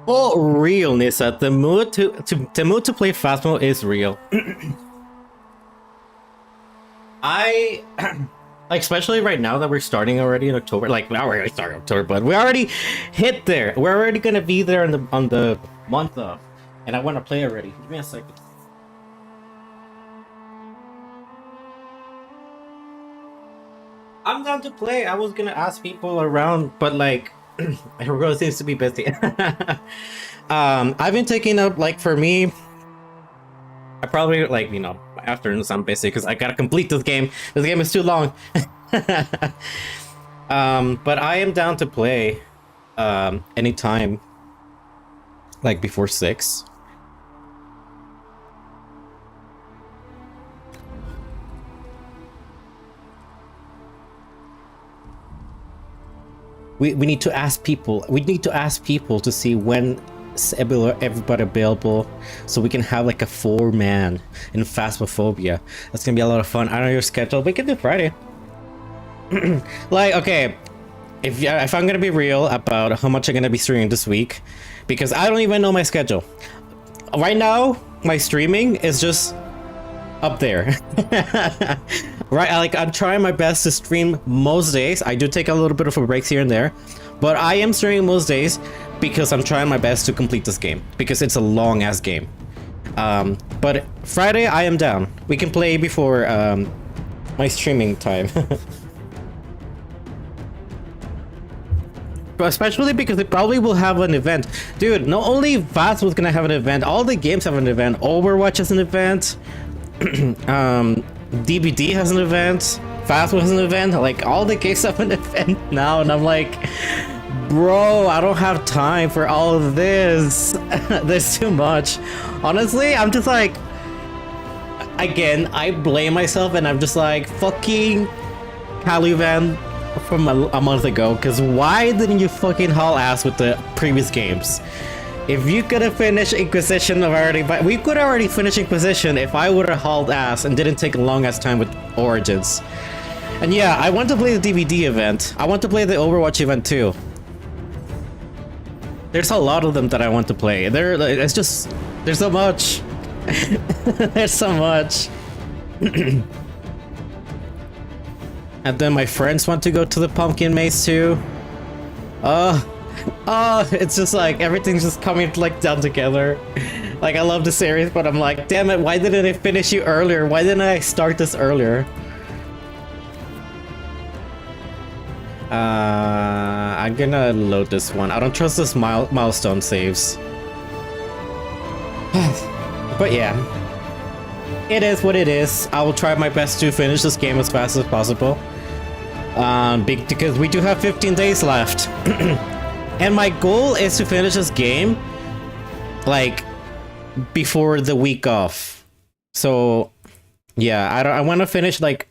For real, Nissa, the mood to play Phasmo is real. I like, especially right now that we're starting already in October. Like, now we're already starting October, but we already hit there. We're already gonna be there on the month of, and I want to play already. Give me a second. I'm down to play. I was gonna ask people around, but like, everyone seems to be busy. I've been taking up, like, for me, I probably, like, my afternoons I'm busy because I gotta complete this game. This game is too long. But I am down to play anytime, like before 6. We need to ask people. We need to ask people to see when everybody available, so we can have like a 4-man in Phasmophobia. That's gonna be a lot of fun. I don't know your schedule. We can do Friday. Like, okay, if I'm gonna be real about how much I'm gonna be streaming this week, because I don't even know my schedule right now. My streaming is just up there. Right, like, I'm trying my best to stream most days. I do take a little bit of a breaks here and there, but I am streaming most days because I'm trying my best to complete this game, because it's a long ass game. But Friday I am down. We can play before my streaming time. Especially because it probably will have an event. Dude, not only Vast was gonna have an event, all the games have an event. Overwatch has an event. DBD has an event. Fast has an event. Like, all the games have an event now, and I'm like, bro, I don't have time for all of this. There's too much. Honestly, I'm just like, again, I blame myself, and I'm just like, fucking Kaliovan from a month ago, because why didn't you fucking haul ass with the previous games? If you could have finished Inquisition already, but we could already finish Inquisition if I would have hauled ass and didn't take a long ass time with Origins. And yeah, I want to play the DVD event. I want to play the Overwatch event too. There's a lot of them that I want to play. It's just, there's so much. There's so much. And then my friends want to go to the Pumpkin Maze too. It's just like, everything's just coming like down together. Like, I love the series, but I'm like, damn it, why didn't I finish you earlier? Why didn't I start this earlier? I'm gonna load this one. I don't trust this milestone saves. But yeah, it is what it is. I will try my best to finish this game as fast as possible. Because we do have 15 days left. And my goal is to finish this game, like, before the week off. So, yeah, I want to finish, like,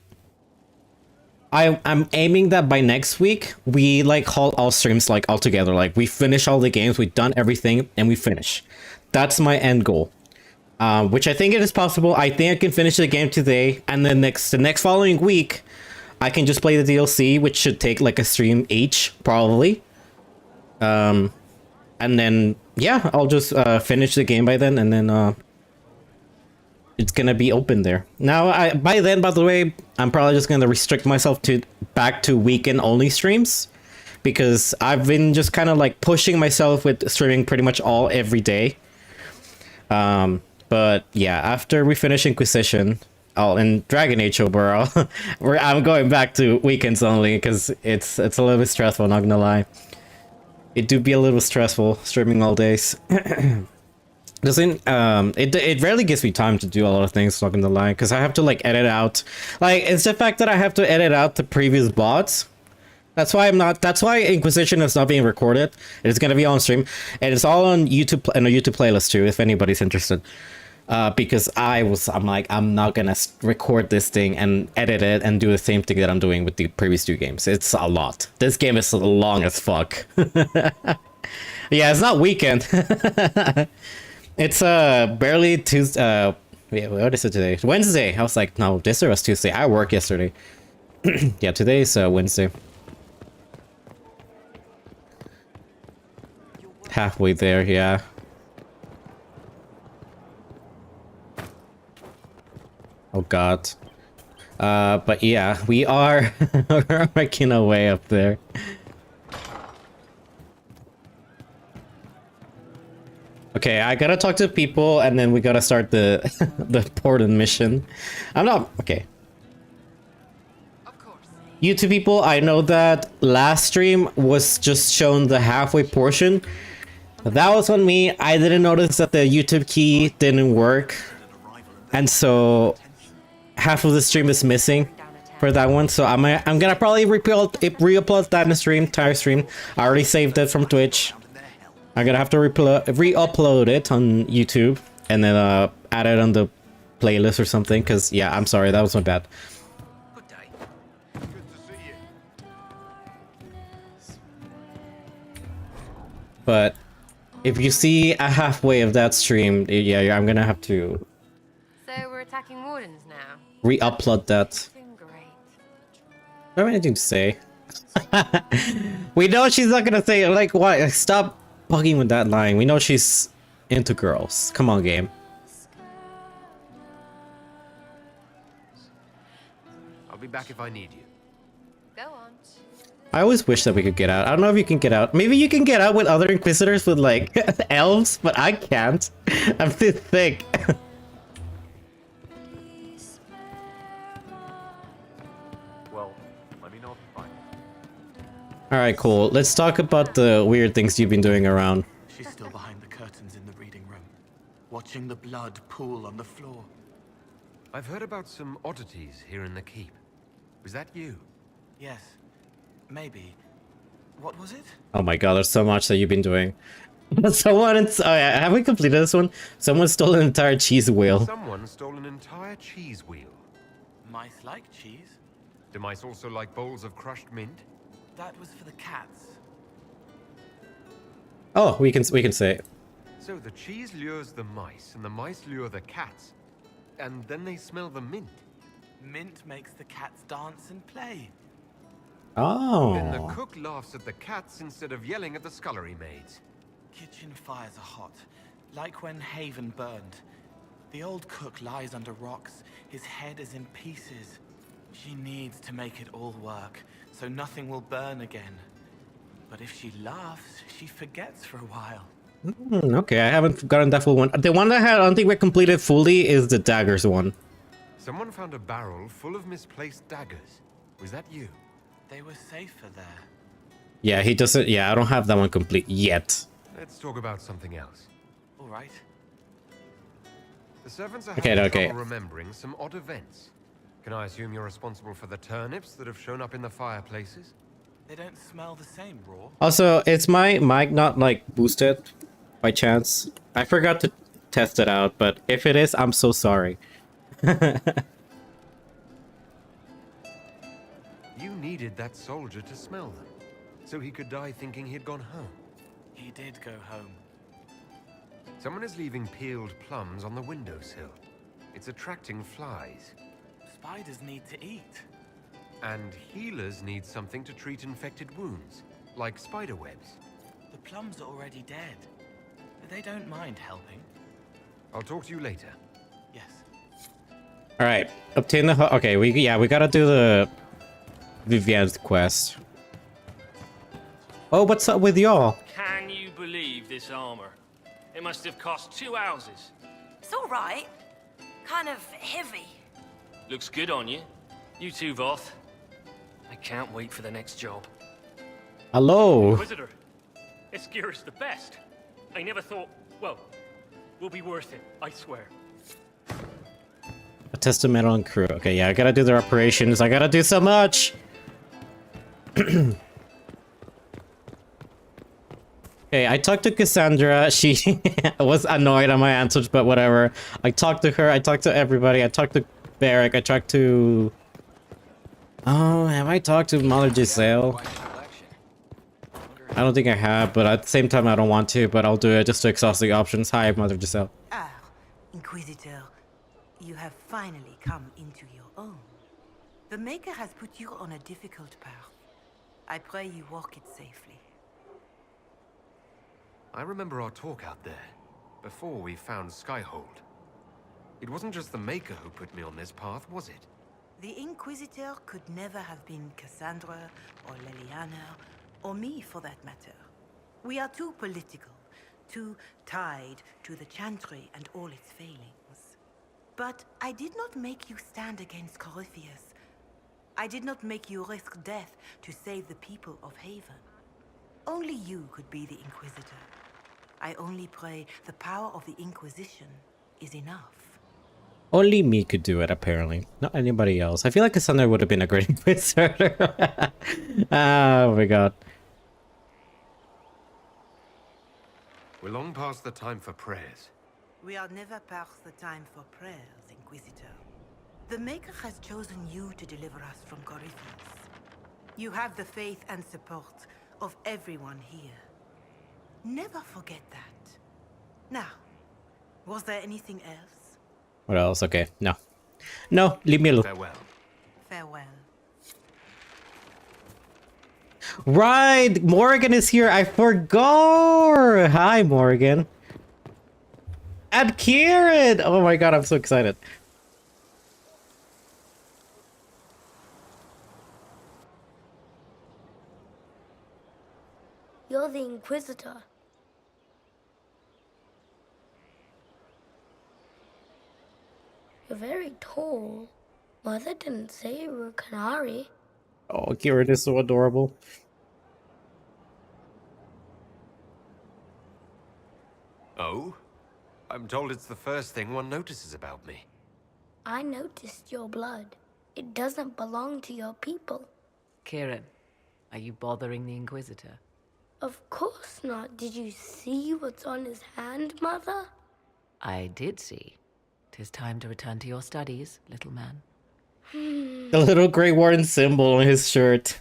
I'm aiming that by next week, we, like, halt all streams, like, all together. Like, we finish all the games, we've done everything, and we finish. That's my end goal. Which I think it is possible. I think I can finish the game today, and then the next following week, I can just play the DLC, which should take, like, a stream each, probably. And then, yeah, I'll just finish the game by then, and then it's gonna be open there. Now, by then, by the way, I'm probably just gonna restrict myself back to weekend only streams, because I've been just kind of like pushing myself with streaming pretty much every day. But yeah, after we finish Inquisition, in Dragon Age overall, I'm going back to weekends only, because it's a little bit stressful, not gonna lie. It do be a little stressful streaming all days. It rarely gives me time to do a lot of things, not gonna lie, because I have to like edit out, like, it's the fact that I have to edit out the previous bots. That's why Inquisition is not being recorded. It's gonna be on stream, and it's all on YouTube, and a YouTube playlist too, if anybody's interested. Because I'm like, I'm not gonna record this thing and edit it and do the same thing that I'm doing with the previous 2 games. It's a lot. This game is long as fuck. Yeah, it's not weekend. It's barely Tuesday. What is it today? Wednesday. I was like, no, this was Tuesday. I worked yesterday. Yeah, today is Wednesday. Halfway there, yeah. Oh god. But yeah, we are we're making our way up there. Okay, I gotta talk to people and then we gotta start the the important mission. I'm not okay. You two people, I know that last stream was just shown the halfway portion. That was on me. I didn't notice that the YouTube key didn't work. And so half of the stream is missing for that one. So I'm gonna probably re-upload that in the stream, entire stream. I already saved it from Twitch. I'm gonna have to re-upload it on YouTube and then add it on the playlist or something. Cause yeah, I'm sorry, that was my bad. But if you see a halfway of that stream, yeah, I'm gonna have to. So we're attacking wardens now. Re-upload that. Great. I don't have anything to say. We know she's not gonna say it. Like, what? Stop bugging with that line. We know she's into girls. Come on, game. I'll be back if I need you. Go on. I always wish that we could get out. I don't know if you can get out. Maybe you can get out with other Inquisitors with, like, elves, but I can't. I'm too thick. Well, let me know if you find it. Alright, cool. Let's talk about the weird things you've been doing around. She's still behind the curtains in the reading room, watching the blood pool on the floor. I've heard about some oddities here in the keep. Was that you? Yes, maybe. What was it? Oh my god, there's so much that you've been doing. Someone, oh yeah, have we completed this one? Someone stole an entire cheese wheel. Someone stole an entire cheese wheel. Mice like cheese? Do mice also like bowls of crushed mint? That was for the cats. Oh, we can say it. So the cheese lures the mice, and the mice lure the cats. And then they smell the mint. Mint makes the cats dance and play. Oh. Then the cook laughs at the cats instead of yelling at the scullery maids. Kitchen fires are hot, like when Haven burned. The old cook lies under rocks. His head is in pieces. She needs to make it all work, so nothing will burn again. But if she laughs, she forgets for a while. Okay, I haven't gotten that full one. The one that I don't think we completed fully is the daggers one. Someone found a barrel full of misplaced daggers. Was that you? They were safer there. Yeah, he doesn't. Yeah, I don't have that one complete yet. Let's talk about something else. All right. The servants are Okay, having okay. trouble remembering some odd events. Can I assume you're responsible for the turnips that have shown up in the fireplaces? They don't smell the same raw. Also, is my mic not like boosted by chance? I forgot to test it out, but if it is, I'm so sorry. You needed that soldier to smell them, so he could die thinking he'd gone home. He did go home. Someone is leaving peeled plums on the windowsill. It's attracting flies. Spiders need to eat. And healers need something to treat infected wounds, like spider webs. The plums are already dead. They don't mind helping. I'll talk to you later. Yes. All right, obtain the. Okay, we gotta do the Vivian's quest. Oh, what's up with y'all? Can you believe this armor? It must have cost 2 houses. It's all right. Kind of heavy. Looks good on you. You too, Voth. I can't wait for the next job. Hello. Inquisitor, this gear is the best. I never thought, well, will be worth it, I swear. A testamental and crew. Okay, yeah, I gotta do the reparations. I gotta do so much. Okay, I talked to Cassandra. She was annoyed on my answers, but whatever. I talked to her. I talked to everybody. I talked to Barrick. I talked to... Oh, have I talked to Mother Giselle? I don't think I have, but at the same time I don't want to, but I'll do it just to exhaust the options. Hi, Mother Giselle. Ah, Inquisitor, you have finally come into your own. The Maker has put you on a difficult path. I pray you walk it safely. I remember our talk out there, before we found Skyhold. It wasn't just the Maker who put me on this path, was it? The Inquisitor could never have been Cassandra, or Leliana, or me for that matter. We are too political, too tied to the Chantry and all its failings. But I did not make you stand against Corypheus. I did not make you risk death to save the people of Haven. Only you could be the Inquisitor. I only pray the power of the Inquisition is enough. Only me could do it, apparently. Not anybody else. I feel like Cassandra would have been a great Inquisitor. Oh my god. We're long past the time for prayers. We are never past the time for prayers, Inquisitor. The Maker has chosen you to deliver us from Corypheus. You have the faith and support of everyone here. Never forget that. Now, was there anything else? What else? Okay, no. No, leave me alone. Farewell. Farewell. Right! Morgan is here. I forgot! Hi, Morgan. And Kieran! Oh my god, I'm so excited. You're the Inquisitor. You're very tall. Mother didn't say you were a canary. Oh, Kieran is so adorable. Oh? I'm told it's the first thing one notices about me. I noticed your blood. It doesn't belong to your people. Kieran, are you bothering the Inquisitor? Of course not. Did you see what's on his hand, Mother? I did see. 'Tis time to return to your studies, little man. The little Grey Warden symbol on his shirt.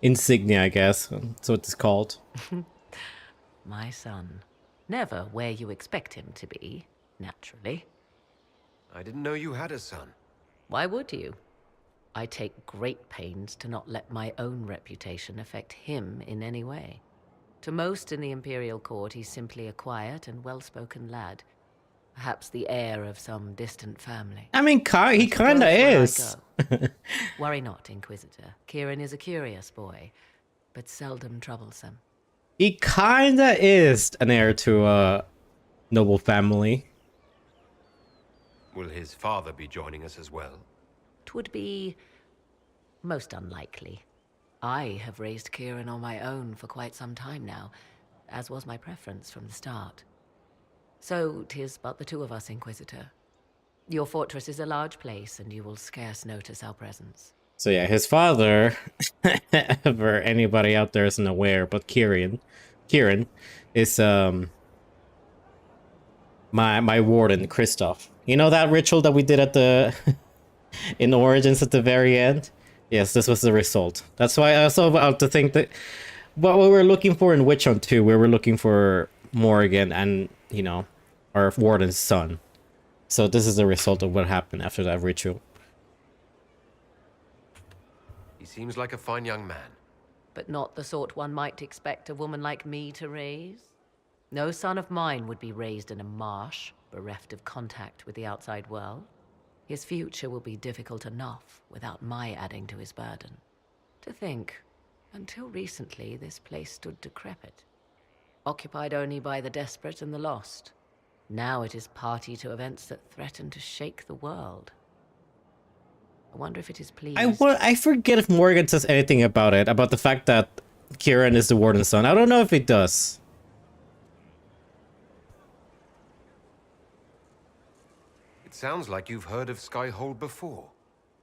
Insignia, I guess. That's what it's called. My son. Never where you expect him to be, naturally. I didn't know you had a son. Why would you? I take great pains to not let my own reputation affect him in any way. To most in the Imperial Court, he's simply a quiet and well-spoken lad. Perhaps the heir of some distant family. I mean, he kinda is. Worry not, Inquisitor. Kieran is a curious boy, but seldom troublesome. He kinda is an heir to a noble family. Will his father be joining us as well? 'Twould be most unlikely. I have raised Kieran on my own for quite some time now, as was my preference from the start. So 'tis but the two of us, Inquisitor. Your fortress is a large place, and you will scarce notice our presence. So yeah, his father, for anybody out there isn't aware, but Kieran is my warden, Kristoff. You know that ritual that we did at the in Origins at the very end? Yes, this was the result. That's why I also about to think that what we were looking for in Witch Hunt 2, we were looking for Morgan and, you know, our warden's son. So this is the result of what happened after that ritual. He seems like a fine young man. But not the sort one might expect a woman like me to raise. No son of mine would be raised in a marsh, bereft of contact with the outside world. His future will be difficult enough without my adding to his burden. To think, until recently this place stood decrepit, occupied only by the desperate and the lost. Now it is party to events that threaten to shake the world. I wonder if it is pleased. I forget if Morgan says anything about it, about the fact that Kieran is the warden's son. I don't know if it does. It sounds like you've heard of Skyhold before.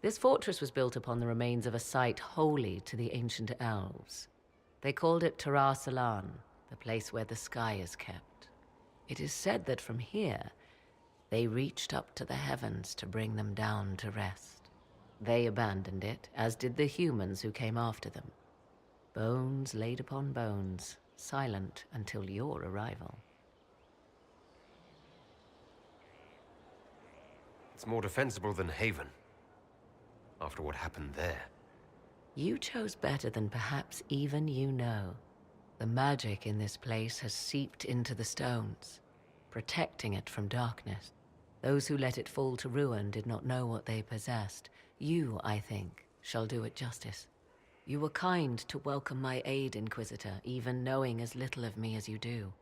This fortress was built upon the remains of a site holy to the ancient elves. They called it Tara Salan, the place where the sky is kept. It is said that from here, they reached up to the heavens to bring them down to rest. They abandoned it, as did the humans who came after them. Bones laid upon bones, silent until your arrival. It's more defensible than Haven, after what happened there. You chose better than perhaps even you know. The magic in this place has seeped into the stones, protecting it from darkness. Those who let it fall to ruin did not know what they possessed. You, I think, shall do it justice. You were kind to welcome my aid, Inquisitor, even knowing as little of me as you do.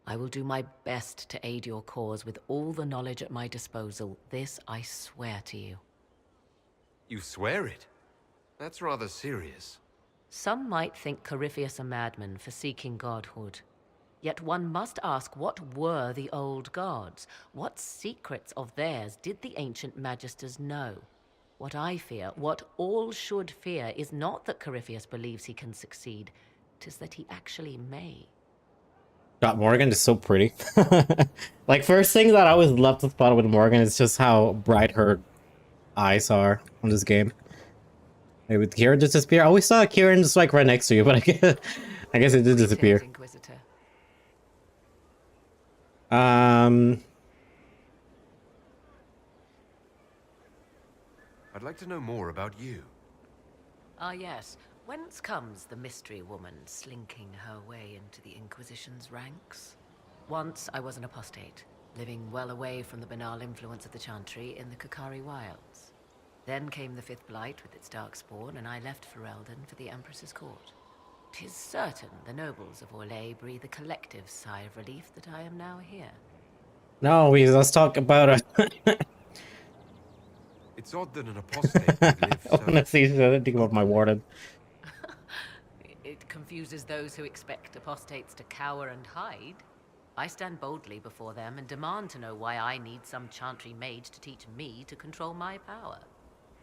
I will do my best to aid your cause with all the knowledge at my disposal. This I swear to you. You swear it? That's rather serious. Some might think Corypheus a madman for seeking godhood. Yet one must ask, what were the old gods? What secrets of theirs did the ancient magisters know? What I fear, what all should fear, is not that Corypheus believes he can succeed. 'Tis that he actually may. God, Morgan is so pretty. Like, first thing that I always love to spot with Morgan is just how bright her eyes are on this game. Maybe with Kieran disappear. I always saw Kieran just like right next to you, but I guess it did disappear. Inquisitor. I'd like to know more about you. Ah, yes. Whence comes the mystery woman slinking her way into the Inquisition's ranks? Once I was an apostate, living well away from the banal influence of the Chantry in the Kakari Wilds. Then came the Fifth Blight with its darkspawn, and I left Ferelden for the Empress's court. 'Tis certain the nobles of Orlais breathe a collective sigh of relief that I am now here. No, let's talk about It's odd that an apostate would live so... Honestly, think about my warden. It confuses those who expect apostates to cower and hide. I stand boldly before them and demand to know why I need some Chantry mage to teach me to control my power.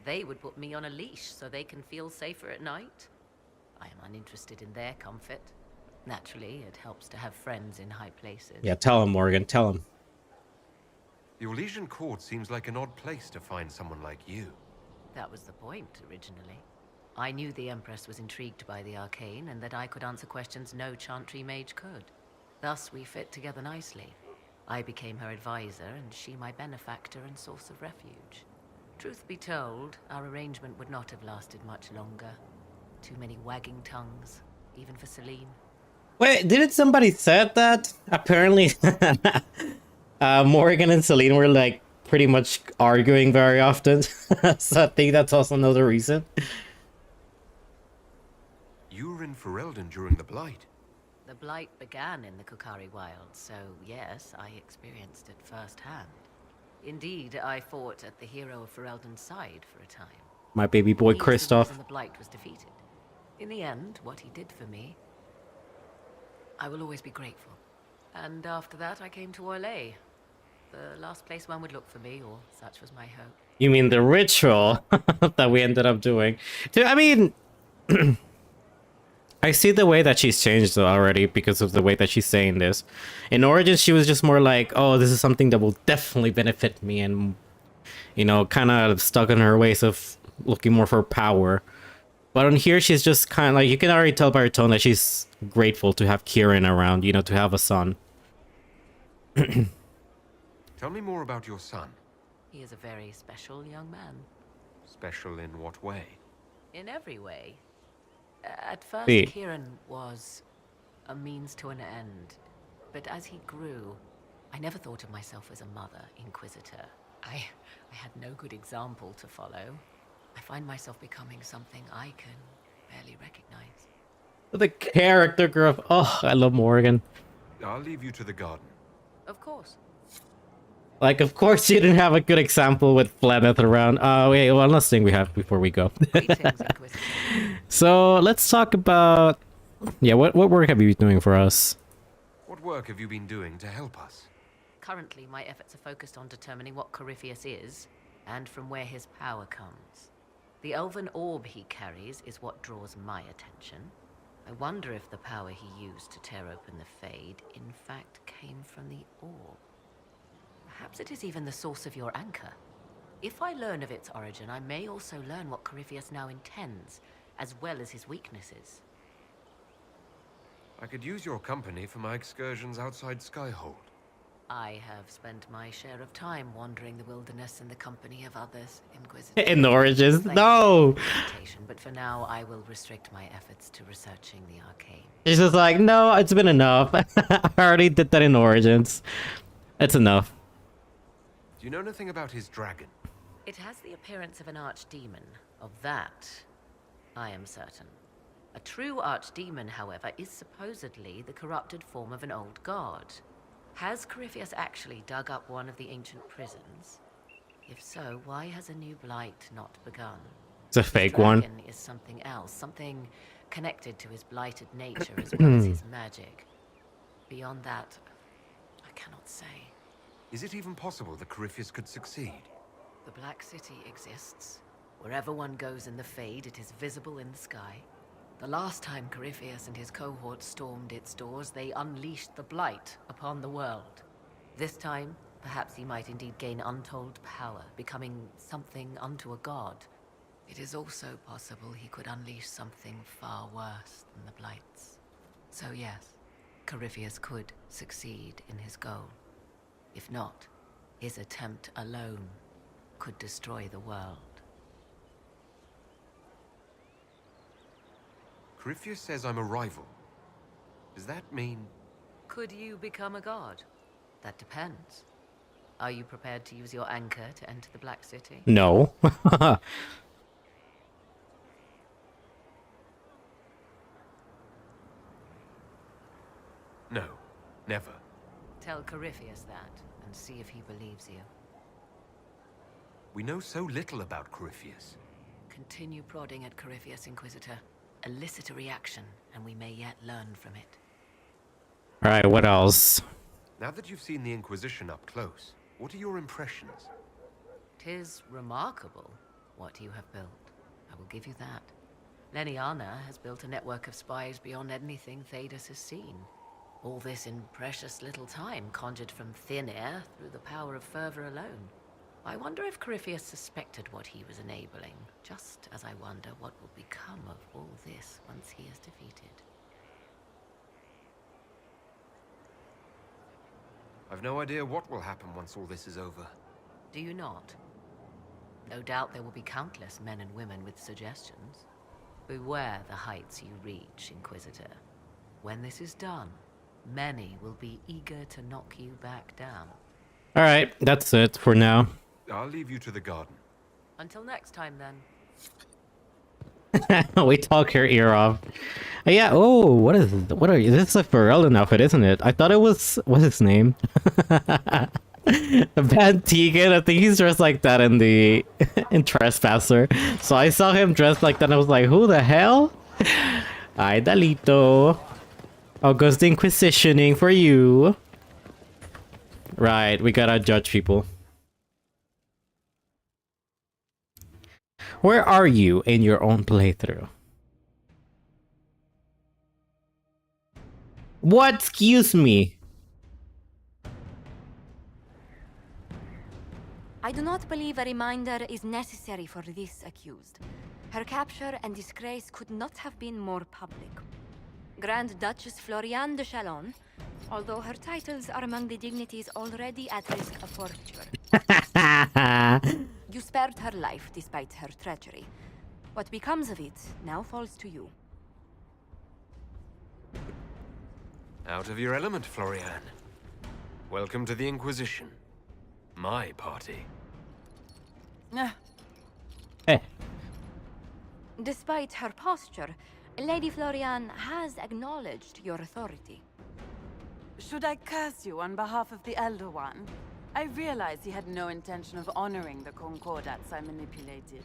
They would put me on a leash so they can feel safer at night. I am uninterested in their comfort. Naturally, it helps to have friends in high places. Yeah, tell him, Morgan, tell him. The Orlesian court seems like an odd place to find someone like you. That was the point, originally. I knew the Empress was intrigued by the arcane, and that I could answer questions no Chantry mage could. Thus, we fit together nicely. I became her advisor, and she my benefactor and source of refuge. Truth be told, our arrangement would not have lasted much longer. Too many wagging tongues, even for Celine. Wait, didn't somebody said that? Apparently, Morgan and Celine were like pretty much arguing very often. So I think that's also another reason. You were in Ferelden during the Blight. The Blight began in the Kakari Wilds, so yes, I experienced it firsthand. Indeed, I fought at the hero of Ferelden's side for a time. My baby boy He's the Kristoff. reason the Blight was defeated. In the end, what he did for me, I will always be grateful. And after that, I came to Orlais. The last place one would look for me, or such was my hope. You mean the ritual that we ended up doing? Dude, I mean, I see the way that she's changed already because of the way that she's saying this. In Origins, she was just more like, oh, this is something that will definitely benefit me, and, you know, kind of stuck in her ways of looking more for power. But on here, she's just kind of like, you can already tell by her tone that she's grateful to have Kieran around, you know, to have a son. Tell me more about your son. He is a very special young man. Special in what way? In every way. At first, See. Kieran was a means to an end. But as he grew, I never thought of myself as a mother, Inquisitor. I had no good example to follow. I find myself becoming something I can barely recognize. The character growth. Oh, I love Morgan. I'll leave you to the garden. Of course. Like, of course you didn't have a good example with Flaneth around. Wait, one last thing we have before we go. Greetings, Inquisitor. So, let's talk about... Yeah, what work have you been doing for us? What work have you been doing to help us? Currently, my efforts are focused on determining what Corypheus is, and from where his power comes. The elven orb he carries is what draws my attention. I wonder if the power he used to tear open the Fade, in fact, came from the orb. Perhaps it is even the source of your anchor. If I learn of its origin, I may also learn what Corypheus now intends, as well as his weaknesses. I could use your company for my excursions outside Skyhold. I have spent my share of time wandering the wilderness in the company of others, Inquisitor. In Origins, Thank no! you for the invitation, but for now, I will restrict my efforts to researching the arcane. He's just like, no, it's been enough. I already did that in Origins. It's enough. Do you know anything about his dragon? It has the appearance of an archdemon. Of that, I am certain. A true archdemon, however, is supposedly the corrupted form of an old god. Has Corypheus actually dug up one of the ancient prisons? If so, why has a new blight not begun? It's a fake one. Dragon is something else, something connected to his blighted nature as well as his magic. Beyond that, I cannot say. Is it even possible that Corypheus could succeed? The Black City exists. Wherever one goes in the Fade, it is visible in the sky. The last time Corypheus and his cohort stormed its doors, they unleashed the Blight upon the world. This time, perhaps he might indeed gain untold power, becoming something unto a god. It is also possible he could unleash something far worse than the Blights. So yes, Corypheus could succeed in his goal. If not, his attempt alone could destroy the world. Corypheus says I'm a rival. Does that mean... Could you become a god? That depends. Are you prepared to use your anchor to enter the Black City? No. No, never. Tell Corypheus that, and see if he believes you. We know so little about Corypheus. Continue prodding at Corypheus, Inquisitor. Elicit a reaction, and we may yet learn from it. Alright, what else? Now that you've seen the Inquisition up close, what are your impressions? 'Tis remarkable what you have built. I will give you that. Leliana has built a network of spies beyond anything Thedas has seen. All this in precious little time, conjured from thin air through the power of fervor alone. I wonder if Corypheus suspected what he was enabling, just as I wonder what will become of all this once he is defeated. I've no idea what will happen once all this is over. Do you not? No doubt there will be countless men and women with suggestions. Beware the heights you reach, Inquisitor. When this is done, many will be eager to knock you back down. Alright, that's it for now. I'll leave you to the garden. Until next time, then. We talk your ear off. Yeah, oh, what are you? This is a Pharrell outfit, isn't it? I thought it was, what's his name? Van Tegan, I think he's dressed like that in the, in Trespasser. So I saw him dressed like that and I was like, who the hell? Ay, Dalito. Oh, goes the Inquisitioning for you. Right, we gotta judge people. Where are you in your own playthrough? What? Excuse me. I do not believe a reminder is necessary for this accused. Her capture and disgrace could not have been more public. Grand Duchess Floriane de Chalon, although her titles are among the dignities already at risk of forfeiture. You spared her life despite her treachery. What becomes of it now falls to you. Out of your element, Floriane. Welcome to the Inquisition. My party. Eh. Despite her posture, Lady Floriane has acknowledged your authority. Should I curse you on behalf of the Elder One? I realize he had no intention of honoring the concordats I manipulated.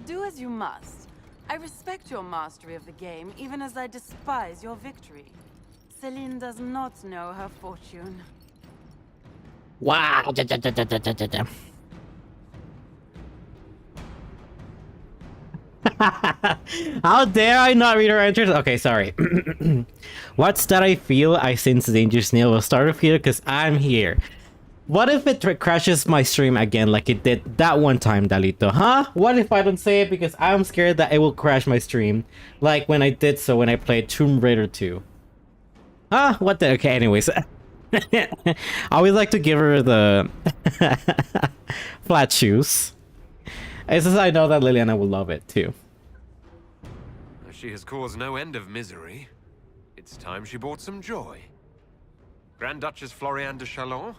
Do as you must. I respect your mastery of the game, even as I despise your victory. Celine does not know her fortune. Wow. How dare I not read her answers? Okay, sorry. What's that I feel? I sense danger snail will start to feel because I'm here. What if it crashes my stream again like it did that one time, Dalito? Huh? What if I don't say it because I'm scared that it will crash my stream? Like when I did so when I played Tomb Raider 2. Huh? What the? Okay, anyways. I always like to give her the flat shoes. It's just I know that Liliana will love it too. She has caused no end of misery. It's time she brought some joy. Grand Duchess Floriane de Chalon,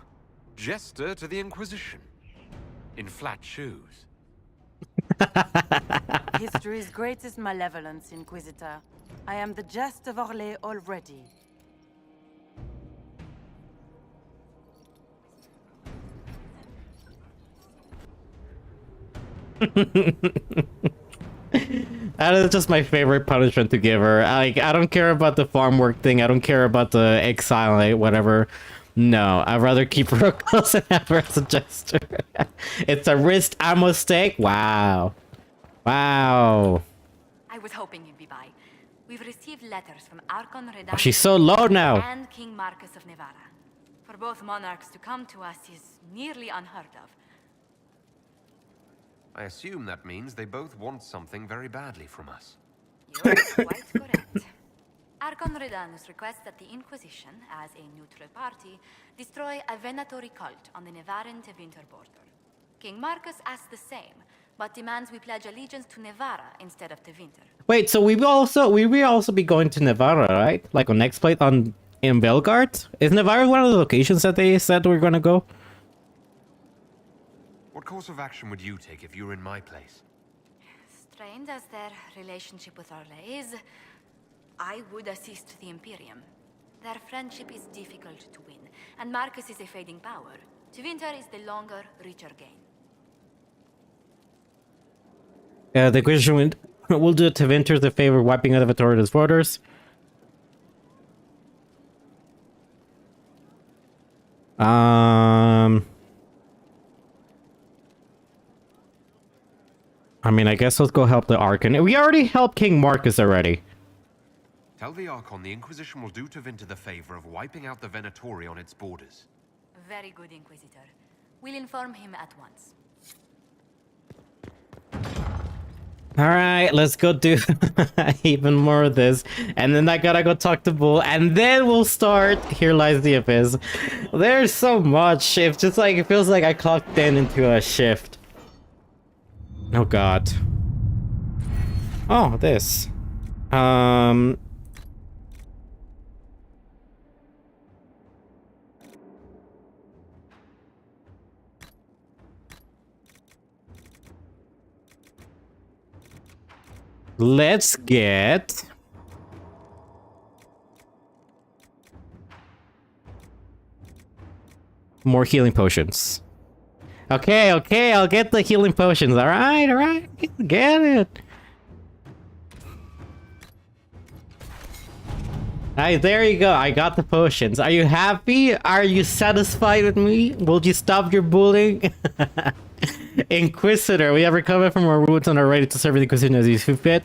jester to the Inquisition, in flat shoes. History's greatest malevolence, Inquisitor. I am the jest of Orlais already. That is just my favorite punishment to give her. Like, I don't care about the farm work thing. I don't care about the exile, whatever. No, I'd rather keep her close and have her as a jester. It's a wrist ammo stake. Wow. Wow. I was hoping you'd be by. We've received letters from Archon Oh, Redan she's so low now. and King Marcus of Navarra. For both monarchs to come to us is nearly unheard of. I assume that means they both want something very badly from us. You're quite correct. Archon Redanus requests that the Inquisition, as a neutral party, destroy a Venatori cult on the Nevarran-Tevinter border. King Marcus asks the same, but demands we pledge allegiance to Navarra instead of Tevinter. Wait, so we will also be going to Navarra, right? Like on next plate in Belgard? Is Navarra one of the locations that they said we're gonna go? What course of action would you take if you were in my place? Strained as their relationship with Orlais is, I would assist the Imperium. Their friendship is difficult to win, and Marcus is a fading power. Tevinter is the longer, richer gain. The Inquisition will do Tevinter the favor of wiping out the Victoria's borders. I mean, I guess let's go help the Archon. We already helped King Marcus already. Tell the Archon the Inquisition will do Tevinter the favor of wiping out the Venatori on its borders. Very good, Inquisitor. We'll inform him at once. Alright, let's go do even more of this. And then I gotta go talk to Bull. And then we'll start Here Lies the Abyss. There's so much. It's just like, it feels like I clocked in into a shift. Oh god. Oh, this. Let's get more healing potions. Okay, I'll get the healing potions. Alright. Get it. Alright, there you go. I got the potions. Are you happy? Are you satisfied with me? Will you stop your bullying? Inquisitor, we have recovered from our wounds and are ready to serve the Inquisition as you see fit.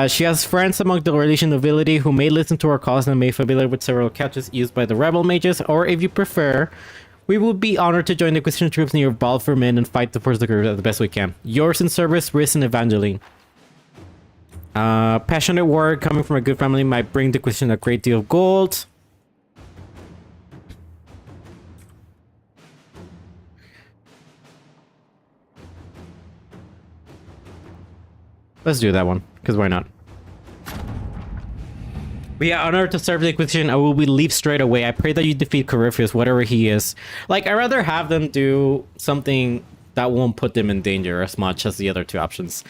She has friends among the relation nobility who may listen to our cause and may be familiar with several catches used by the rebel mages, or if you prefer, we would be honored to join the Inquisition troops near Balfourmin and fight the force of the group the best we can. Yours in service, Riz and Evangeline. Passionate warrior coming from a good family might bring the Inquisition a great deal of gold. Let's do that one, because why not? We are honored to serve the Inquisition. I will leave straight away. I pray that you defeat Corypheus, whatever he is. Like, I'd rather have them do something that won't put them in danger as much as the other two options.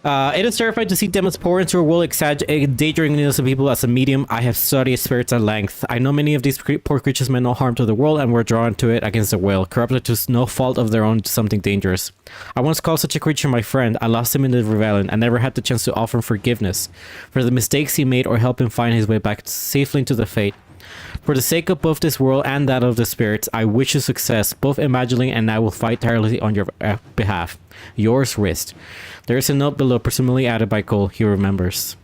It is terrifying to see demons pour into a world, endangering innocent people. As a medium, I have studied spirits at length. I know many of these poor creatures meant no harm to the world and were drawn to it against their will, corrupted to no fault of their own to something dangerous. I once called such a creature my friend. I lost him in the rebellion. I never had the chance to offer him forgiveness for the mistakes he made or help him find his way back safely into the fate. For the sake of both this world and that of the spirits, I wish you success. Both Evangeline and I will fight tirelessly on your behalf. Yours, Wrist. There is a note below, presumably added by Cole. He remembers.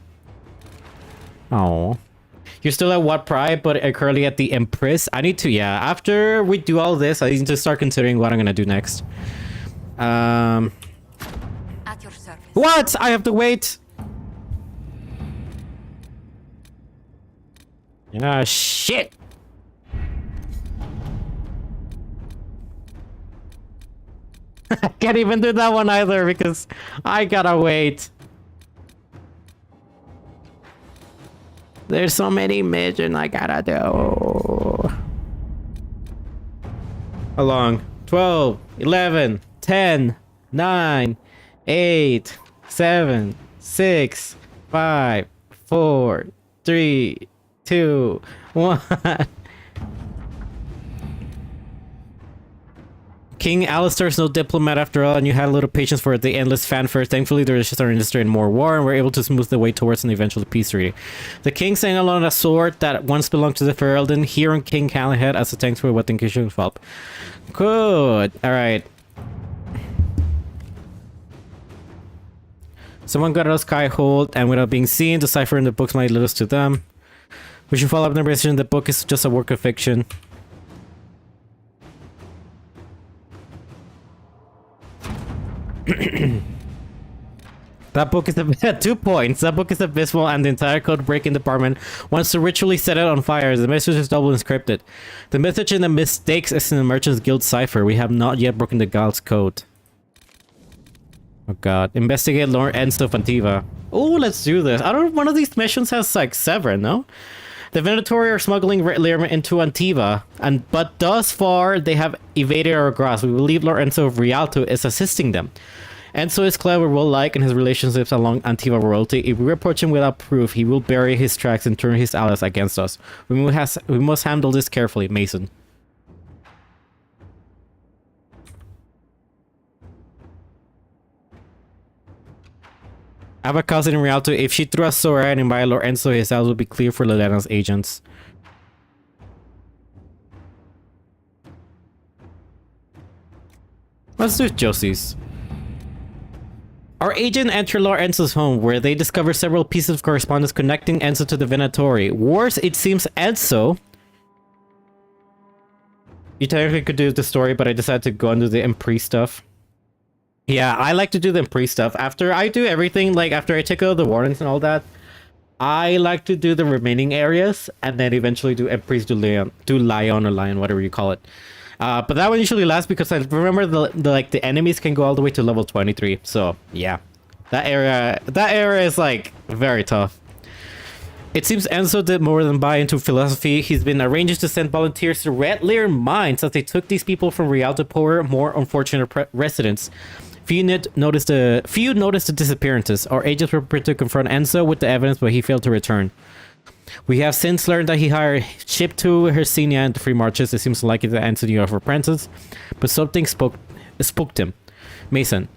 Oh, you're still at what pride, but currently at the Empress. I need to, yeah. After we do all this, I need to start considering what I'm gonna do next. At your service. What? I have to wait. Ah, shit. I can't even do that one either because I gotta wait. There's so many missions I gotta do. How long? 12, 11, 10, 9, 8, 7, 6, 5, 4, 3, 2, 1. King Alistair's no diplomat after all, and you had a little patience for the endless fanfare. Thankfully, there is just our industry and more war, and we're able to smooth the way towards an eventual peace treaty. The king sang along a sword that once belonged to the Ferelden, here on King Calenhead as a thanks for what the Inquisition felt. Good. Alright. Someone got a Skyhold, and without being seen, the cipher in the books might lead us to them. We should follow up the decision. The book is just a work of fiction. That book is 2 points. That book is abysmal, and the entire code breaking department wants to ritually set it on fire. The message is double encrypted. The message in the mistakes is in the Merchants Guild cipher. We have not yet broken the Guild's code. Oh god. Investigate Lord Enzo of Antiva. Oh, let's do this. I don't know, one of these missions has like 7, no? The Venatori are smuggling Learman into Antiva, but thus far they have evaded our grasp. We believe Lord Enzo of Rialto is assisting them. Enzo is clever, well-liked in his relationships along Antiva royalty. If we approach him without proof, he will bury his tracks and turn his allies against us. We must handle this carefully, Mason. I have a cousin in Rialto. If she threw a sword at him by Lord Enzo, his house would be clear for Liliana's agents. Let's do Josie's. Our agent entered Lord Enzo's home, where they discovered several pieces of correspondence connecting Enzo to the Venatori. Worse, it seems Enzo... You technically could do the story, but I decided to go and do the Emprise stuff. Yeah, I like to do the Emprise stuff. After I do everything, like after I take out the wardens and all that, I like to do the remaining areas, and then eventually do Emprise du Lion, whatever you call it. But that one usually lasts because I remember the enemies can go all the way to level 23. So yeah, that area is like very tough. It seems Enzo did more than buy into philosophy. He's been arranging to send volunteers to Red Lair Mines as they took these people from Rialto Poor, more unfortunate residents. Few noticed the disappearances. Our agents were prepared to confront Enzo with the evidence, but he failed to return. We have since learned that he hired ship to Hercinia and the Free Marches. It seems likely that Enzo knew of our apprentice, but spooked him. Mason.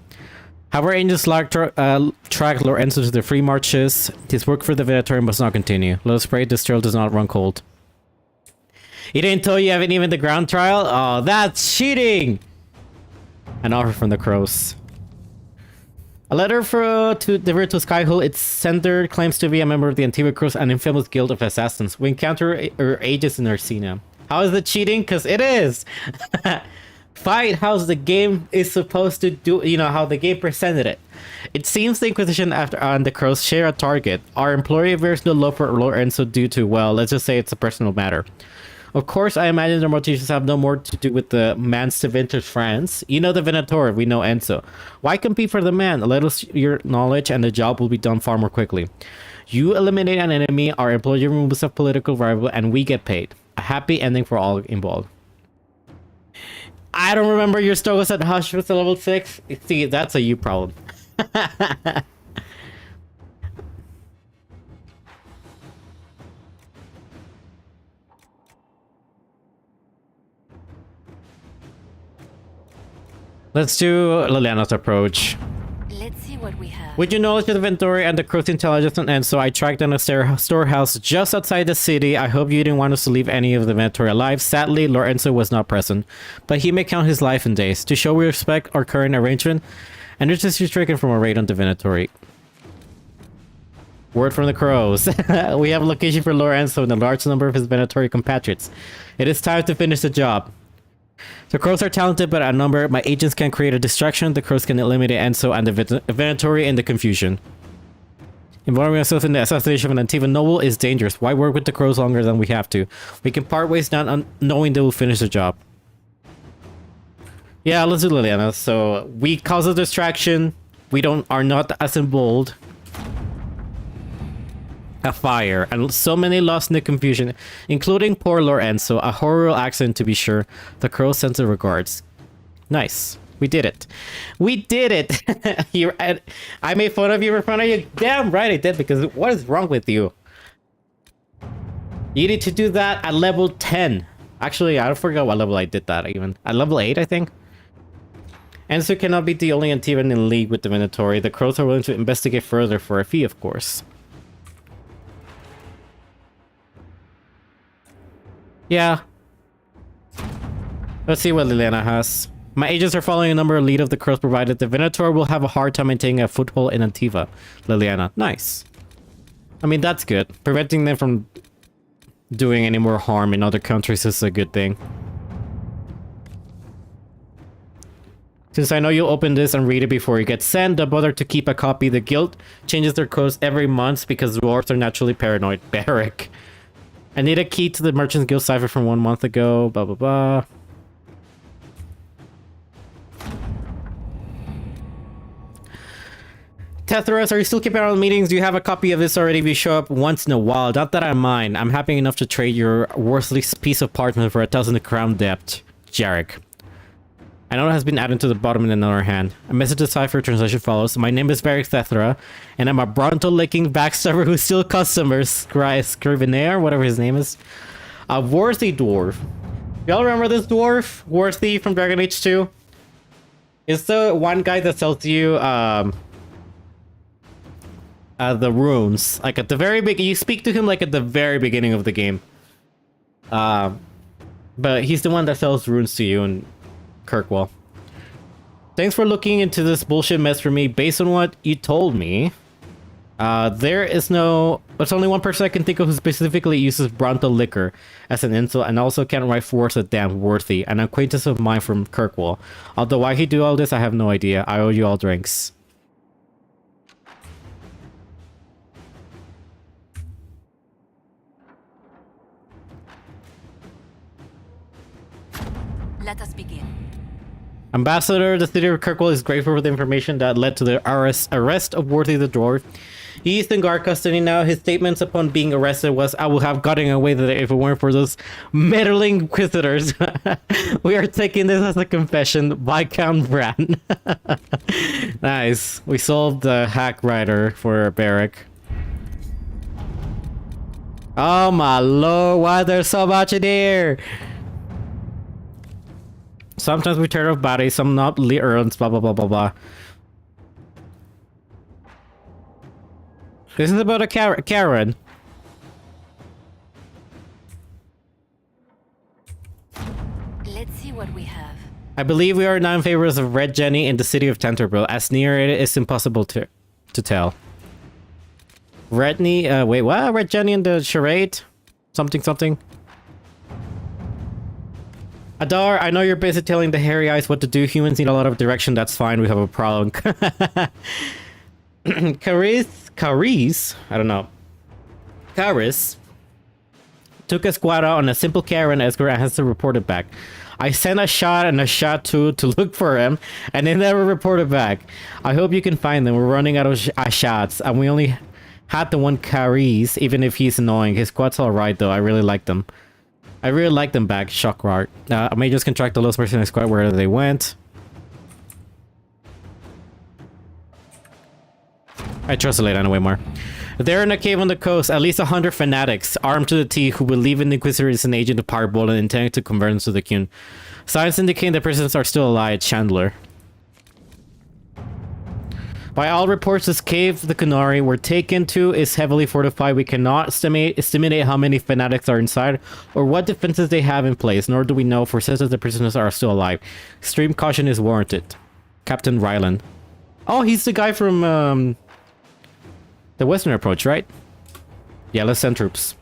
Have our agents track Lord Enzo to the Free Marches. His work for the Venatori must not continue. Let us pray this trail does not run cold. He didn't tell you haven't even the ground trial? Oh, that's cheating! An offer from the Crows. A letter delivered to Skyhull. Its sender claims to be a member of the Antiva Crows, an infamous guild of assassins. We encounter our agents in Hercinia. How is it cheating? Because it is! Fight how the game is supposed to do, you know, how the game presented it. It seems the Inquisition and the Crows share a target. Our employee bears no love for Lord Enzo due to, well, let's just say it's a personal matter. Of course, I imagine their motivations have no more to do with the man's vintage friends. You know the Venator, we know Enzo. Why compete for the man? Let us your knowledge and the job will be done far more quickly. You eliminate an enemy, our employee removes a political rival, and we get paid. A happy ending for all involved. I don't remember your struggles at Hush with the level 6. See, that's a you problem. Let's do Liliana's approach. Let's see what we have. With your knowledge of the Ventori and the Crow's intelligence and Enzo, I tracked down a storehouse just outside the city. I hope you didn't want us to leave any of the Ventori alive. Sadly, Lord Enzo was not present, but he may count his life in days. To show we respect our current arrangement, and this is stricken from a raid on the Venatori. Word from the Crows. We have a location for Lord Enzo and a large number of his Venatori compatriots. It is time to finish the job. The Crows are talented, but outnumbered. My agents can create a distraction. The Crows can eliminate Enzo and the Venatori in the confusion. Involving ourselves in the assassination of an Antiva noble is dangerous. Why work with the Crows longer than we have to? We can part ways now knowing they will finish the job. Yeah, let's do Liliana. So we cause a distraction. We are not as involved. A fire, and so many lost in the confusion, including poor Lorenzo. A horrible accident, to be sure. The crow sends her regards. Nice. We did it. We did it. I made fun of you in front of you. Damn right I did, because what is wrong with you? You need to do that at level 10. Actually, I forgot what level I did that even. At level 8, I think. Enzo cannot be the only Antivan in league with the Minotauri. The crows are willing to investigate further for a fee, of course. Yeah. Let's see what Liliana has. My agents are following a number of lead of the crows provided. The Venator will have a hard time maintaining a foothold in Antiva. Liliana. Nice. I mean, that's good. Preventing them from doing any more harm in other countries is a good thing. Since I know you'll open this and read it before you get sent, don't bother to keep a copy. The guild changes their codes every month because dwarves are naturally paranoid. Barrack. I need a key to the Merchants Guild cipher from 1 month ago. Blah, blah, blah. Tetheros, are you still keeping on meetings? Do you have a copy of this already? If you show up once in a while, not that I mind. I'm happy enough to trade your worthless piece of parchment for 1,000 crown debt. Jarek. I know it has been added to the bottom in another hand. A message to cipher translation follows. My name is Varric Thethra, and I'm a Bronto-licking backstabber who steals customers. Scrivener, whatever his name is. A worthy dwarf. Y'all remember this dwarf? Worthy from Dragon Age 2? It's the one guy that sells you, the runes. Like at the very big, you speak to him like at the very beginning of the game. But he's the one that sells runes to you and Kirkwall. Thanks for looking into this bullshit mess for me. Based on what you told me, there's only one person I can think of who specifically uses Bronto liquor as an insult and also can't write for words a damn worthy. An acquaintance of mine from Kirkwall. Although why he do all this, I have no idea. I owe you all drinks. Let us begin. Ambassador, the city of Kirkwall is grateful for the information that led to the arrest of Worthy the Dwarf. He is in guard custody now. His statements upon being arrested was, I would have gotten away with it if it weren't for those meddling inquisitors. We are taking this as a confession. Viscount Bran. Nice. We solved the hack writer for Barrack. Oh my lord, why is there so much in here? Sometimes we turn off bodies, some not earns, blah blah blah blah blah. This is about a Karen. Let's see what we have. I believe we are now in favor of Red Jenny in the city of Tenterville. As near it is impossible to tell. Redney, wait, what? Red Jenny in the charade? Something. Adar, I know you're busy telling the hairy eyes what to do. Humans need a lot of direction. That's fine. We have a problem. Caris, I don't know. Caris took a squad out on a simple Karen escort and has to report it back. I sent a shot and a shot to look for him, and they never reported back. I hope you can find them. We're running out of shots, and we only had the one Caris, even if he's annoying. His squad's alright, though. I really like them. I really like them back. Shockrart. I may just contract the lowest person in the squad wherever they went. I trust Elena way more. They're in a cave on the coast. At least 100 fanatics, armed to the teeth, who believe in the Inquisitor is an agent of Powerball and intending to convert them to the Qun. Signs indicating the prisoners are still alive. Chandler. By all reports, this cave the Kunari were taken to is heavily fortified. We cannot estimate how many fanatics are inside or what defenses they have in place, nor do we know for certain the prisoners are still alive. Extreme caution is warranted. Captain Ryland. Oh, he's the guy from the Western Approach, right? Yeah, let's send troops.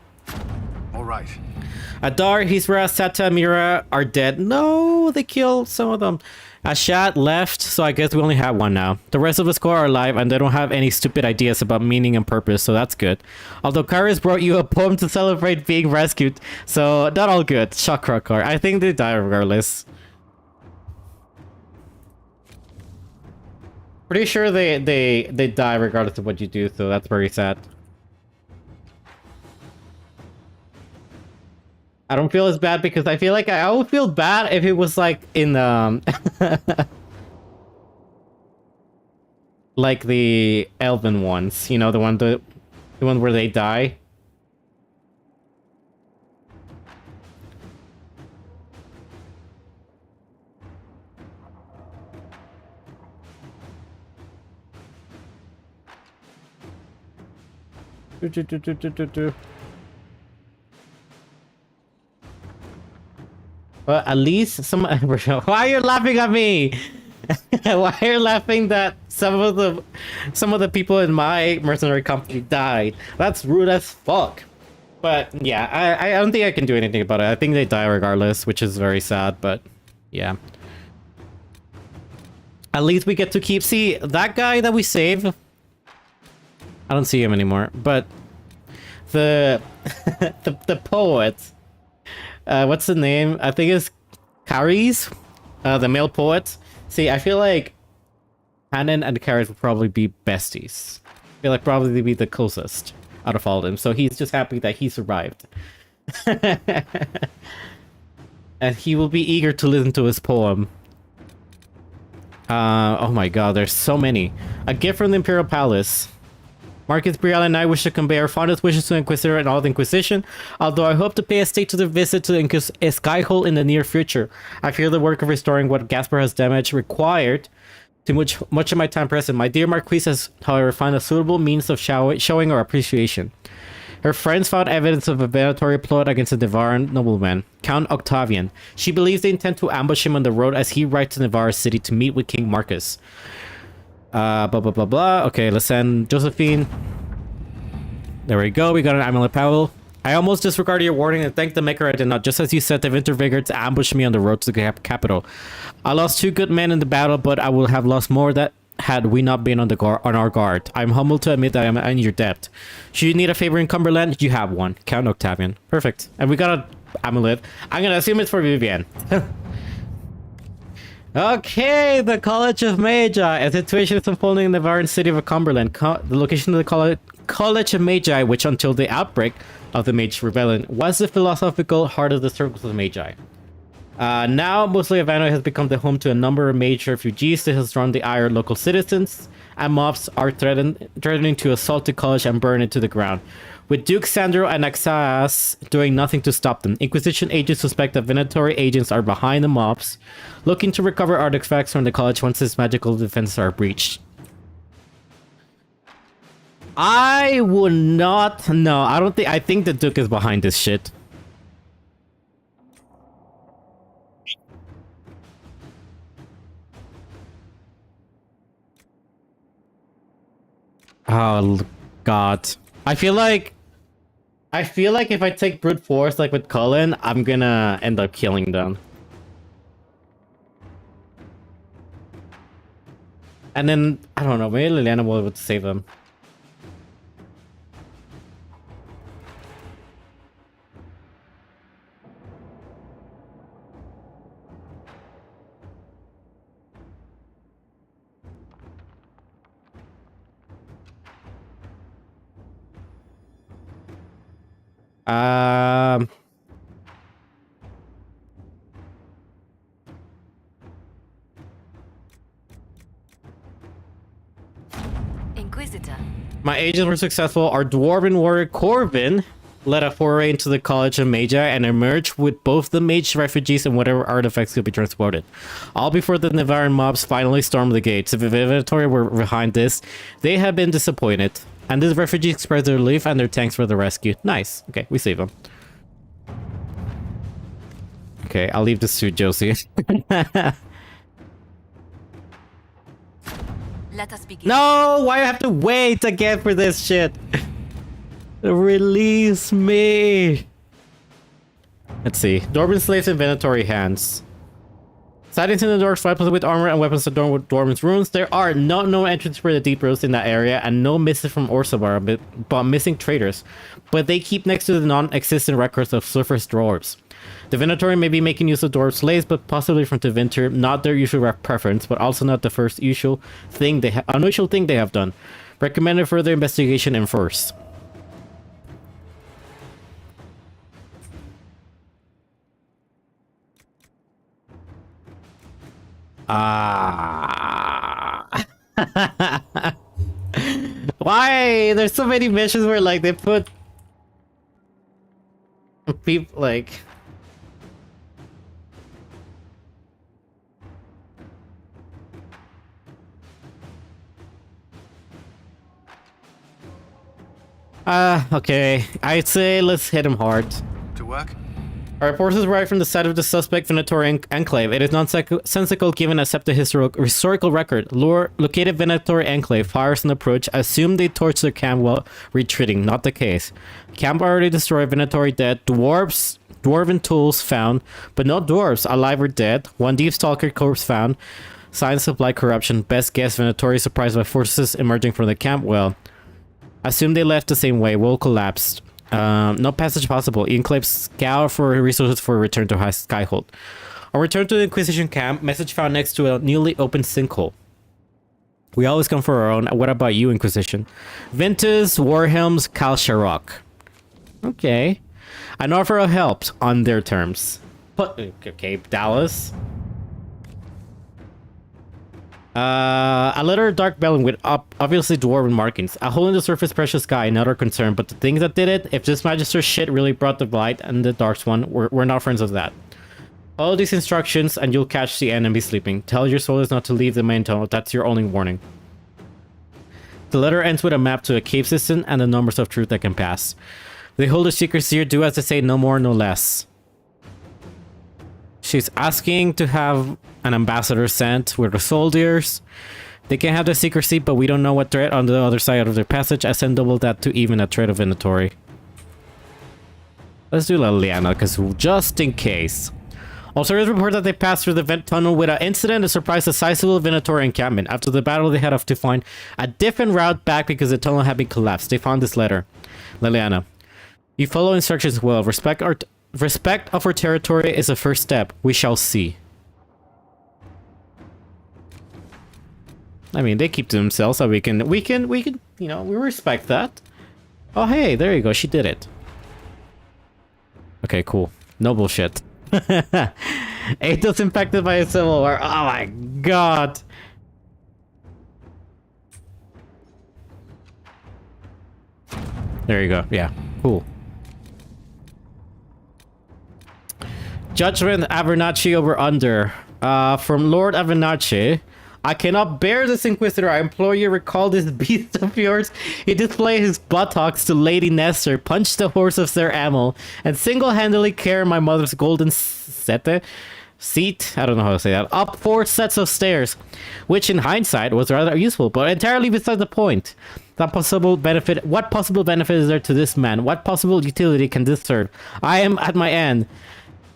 All right. Adar, Hisra, Sata, Mira are dead. No, they killed some of them. Ashat left, so I guess we only have one now. The rest of the squad are alive, and they don't have any stupid ideas about meaning and purpose, so that's good. Although Karis brought you a poem to celebrate being rescued, so not all good. Shakrakar. I think they die regardless. Pretty sure they die regardless of what you do, so that's very sad. I don't feel as bad because I feel like I would feel bad if it was like in like the elven ones, you know, the one where they die. But at least some. Why are you laughing at me? Why are you laughing that some of the people in my mercenary company died? That's rude as fuck. But yeah, I don't think I can do anything about it. I think they die regardless, which is very sad. But yeah, at least we get to keep. See that guy that we saved. I don't see him anymore. But the the poet. What's the name? I think it's Caris, the male poet. See, I feel like Hannon and Caris would probably be besties. I feel like probably they'd be the closest out of all of them. So he's just happy that he survived. And he will be eager to listen to his poem. Oh my god, there's so many. A gift from the Imperial Palace. Marcus, Brielle, and I wish to convey our fondest wishes to Inquisitor and all the Inquisition, although I hope to pay a state-to-the visit to the Skyhole in the near future. I fear the work of restoring what Gaspar has damaged required too much of my time present. My dear Marquise has, however, found a suitable means of showing our appreciation. Her friends found evidence of a venatory plot against a Nevarran nobleman, Count Octavian. She believes they intend to ambush him on the road as he rides to Navarra City to meet with King Marcus. Blah blah blah blah. Okay, let's send Josephine. There we go. We got an amulet Powell. I almost disregarded your warning and thanked the maker I did not. Just as you said, the winter vigor to ambush me on the road to the capital. I lost 2 good men in the battle, but I would have lost more that had we not been on our guard. I'm humbled to admit that I am in your debt. Should you need a favor in Cumberland, you have one. Count Octavian. Perfect. And we got an amulet. I'm gonna assume it's for Vivienne. Okay, the College of Magi. A situation is unfolding in the Navarran city of Cumberland. The location of the College of Magi, which until the outbreak of the Mage Rebellion was the philosophical heart of the circles of Magi. Now, mostly Havana has become the home to a number of major refugees that has drawn the ire of local citizens, and mobs are threatening to assault the college and burn it to the ground. With Duke Sandro and Axas doing nothing to stop them, Inquisition agents suspect that venatory agents are behind the mobs, looking to recover artifacts from the college once its magical defenses are breached. I would not... No, I don't think... I think the Duke is behind this shit. Oh, God. I feel like if I take brute force like with Cullen, I'm gonna end up killing them. And then, I don't know, maybe Liliana will be able to save them. Inquisitor. My agents were successful. Our dwarven warrior Corvin led a foray into the College of Magi and emerged with both the mage refugees and whatever artifacts could be transported. All before the Navarran mobs finally stormed the gates. If the Venatory were behind this, they had been disappointed. And these refugees expressed their relief and their thanks for the rescue. Nice. Okay, we save them. Okay, I'll leave this to Josie. Let us begin. No! Why do I have to wait again for this shit? Release me! Let's see. Dwarven slaves in venatory hands. Sightings in the dark, weapons with armor and weapons adorned with Dwarven's runes. There are no known entrances for the deep roads in that area and no misses from Orsovar, but missing traders. But they keep next to the non-existent records of surface dwarves. Divinatory may be making use of dwarf slaves, but possibly from Divinter, not their usual preference, but also not the first unusual thing they have done. Recommended further investigation and first. Why? There's so many missions where like they put people like okay. I'd say let's hit him hard. To work? Our reports arrived from the side of the suspect Venatori Enclave. It is nonsensical given accept the historical record. Located Venatori Enclave, fires on approach, assume they torched their camp while retreating. Not the case. Camp already destroyed, Venatori dead, dwarven tools found, but no dwarves, alive or dead. One deep stalker corpse found. Signs of light corruption. Best guess, Venatori surprised by forces emerging from the camp well. Assume they left the same way. Wall collapsed. No passage possible. Enclave scour for resources for return to High Skyhold. On return to the Inquisition camp, message found next to a newly opened sinkhole. We always come for our own. What about you, Inquisition? Ventus, Warhelms, Kal Sharok. Okay. An offer of help on their terms. But okay, Dallas. A letter of dark vellum with obviously dwarven markings. A hole in the surface precious sky, another concern. But the things that did it, if this Magister shit really brought the light and the Darkspawn, we're not friends of that. Follow these instructions and you'll catch the enemy sleeping. Tell your soldiers not to leave the main tunnel. That's your only warning. The letter ends with a map to a cave system and the numbers of truth that can pass. They hold the secrets here, do as they say, no more, no less. She's asking to have an ambassador sent with the soldiers. They can have the secrecy, but we don't know what threat on the other side of their passage. I send double that to even a threat of inventory. Let's do Liliana, because just in case. Also, there's report that they passed through the vent tunnel with an incident that surprised a sizable Venatori encampment. After the battle, they had to find a different route back because the tunnel had been collapsed. They found this letter. Liliana, you follow instructions well. Respect of our territory is a first step. We shall see. I mean, they keep to themselves, so we can, you know, we respect that. Oh, hey, there you go. She did it. Okay, cool. No bullshit. Athos infected by a civil war. Oh my god. There you go. Yeah, cool. Judgment Abernathy over under. From Lord Abernathy. I cannot bear this Inquisitor. I implore you, recall this beast of yours. He displayed his buttocks to Lady Nestor, punched the horse of Sir Amel, and single-handedly carried my mother's golden seat, I don't know how to say that, up 4 sets of stairs, which in hindsight was rather useful, but entirely beside the point. What possible benefit is there to this man? What possible utility can this serve? I am at my end.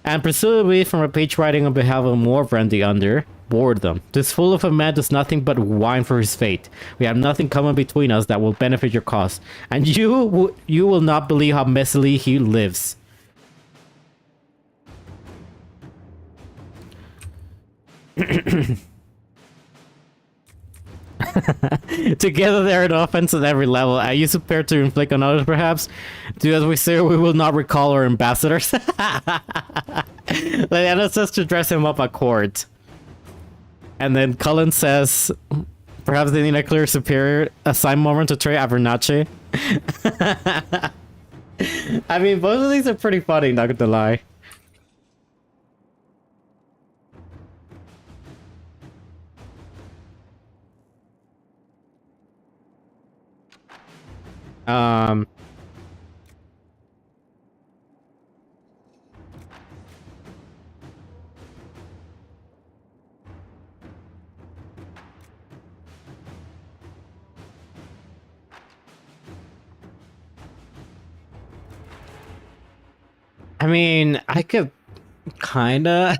And presumably from a page writing on behalf of Morbrand the Under, bored them. This fool of a man does nothing but whine for his fate. We have nothing common between us that will benefit your cause. And you will not believe how messily he lives. Together they are an offense at every level. I use a pair to inflict on others, perhaps. Do as we say, or we will not recall our ambassadors. Liliana says to dress him up at court. And then Cullen says, perhaps they need a clear superior, assign moment to Trey Abernathy. I mean, both of these are pretty funny, not gonna lie. I mean, I could kinda.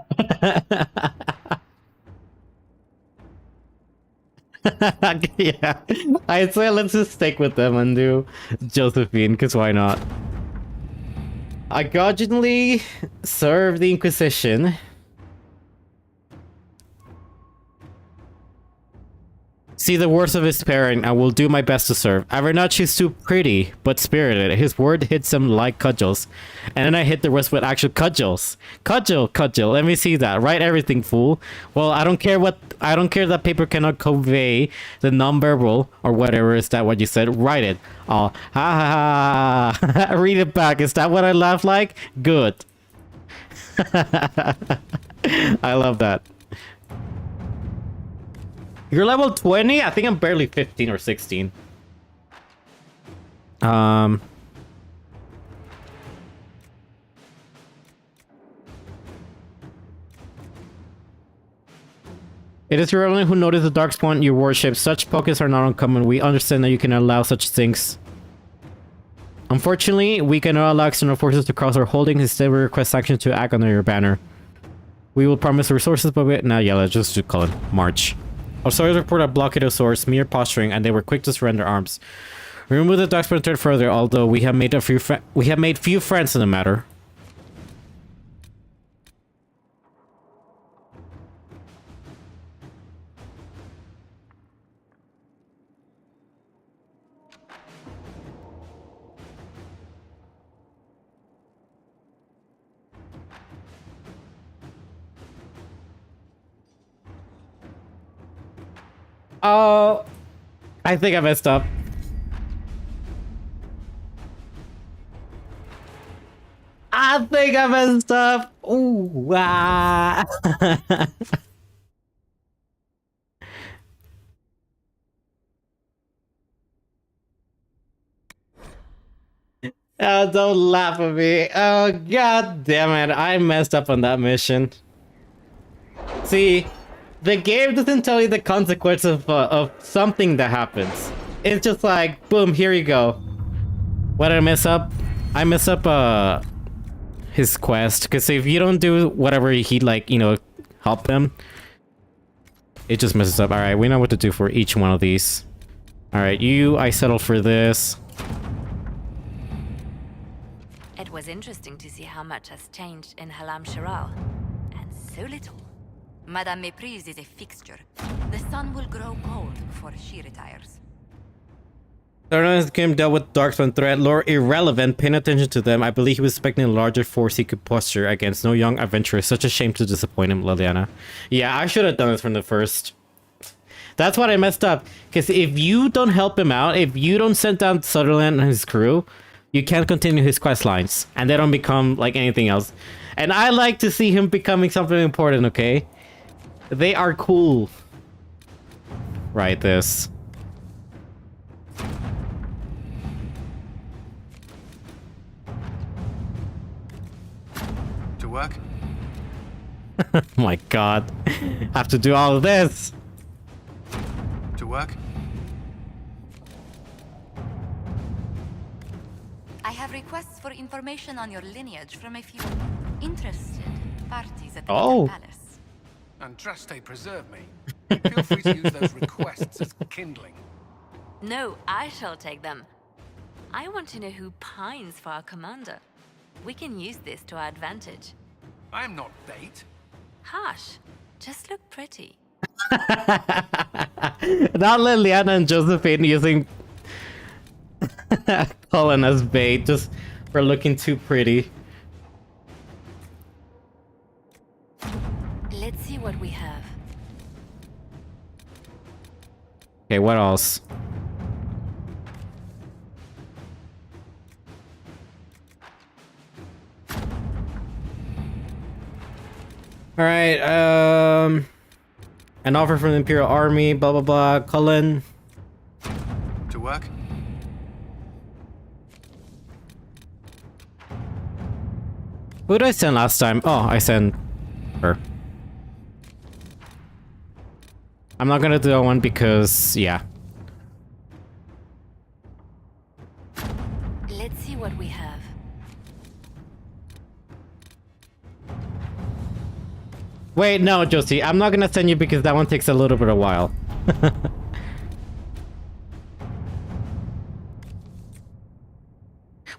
Yeah, I'd say let's just stick with them and do Josephine, because why not? I grudgingly serve the Inquisition. See the worst of his pairing, and will do my best to serve. Avernacci is too pretty, but spirited. His word hits him like cudgels. And then I hit the rest with actual cudgels. Cudgel. Let me see that. Write everything, fool. Well, I don't care that paper cannot convey the non-verbal, or whatever is that what you said. Write it. Oh, ha ha ha. Read it back. Is that what I laugh like? Good. I love that. You're level 20? I think I'm barely 15 or 16. It is your only who noticed the dark spawn in your warship. Such pockets are not uncommon. We understand that you can allow such things. Unfortunately, we cannot allow external forces to cross our holdings. Instead, we request sanctions to act under your banner. We will promise resources, but yeah, let's just call it March. Our soldiers report a blockade of swords, mere posturing, and they were quick to surrender arms. We remove the dark spawn further, although we have made few friends in the matter. Oh, I think I messed up. I think I messed up. Ooh, wow. Oh, don't laugh at me. Oh, god damn it. I messed up on that mission. See, the game doesn't tell you the consequence of something that happens. It's just like, boom, here you go. What did I mess up? I mess up his quest, because if you don't do whatever he, like, you know, help him, it just messes up. Alright, we know what to do for each one of these. Alright, I settle for this. It was interesting to see how much has changed in Halam Shiral. And so little. Madame Méprise is a fixture. The sun will grow cold before she retires. This game dealt with Darkspawn threat, lore irrelevant, paying attention to them. I believe he was expecting a larger force he could posture against no young adventurer. Such a shame to disappoint him, Liliana. Yeah, I should have done this from the first. That's what I messed up. Because if you don't help him out, if you don't send down Sutherland and his crew, you can't continue his quest lines. And they don't become like anything else. And I like to see him becoming something important, okay? They are cool. Right, this. To work? Oh my god. I have to do all of this. To work? I have requests for information on your lineage from a few interested parties at the Oh. palace. Andraste preserve me. Feel free to use those requests as kindling. No, I shall take them. I want to know who pines for our commander. We can use this to our advantage. I am not bait. Hush. Just look pretty. Not Liliana and Josephine using Colin as bait just for looking too pretty. Let's see what we have. Okay, what else? Alright, an offer from the Imperial Army, blah blah blah, Cullen. To work? Who did I send last time? Oh, I sent her. I'm not gonna do that one because, yeah. Let's see what we have. Wait, no, Josie, I'm not gonna send you because that one takes a little bit of while.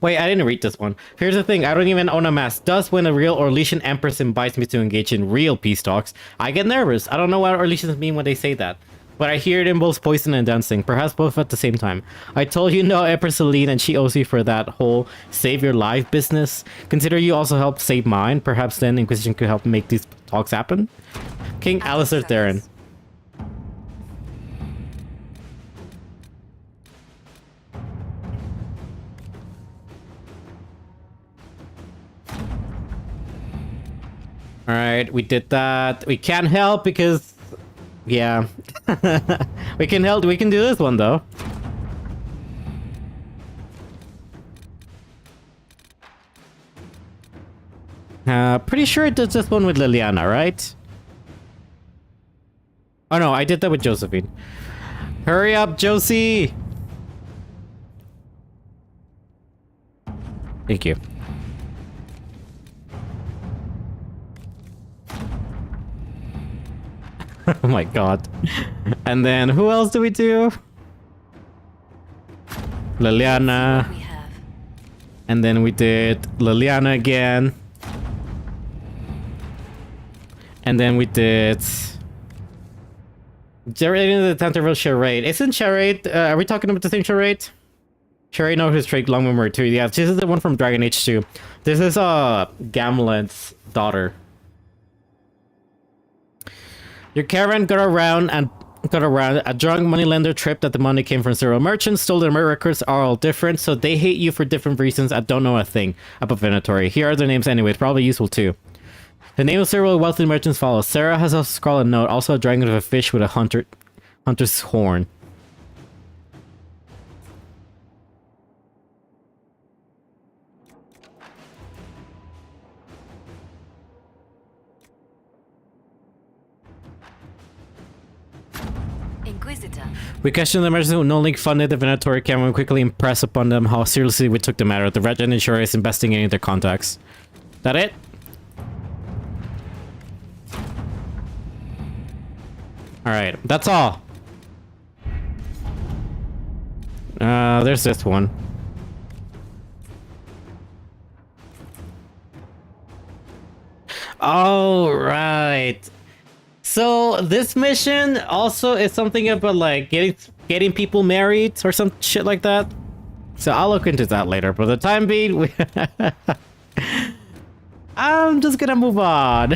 Wait, I didn't read this one. Here's the thing, I don't even own a mask. Thus, when a real Orlesian Empress invites me to engage in real peace talks, I get nervous. I don't know what Orlesians mean when they say that. But I hear it in both poison and dancing, perhaps both at the same time. I told you no Empress Celine and she owes you for that whole save your life business. Consider you also helped save mine. Perhaps then Inquisition could help make these talks happen. King Alistair Theron. Alright, we did that. We can't help because... yeah. We can help. We can do this one, though. Pretty sure it does this one with Liliana, right? Oh no, I did that with Josephine. Hurry up, Josie! Thank you. Oh my god. And then who else do we do? Liliana. And then we did Liliana again. And then we did... Jared in the Tanterville Charade. Isn't Charade... are we talking about the same Charade? Charade knows his trait long memory too. Yeah, this is the one from Dragon Age 2. This is Gamlet's daughter. Your caravan got around. A drunk moneylender tripped that the money came from several merchants. Stolen records are all different, so they hate you for different reasons. I don't know a thing about inventory. Here are their names anyway. It's probably useful too. The name of several wealthy merchants follows. Sarah has also scrawled a note. Also a dragon with a fish with a hunter's horn. Inquisitor. We questioned the merchants who no link funded the Venatori camera and quickly impress upon them how seriously we took the matter. The Regent Insurer is investigating their contacts. That it? Alright, that's all. There's this one. Oh, right. So this mission also is something about like getting people married or some shit like that. So I'll look into that later. For the time being, I'm just gonna move on.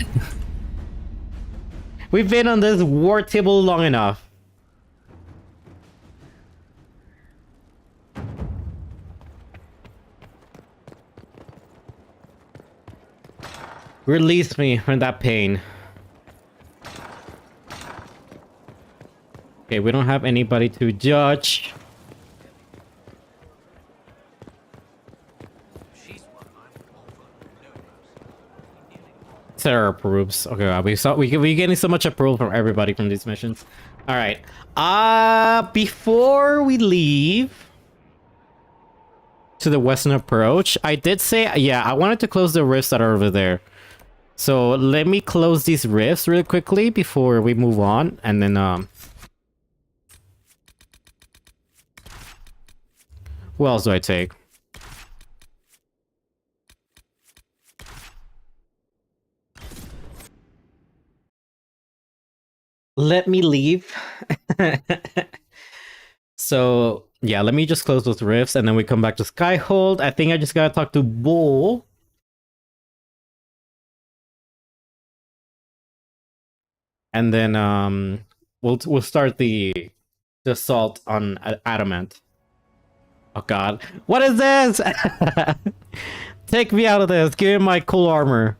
We've been on this war table long enough. Release me from that pain. Okay, we don't have anybody to judge. Sarah approves. Okay, we getting so much approval from everybody from these missions. All right. Before we leave to the western approach, I did say, yeah, I wanted to close the rifts that are over there. So let me close these rifts really quickly before we move on, and then who else do I take? Let me leave. So yeah, let me just close those rifts and then we come back to Skyhold. I think I just gotta talk to Bull. And then we'll start the assault on Adamant. Oh god. What is this? Take me out of this. Give me my cool armor.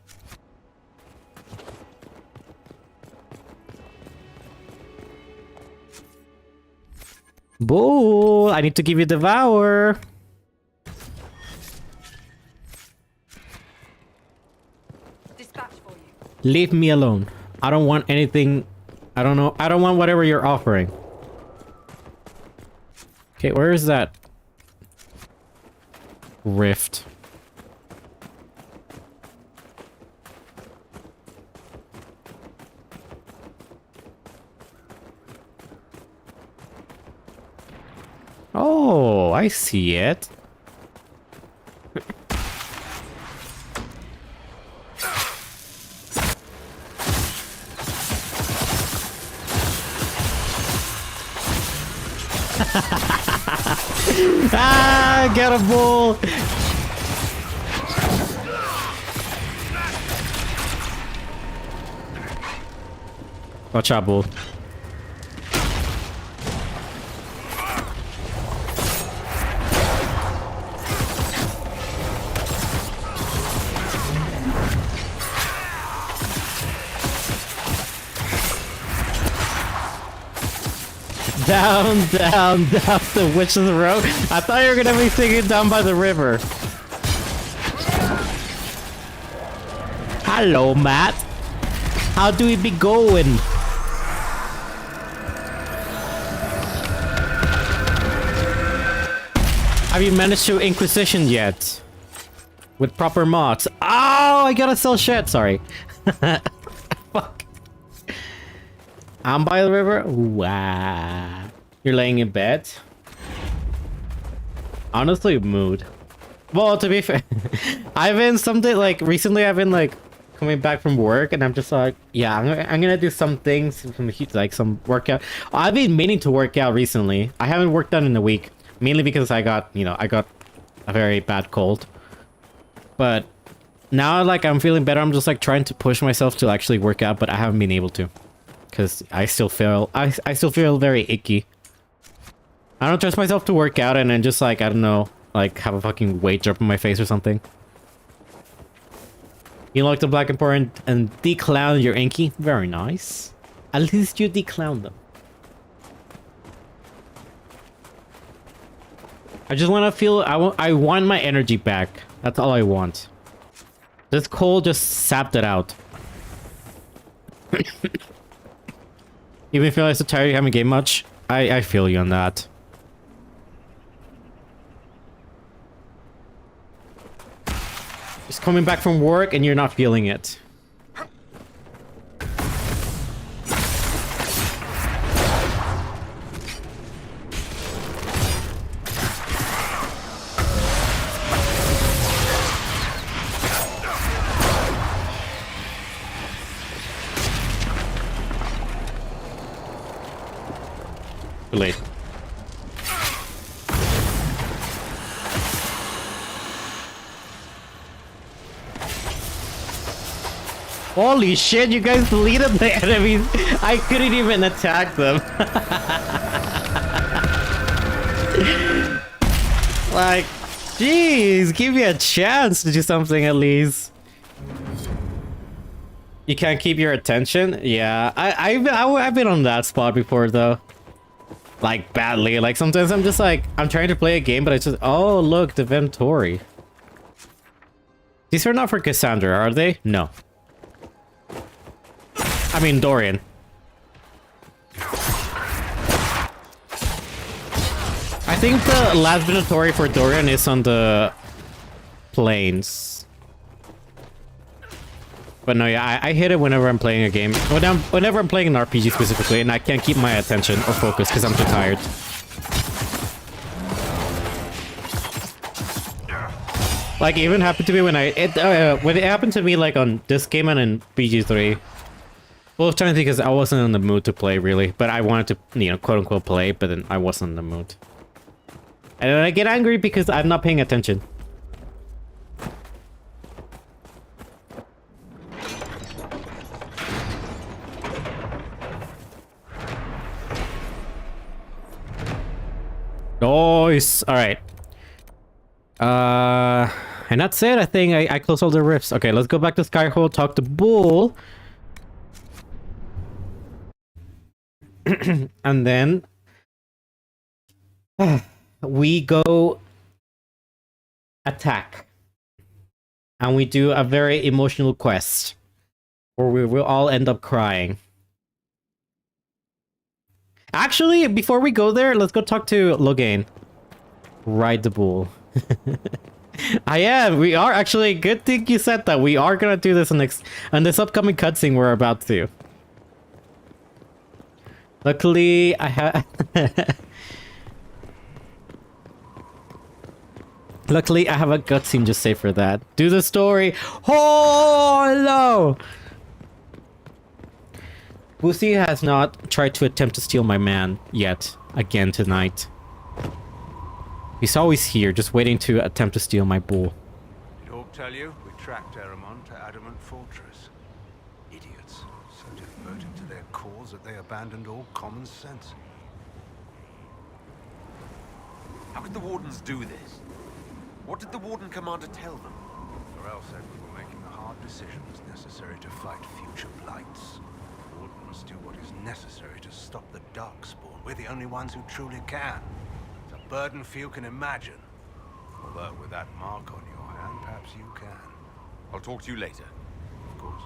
Bull, I need to give you Devour. Dispatch for you. Leave me alone. I don't want anything. I don't know. I don't want whatever you're offering. Okay, where is that rift? Oh, I see it. Ah, get a bull! Watch out, bull. Down, down, down the Witch's Road. I thought you were gonna be singing down by the river. Hello, Matt. How do we be going? Have you managed to Inquisition yet? With proper mods? Oh, I gotta sell shit. Sorry. Fuck. I'm by the river. Wow. You're laying in bed? Honestly, mood. Well, to be fair, I've been something like recently. I've been like coming back from work, and I'm just like, yeah, I'm gonna do some things, like some workout. I've been meaning to work out recently. I haven't worked out in a week, mainly because I got a very bad cold. But now, like, I'm feeling better. I'm just like trying to push myself to actually work out, but I haven't been able to. Because I still feel very icky. I don't trust myself to work out and then just like, I don't know, like have a fucking weight drop in my face or something. You like the Black Important and declown your Inky? Very nice. At least you declown them. I just want to feel, I want my energy back. That's all I want. This cold just sapped it out. Even if you're so tired you haven't gamed much, I feel you on that. Just coming back from work and you're not feeling it. Too late. Holy shit, you guys deleted the enemies. I couldn't even attack them. Like, jeez, give me a chance to do something at least. You can't keep your attention? Yeah, I've been on that spot before though. Like, badly. Like, sometimes I'm just like, I'm trying to play a game, but I just... Oh, look, the Ventori. These are not for Cassandra, are they? No. I mean, Dorian. I think the last Ventori for Dorian is on the plains. But no, yeah, I hit it whenever I'm playing a game. Whenever I'm playing an RPG specifically, and I can't keep my attention or focus because I'm too tired. Like, it even happened to me when when it happened to me like on this game and in BG3. Well, trying to think because I wasn't in the mood to play really, but I wanted to, you know, quote unquote play, but then I wasn't in the mood. And then I get angry because I'm not paying attention. Nice. All right. And that's it. I think I closed all the rifts. Okay, let's go back to Skyhold, talk to Bull. And then we go attack. And we do a very emotional quest where we will all end up crying. Actually, before we go there, let's go talk to Logain. Ride the bull. I am. We are actually. Good thing you said that. We are gonna do this on this upcoming cutscene we're about to. Luckily, I have. Luckily, I have a cutscene just saved for that. Do the story. Oh no! Boosie has not tried to attempt to steal my man yet. Again tonight. He's always here, just waiting to attempt to steal my bull. Did Orc tell you? We tracked Eramon to Adamant Fortress. Idiots. So devoted to their cause that they abandoned all common sense. How could the Wardens do this? What did the Warden Commander tell them? Morel said we were making the hard decisions necessary to fight future blights. The Warden must do what is necessary to stop the Darkspawn. We're the only ones who truly can. It's a burden few can imagine. Although with that mark on your hand, perhaps you can. I'll talk to you later. Of course.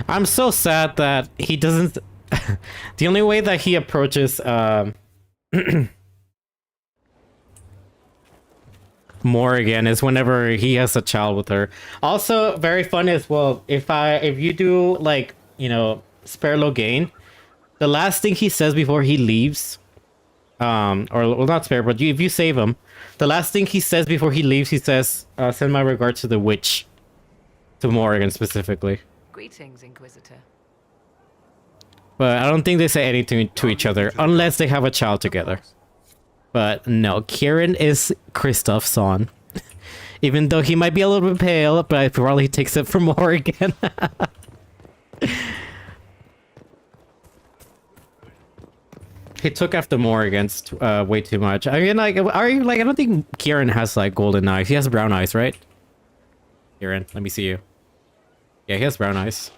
I'm so sad that he doesn't... The only way that he approaches... Morrigan is whenever he has a child with her. Also, very fun as well. If you do, like, you know, spare Logain, the last thing he says before he leaves, or well, not spare, but if you save him, the last thing he says before he leaves, he says, "Send my regards to the witch," to Morrigan specifically. Greetings, Inquisitor. But I don't think they say anything to each other unless they have a child together. But no, Kieran is Kristoff's son. Even though he might be a little bit pale, but I probably takes it for Morrigan. He took after Morrigan's way too much. I mean, like, are you like? I don't think Kieran has like golden eyes. He has brown eyes, right? Kieran, let me see you. Yeah, he has brown eyes.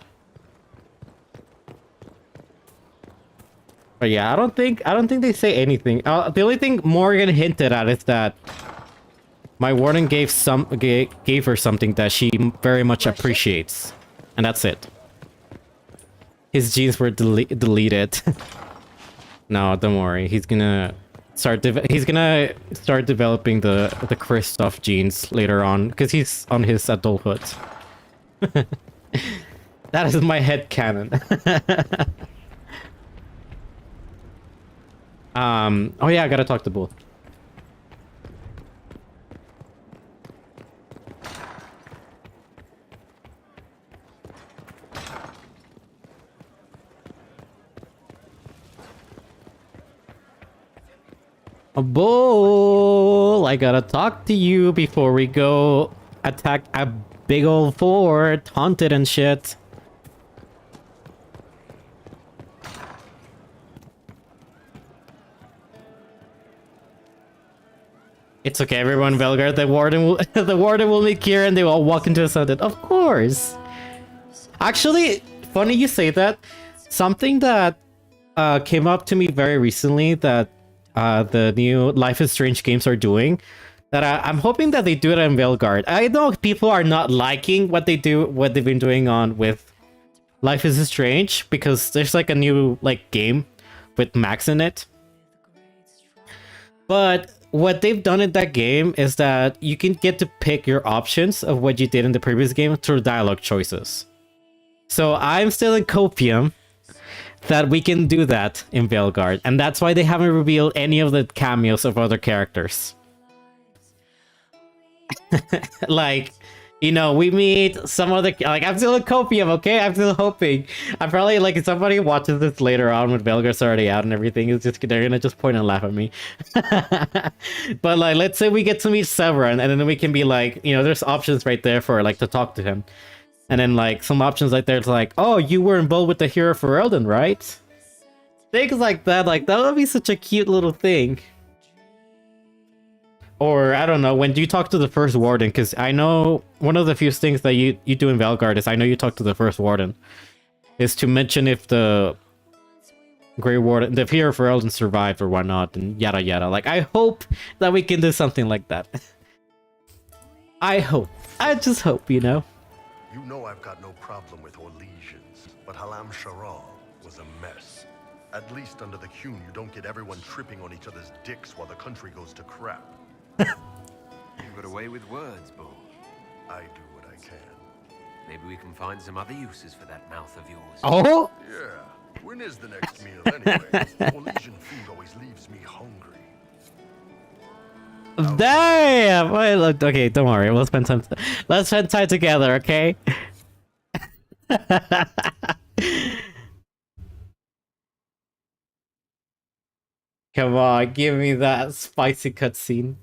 But yeah, I don't think they say anything. The only thing Morgan hinted at is that my warden gave her something that she very much appreciates, and that's it. His genes were deleted. No, don't worry. He's gonna start developing the Kristoff genes later on because he's on his adulthood. That is my headcanon. Oh yeah, I gotta talk to Bull. Bull, I gotta talk to you before we go attack a big old fort, haunted and shit. It's okay, everyone. Velgar, the warden will meet Kieran. They all walk into a sunset. Of course. Actually, funny you say that. Something that came up to me very recently that the new Life is Strange games are doing. That I'm hoping that they do it in Velgard. I know people are not liking what they've been doing on with Life is Strange because there's like a new like game with Max in it. But what they've done in that game is that you can get to pick your options of what you did in the previous game through dialogue choices. So I'm still in Copium that we can do that in Velgard, and that's why they haven't revealed any of the cameos of other characters. Like, you know, we meet some other, like, I'm still in Copium, okay? I'm still hoping. I'm probably, like, if somebody watches this later on when Velgar's already out and everything, it's just, they're gonna just point and laugh at me. But, like, let's say we get to meet Severin, and then we can be like, you know, there's options right there for, like, to talk to him. And then, like, some options like there's like, oh, you were involved with the hero for Elden, right? Things like that would be such a cute little thing. Or, I don't know, when you talk to the first warden, because I know one of the few things that you do in Velgard is I know you talk to the first warden, is to mention if the Grey Warden, the hero for Elden survived or whatnot, and yada yada. Like, I hope that we can do something like that. I hope. I just hope, you know? You know I've got no problem with Orlesians, but Halam Sharal was a mess. At least under the Qun, you don't get everyone tripping on each other's dicks while the country goes to crap. You got away with words, Bull. I do what I can. Maybe we can find some other uses for that mouth of yours. Oh? Yeah. When is the next meal anyway? Orlesian food always leaves me hungry. Damn! Well, okay, don't worry. We'll spend time. Let's spend time together, okay? Come on, give me that spicy cutscene.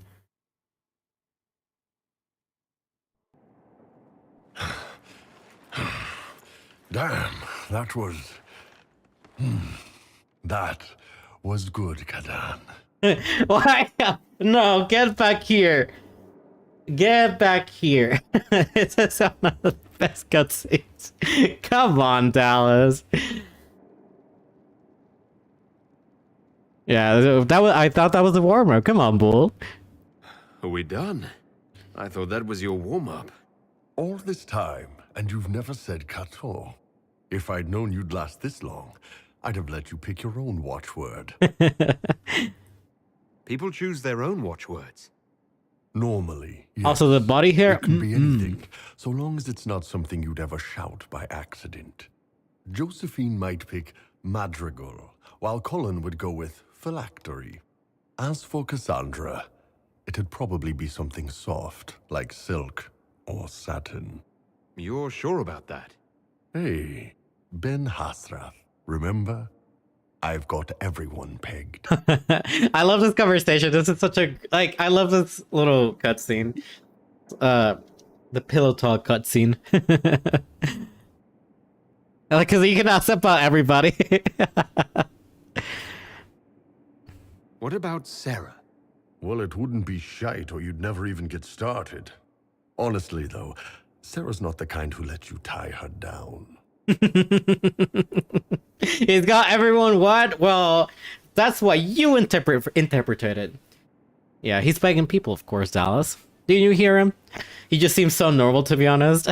Damn, that was... that was good, Kadan. Why? No, get back here. Get back here. It's one of the best cutscenes. Come on, Dallas. Yeah, that was. I thought that was a warm-up. Come on, Bull. Are we done? I thought that was your warm-up. All this time, and you've never said Kato. If I'd known you'd last this long, I'd have let you pick your own watchword. People choose their own watchwords. Normally, yes. Also, the body hair. It can be anything, so long as it's not something you'd ever shout by accident. Josephine might pick madrigal, while Colin would go with phylactery. As for Cassandra, it'd probably be something soft, like silk or satin. You're sure about that? Hey, Ben Hasrath, remember? I've got everyone pegged. I love this conversation. This is such a I love this little cutscene. The pillow talk cutscene. Like, cause you can ask about everybody. What about Sarah? Well, it wouldn't be shite, or you'd never even get started. Honestly, though, Sarah's not the kind who lets you tie her down. He's got everyone what? Well, that's what you interpreted it. Yeah, he's begging people, of course, Dallas. Didn't you hear him? He just seems so normal, to be honest.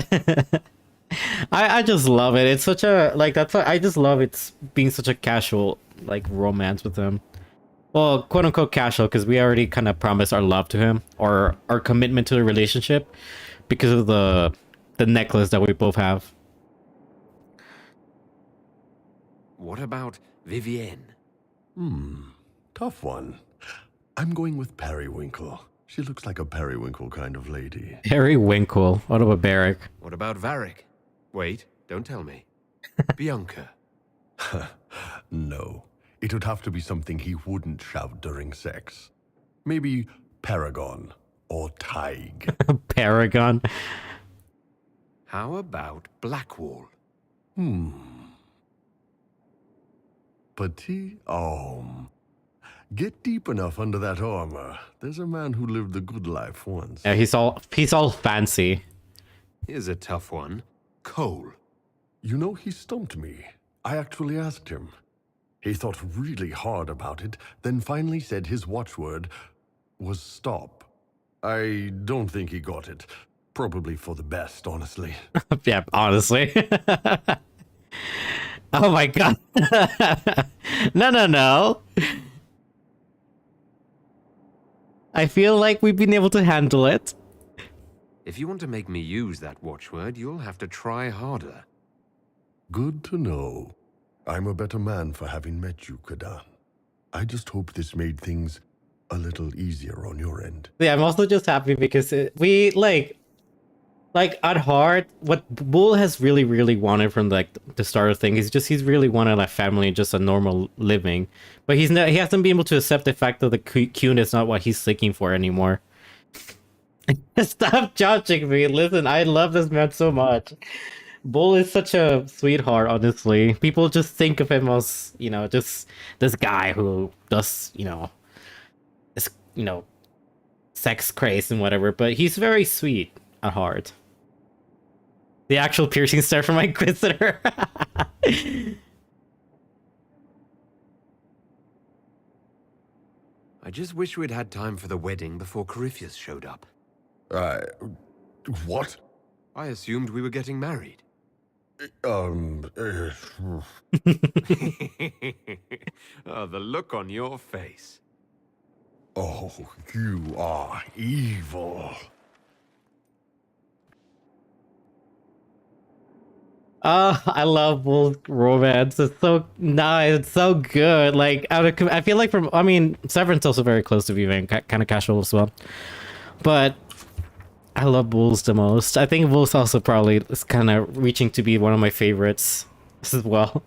I just love it. It's such a that's what I just love. It's being such a casual romance with him. Well, quote unquote casual, because we already kind of promised our love to him or our commitment to the relationship because of the necklace that we both have. What about Vivienne? Tough one. I'm going with Periwinkle. She looks like a periwinkle kind of lady. Periwinkle? What about Barrack? What about Varric? Wait, don't tell me. Bianca. No. It would have to be something he wouldn't shout during sex. Maybe Paragon or Tig. Paragon? How about Blackwall? Petit homme. Get deep enough under that armor. There's a man who lived the good life once. Yeah, he's all fancy. Here's a tough one. Cole. You know, he stumped me. I actually asked him. He thought really hard about it, then finally said his watchword was stop. I don't think he got it. Probably for the best, honestly. Yeah, honestly. Oh my god. No. I feel like we've been able to handle it. If you want to make me use that watchword, you'll have to try harder. Good to know. I'm a better man for having met you, Kadan. I just hope this made things a little easier on your end. Yeah, I'm also just happy because we at heart, what Bull has really wanted from the start of things is he's really wanted a family, just a normal living. But he hasn't been able to accept the fact that the Kuhn is not what he's seeking for anymore. Stop judging me. Listen, I love this man so much. Bull is such a sweetheart, honestly. People just think of him as, just this guy who does, is, sex craze and whatever, but he's very sweet at heart. The actual piercing star from my Inquisitor. I just wish we'd had time for the wedding before Corypheus showed up. What? I assumed we were getting married. Oh, the look on your face. Oh, you are evil. I love Bull's romance. It's so nice. It's so good. I feel like Severin's also very close to Vivian, kind of casual as well. But I love Bull's the most. I think Bull's also probably is kind of reaching to be one of my favorites as well.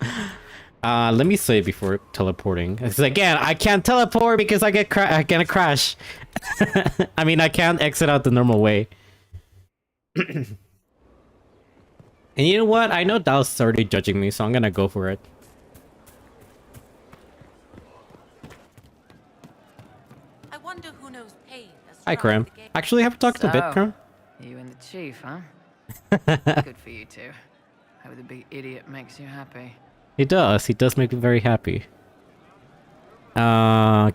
Let me save before teleporting. Because again, I can't teleport because I gonna crash. I mean, I can't exit out the normal way. And you know what? I know Dallas is already judging me, so I'm gonna go for it. I wonder who knows pain. Hi, Kram. Actually, have you talked a bit, Kram? You and the chief, huh? Good for you two. Hope the big idiot makes you happy. He does. He does make me very happy. How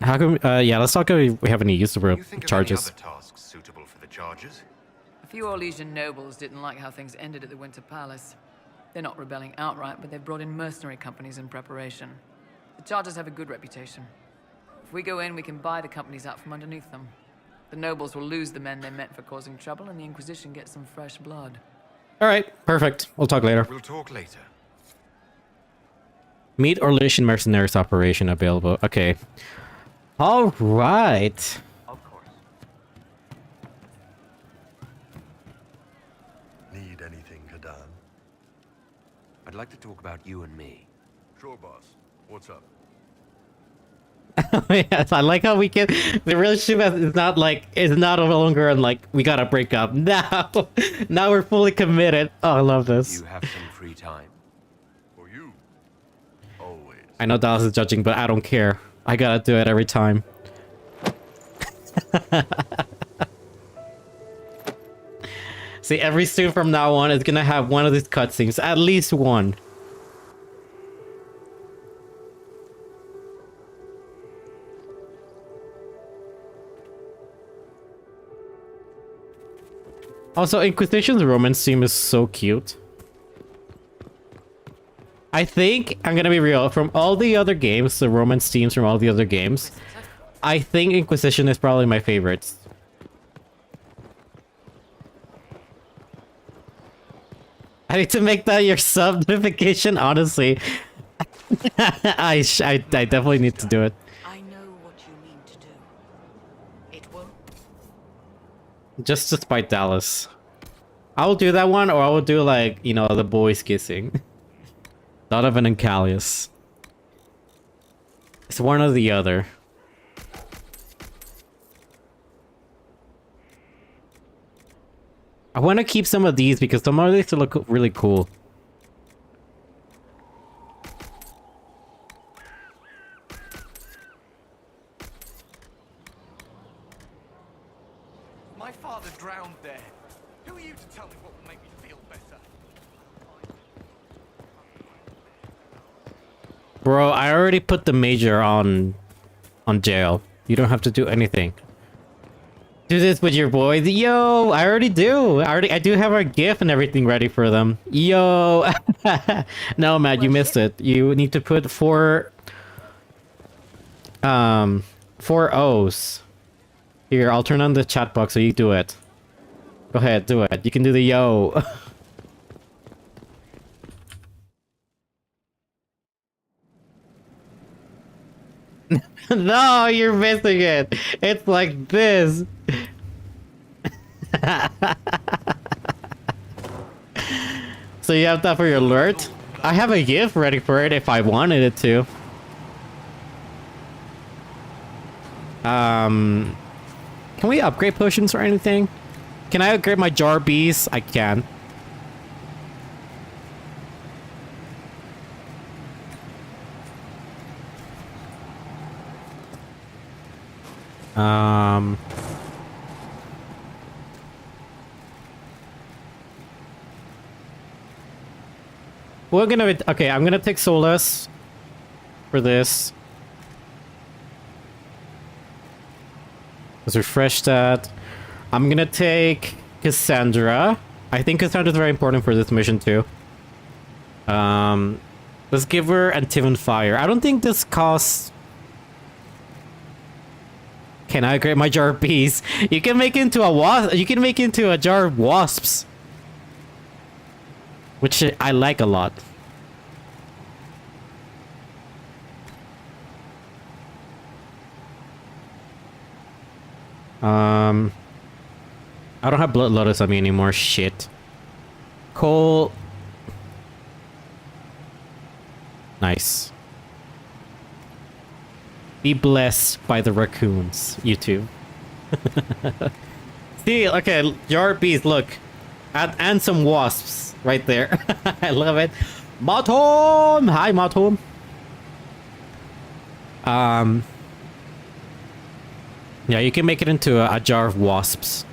come? Yeah, let's talk if we have any use of charges. Other tasks suitable for the charges? A few Orlesian nobles didn't like how things ended at the Winter Palace. They're not rebelling outright, but they've brought in mercenary companies in preparation. The charges have a good reputation. If we go in, we can buy the companies out from underneath them. The nobles will lose the men they meant for causing trouble, and the Inquisition gets some fresh blood. All right, perfect. We'll talk later. We'll talk later. Meet Orlesian mercenaries operation available. Okay. All right. Of course. Need anything, Kadan? I'd like to talk about you and me. Sure, boss. What's up? Yes, I like how we can. The relationship is not like it's not no longer on like we gotta break up. Now, now we're fully committed. Oh, I love this. You have some free time. For you. Always. I know Dallas is judging, but I don't care. I gotta do it every time. See, every stream from now on is gonna have one of these cutscenes, at least one. Also, Inquisition's romance theme is so cute. I think, I'm gonna be real, from all the other games, the romance themes from all the other games, I think Inquisition is probably my favorite. I need to make that your sub notification, honestly. I definitely need to do it. I know what you mean to do. It won't. Just to spite Dallas. I will do that one, or I will do like, you know, the boys kissing. Donovan and Callius. It's one or the other. I want to keep some of these because some of these look really cool. My father drowned there. Who are you to tell me what will make me feel better? Bro, I already put the major on jail. You don't have to do anything. Do this with your boys. Yo, I already do. I do have our GIF and everything ready for them. Yo. No, Matt, you missed it. You need to put four O's. Here, I'll turn on the chat box so you do it. Go ahead, do it. You can do the yo. No, you're missing it. It's like this. So you have that for your alert? I have a GIF ready for it if I wanted it to. Can we upgrade potions or anything? Can I upgrade my jar bees? I can. We're gonna... Okay, I'm gonna take Solus for this. Let's refresh that. I'm gonna take Cassandra. I think Cassandra's very important for this mission too. Let's give her Antivan Fire. I don't think this costs... Can I upgrade my jar of bees? You can make it into a wasp. You can make it into a jar of wasps, which I like a lot. I don't have Blood Lotus on me anymore. Shit. Cole. Nice. Be blessed by the raccoons, YouTube. See, okay, jar bees, look. And some wasps right there. I love it. Matom! Hi, Matom. Yeah, you can make it into a jar of wasps.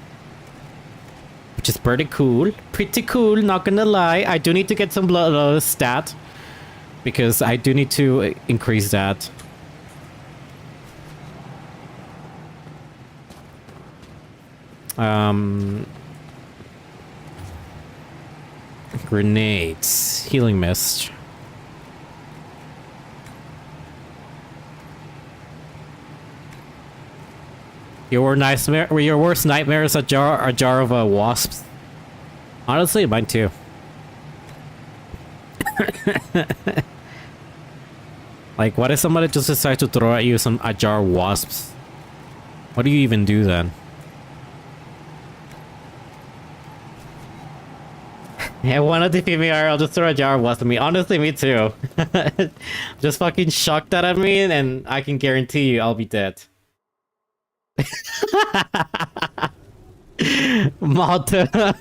Which is pretty cool. Pretty cool, not gonna lie. I do need to get some blood stat. Because I do need to increase that. Grenades. Healing mist. Your worst nightmare is a jar of wasps. Honestly, mine too. Like, what if somebody just decides to throw at you a jar of wasps? What do you even do then? Yeah, one of the female, I'll just throw a jar of wasps at me. Honestly, me too. Just fucking shock that at me, and I can guarantee you I'll be dead. Malta.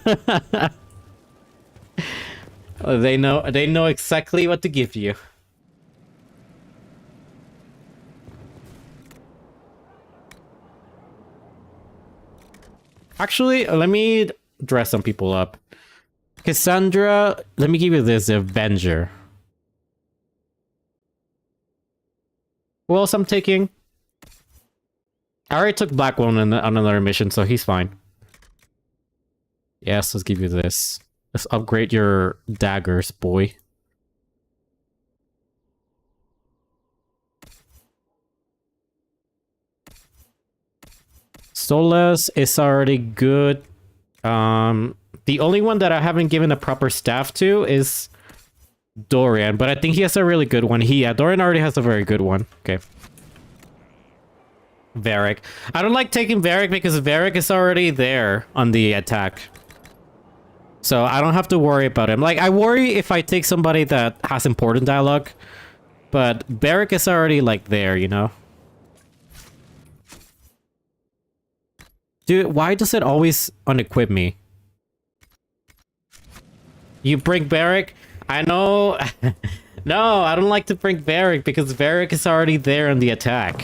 They know exactly what to give you. Actually, let me dress some people up. Cassandra, let me give you this, Avenger. Who else I'm taking? I already took Black One on another mission, so he's fine. Yes, let's give you this. Let's upgrade your daggers, boy. Solas is already good. The only one that I haven't given a proper staff to is Dorian, but I think he has a really good one. Dorian already has a very good one. Okay. Varric. I don't like taking Varric because Varric is already there on the attack. So I don't have to worry about him. Like, I worry if I take somebody that has important dialogue, but Varric is already, like, there, you know? Dude, why does it always unequip me? You bring Varric? I know. No, I don't like to bring Varric because Varric is already there on the attack.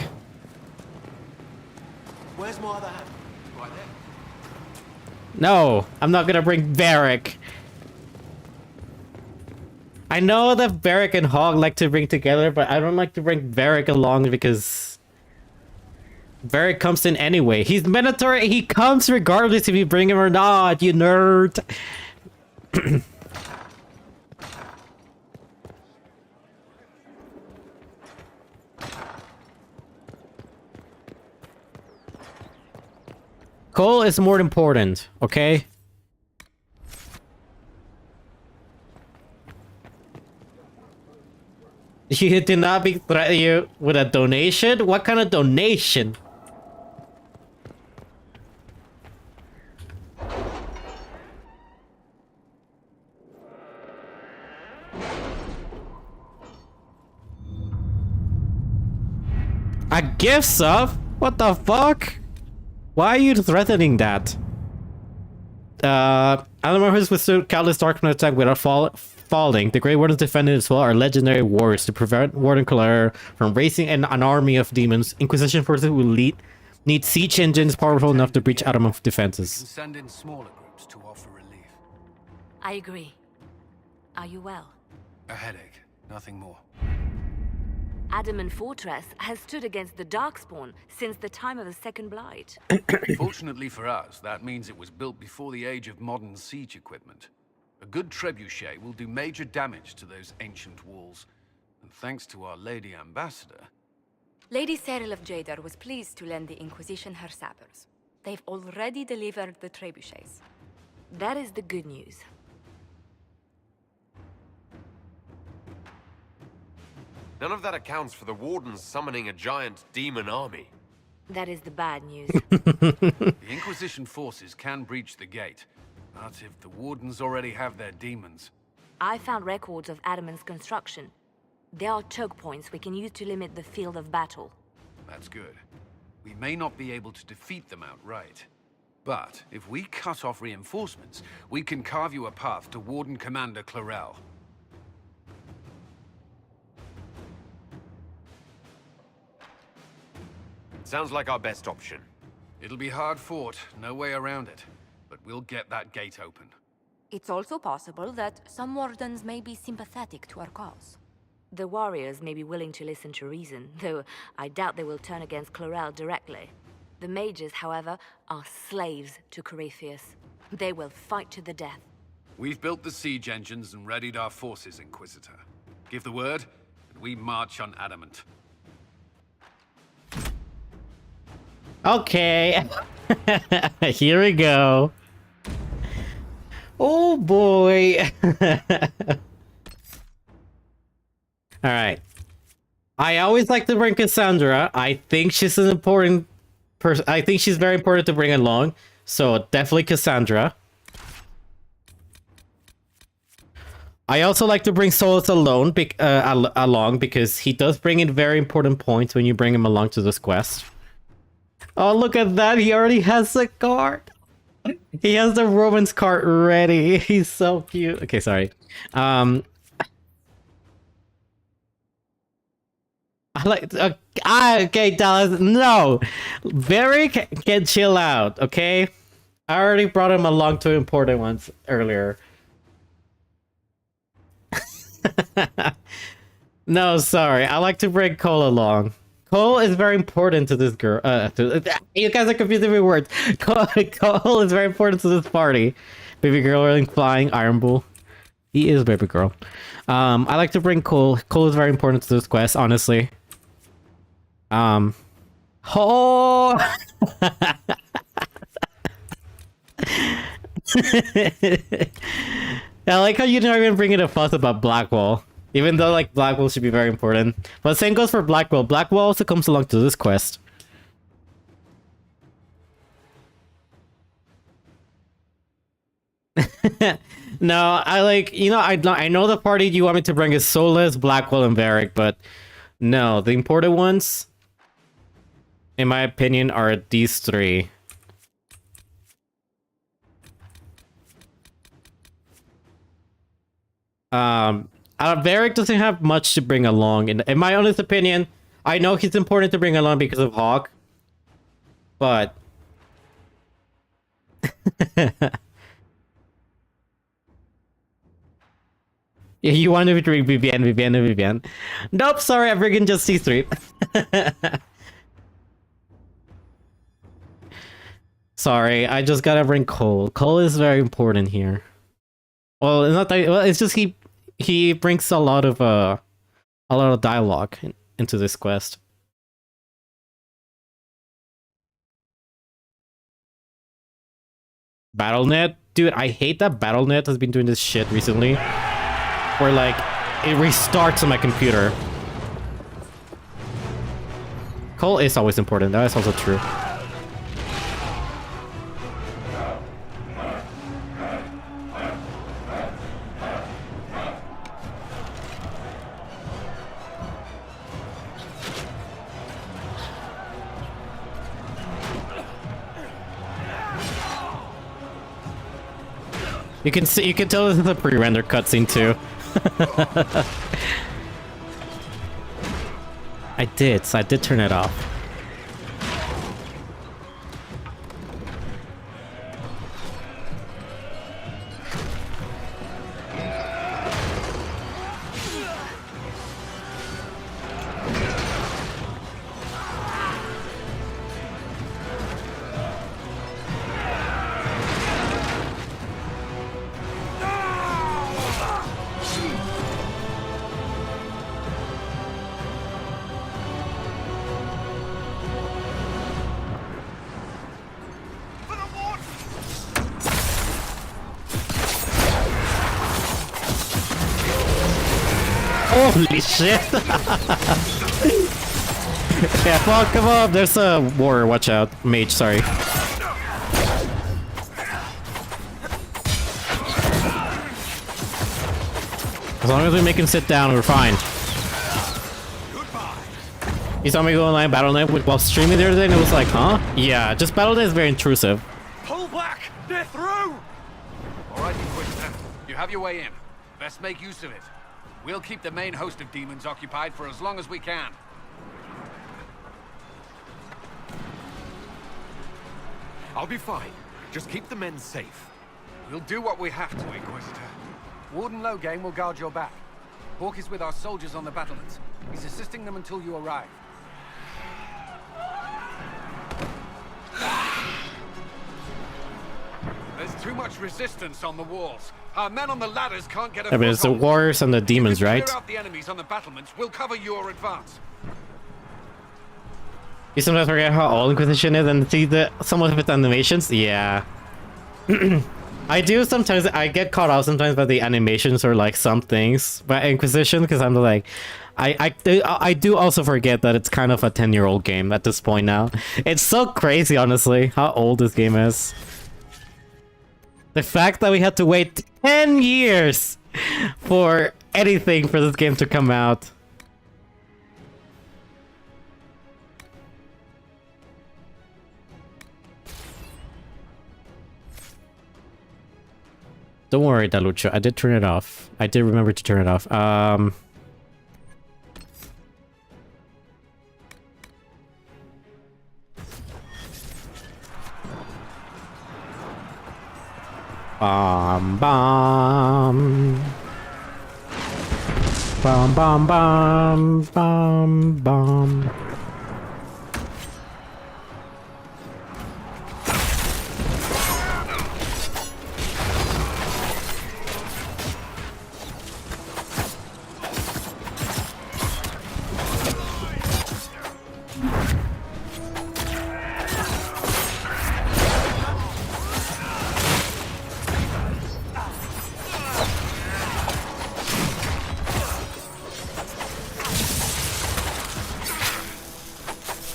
Where's my other hand? Right there. No, I'm not gonna bring Varric. I know that Varric and Hog like to bring together, but I don't like to bring Varric along because Varric comes in anyway. He's Minotaur, he comes regardless if you bring him or not, you nerd. Cole is more important, okay? You did not threaten you with a donation? What kind of donation? A gift sub? What the fuck? Why are you threatening that? Alamar has withstood countless dark attack without falling. The Grey Wardens defended as well are legendary warriors to prevent Warden Claire from raising an army of demons. Inquisition forces will need siege engines powerful enough to breach Adamant's defenses. Send in smaller groups to offer relief. I agree. Are you well? A headache, nothing more. Adamant Fortress has stood against the Darkspawn since the time of the Second Blight. Fortunately for us, that means it was built before the age of modern siege equipment. A good trebuchet will do major damage to those ancient walls. And thanks to our Lady Ambassador... Lady Cyril of Jadar was pleased to lend the Inquisition her sappers. They've already delivered the trebuchets. That is the good news. None of that accounts for the Wardens summoning a giant demon army. That is the bad news. The Inquisition forces can breach the gate, but if the Wardens already have their demons... I found records of Adamant's construction. There are choke points we can use to limit the field of battle. That's good. We may not be able to defeat them outright. But if we cut off reinforcements, we can carve you a path to Warden Commander Clarel. Sounds like our best option. It'll be hard fought, no way around it. But we'll get that gate open. It's also possible that some wardens may be sympathetic to our cause. The warriors may be willing to listen to reason, though I doubt they will turn against Clarel directly. The mages, however, are slaves to Corypheus. They will fight to the death. We've built the siege engines and readied our forces, Inquisitor. Give the word, and we march on Adamant. Okay. Here we go. Oh boy. Alright. I always like to bring Cassandra. I think she's an important person. I think she's very important to bring along. So definitely Cassandra. I also like to bring Solus alone, along because he does bring in very important points when you bring him along to this quest. Oh, look at that. He already has the card. He has the Romans card ready. He's so cute. Okay, sorry. I like... okay, Dallas. No. Barry can chill out, okay? I already brought him along to important ones earlier. No, sorry. I like to bring Cole along. Cole is very important to this girl. You guys are confusing me words. Cole is very important to this party. Baby girl running, flying, Iron Bull. He is baby girl. I like to bring Cole. Cole is very important to this quest, honestly. Oh! I like how you're not even bringing a fuss about Blackwall. Even though, like, Blackwall should be very important. But same goes for Blackwall. Blackwall also comes along to this quest. No, I like, you know, I know the party you want me to bring is Solus, Blackwall, and Varric, but no, the important ones, in my opinion, are these three. Varric doesn't have much to bring along. In my honest opinion, I know he's important to bring along because of Hawk, but yeah, you want to bring Vivienne. Nope, sorry, I'm bringing just these three. Sorry, I just gotta bring Cole. Cole is very important here. Well, it's not that. Well, it's just he brings a lot of dialogue into this quest. BattleNet, dude, I hate that BattleNet has been doing this shit recently, where like it restarts on my computer. Cole is always important. That is also true. You can see, you can tell this is a pre-rendered cutscene too. I did turn it off. Holy shit! Yeah, come on, there's a warrior, watch out. Mage, sorry. As long as we make him sit down, we're fine. You saw me go online Battle.net while streaming the other day and it was like, huh? Yeah, just Battle.net is very intrusive. Pull back! They're through! Alright, Inquisitor. You have your way in. Best make use of it. We'll keep the main host of demons occupied for as long as we can. I'll be fine. Just keep the men safe. We'll do what we have to, Inquisitor. Warden Loghain will guard your back. Hawk is with our soldiers on the battlements. He's assisting them until you arrive. There's too much resistance on the walls. Our men on the ladders can't get a I mean, it's the foothold. warriors and the demons, right? Clear out the enemies on the battlements. We'll cover your advance. You sometimes forget how old Inquisition is and see some of its animations. Yeah. I do sometimes. I get caught off sometimes by the animations or like some things by Inquisition because I'm like, I do also forget that it's kind of a 10-year-old game at this point now. It's so crazy, honestly, how old this game is. The fact that we had to wait 10 years for anything for this game to come out. Don't worry, Dalucho. I did turn it off. I did remember to turn it off. Bum bum. Bum bum bum bum bum.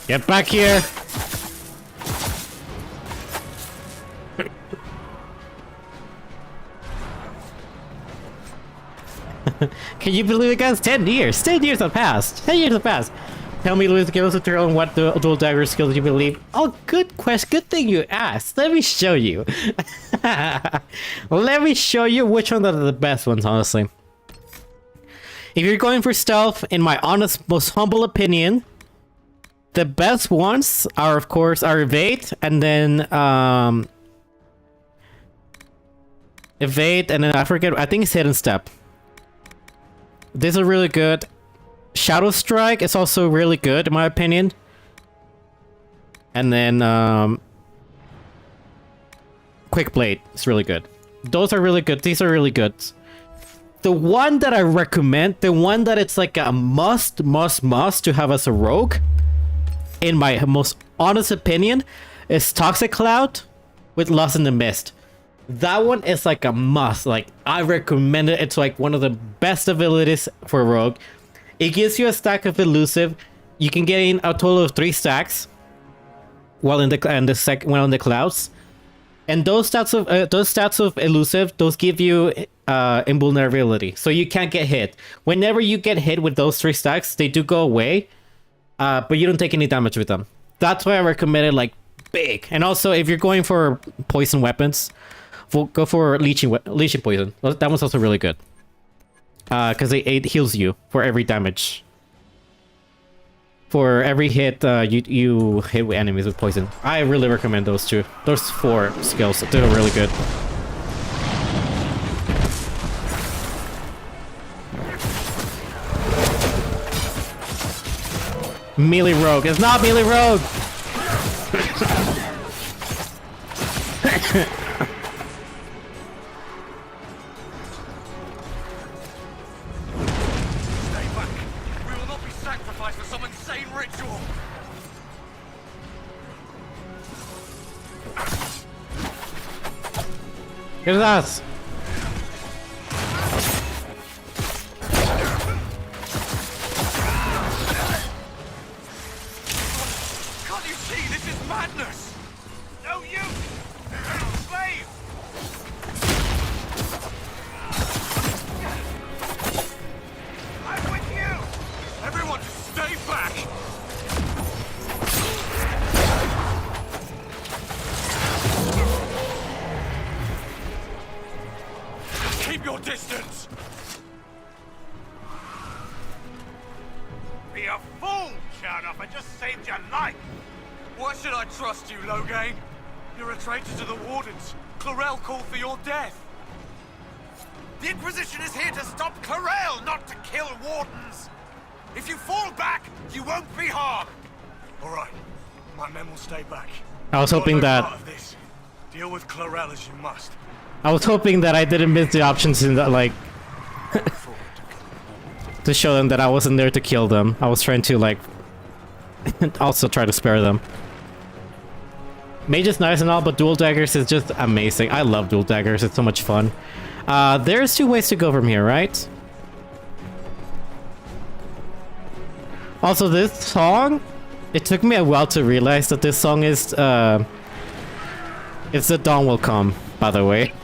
Get back here! Can you believe it, guys? 10 years! 10 years have passed! 10 years have passed! Tell me, Luis, give us a tutorial on what the dual dagger skills you believe. Oh, good question. Good thing you asked. Let me show you. Let me show you which ones are the best ones, honestly. If you're going for stealth, in my honest, most humble opinion, the best ones are, of course, evade, and then evade, and then I forget. I think it's hidden step. These are really good. Shadow strike is also really good, in my opinion. And then quick blade is really good. Those are really good. These are really good. The one that I recommend, the one that it's like a must to have as a rogue, in my most honest opinion, is Toxic Cloud with Lost in the Mist. That one is like a must. Like, I recommend it. It's like one of the best abilities for a rogue. It gives you a stack of elusive. You can get in a total of 3 stacks while in the clouds. And those stats of elusive, those give you invulnerability, so you can't get hit. Whenever you get hit with those 3 stacks, they do go away. But you don't take any damage with them. That's why I recommend it, like, big. And also, if you're going for poison weapons, go for leeching poison. That one's also really good. Because it heals you for every damage. For every hit you hit with enemies with poison. I really recommend those two. Those 4 skills. They're really good. Melee rogue. It's not melee rogue. Stay back. We will not be sacrificed for some insane ritual. Get his ass. Can't you see this is madness? No use! Slave! I'm with you! Everyone just stay back! just saved your life! Why should I trust you, Loghain? You're a traitor to the Wardens. Chlorel called for your death. The Inquisition is here to stop Chlorel, not to kill Wardens! If you fall back, you won't be harmed! Alright, my men will stay back. I was hoping that... Part of this. Deal with Chlorel as you must. I was hoping that I didn't miss the options in that, like... to show them that I wasn't there to kill them. I was trying to, like... also try to spare them. Mage is nice and all, but dual daggers is just amazing. I love dual daggers, it's so much fun. There's 2 ways to go from here, right? Also, this song, it took me a while to realize that this song is, it's The Dawn Will Come, by the way.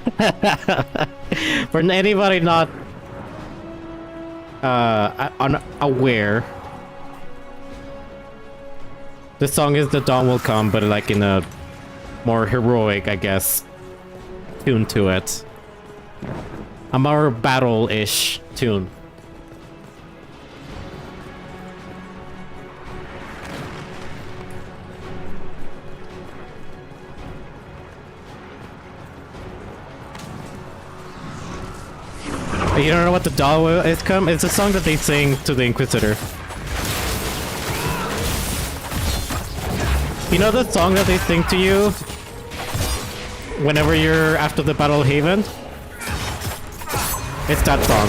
For anybody not, unaware, this song is The Dawn Will Come, but like in a more heroic, I guess, tune to it. A more battle-ish tune. You don't know what the doll is come? It's a song that they sing to the Inquisitor. You know the song that they sing to you whenever you're after the Battle of Haven? It's that song.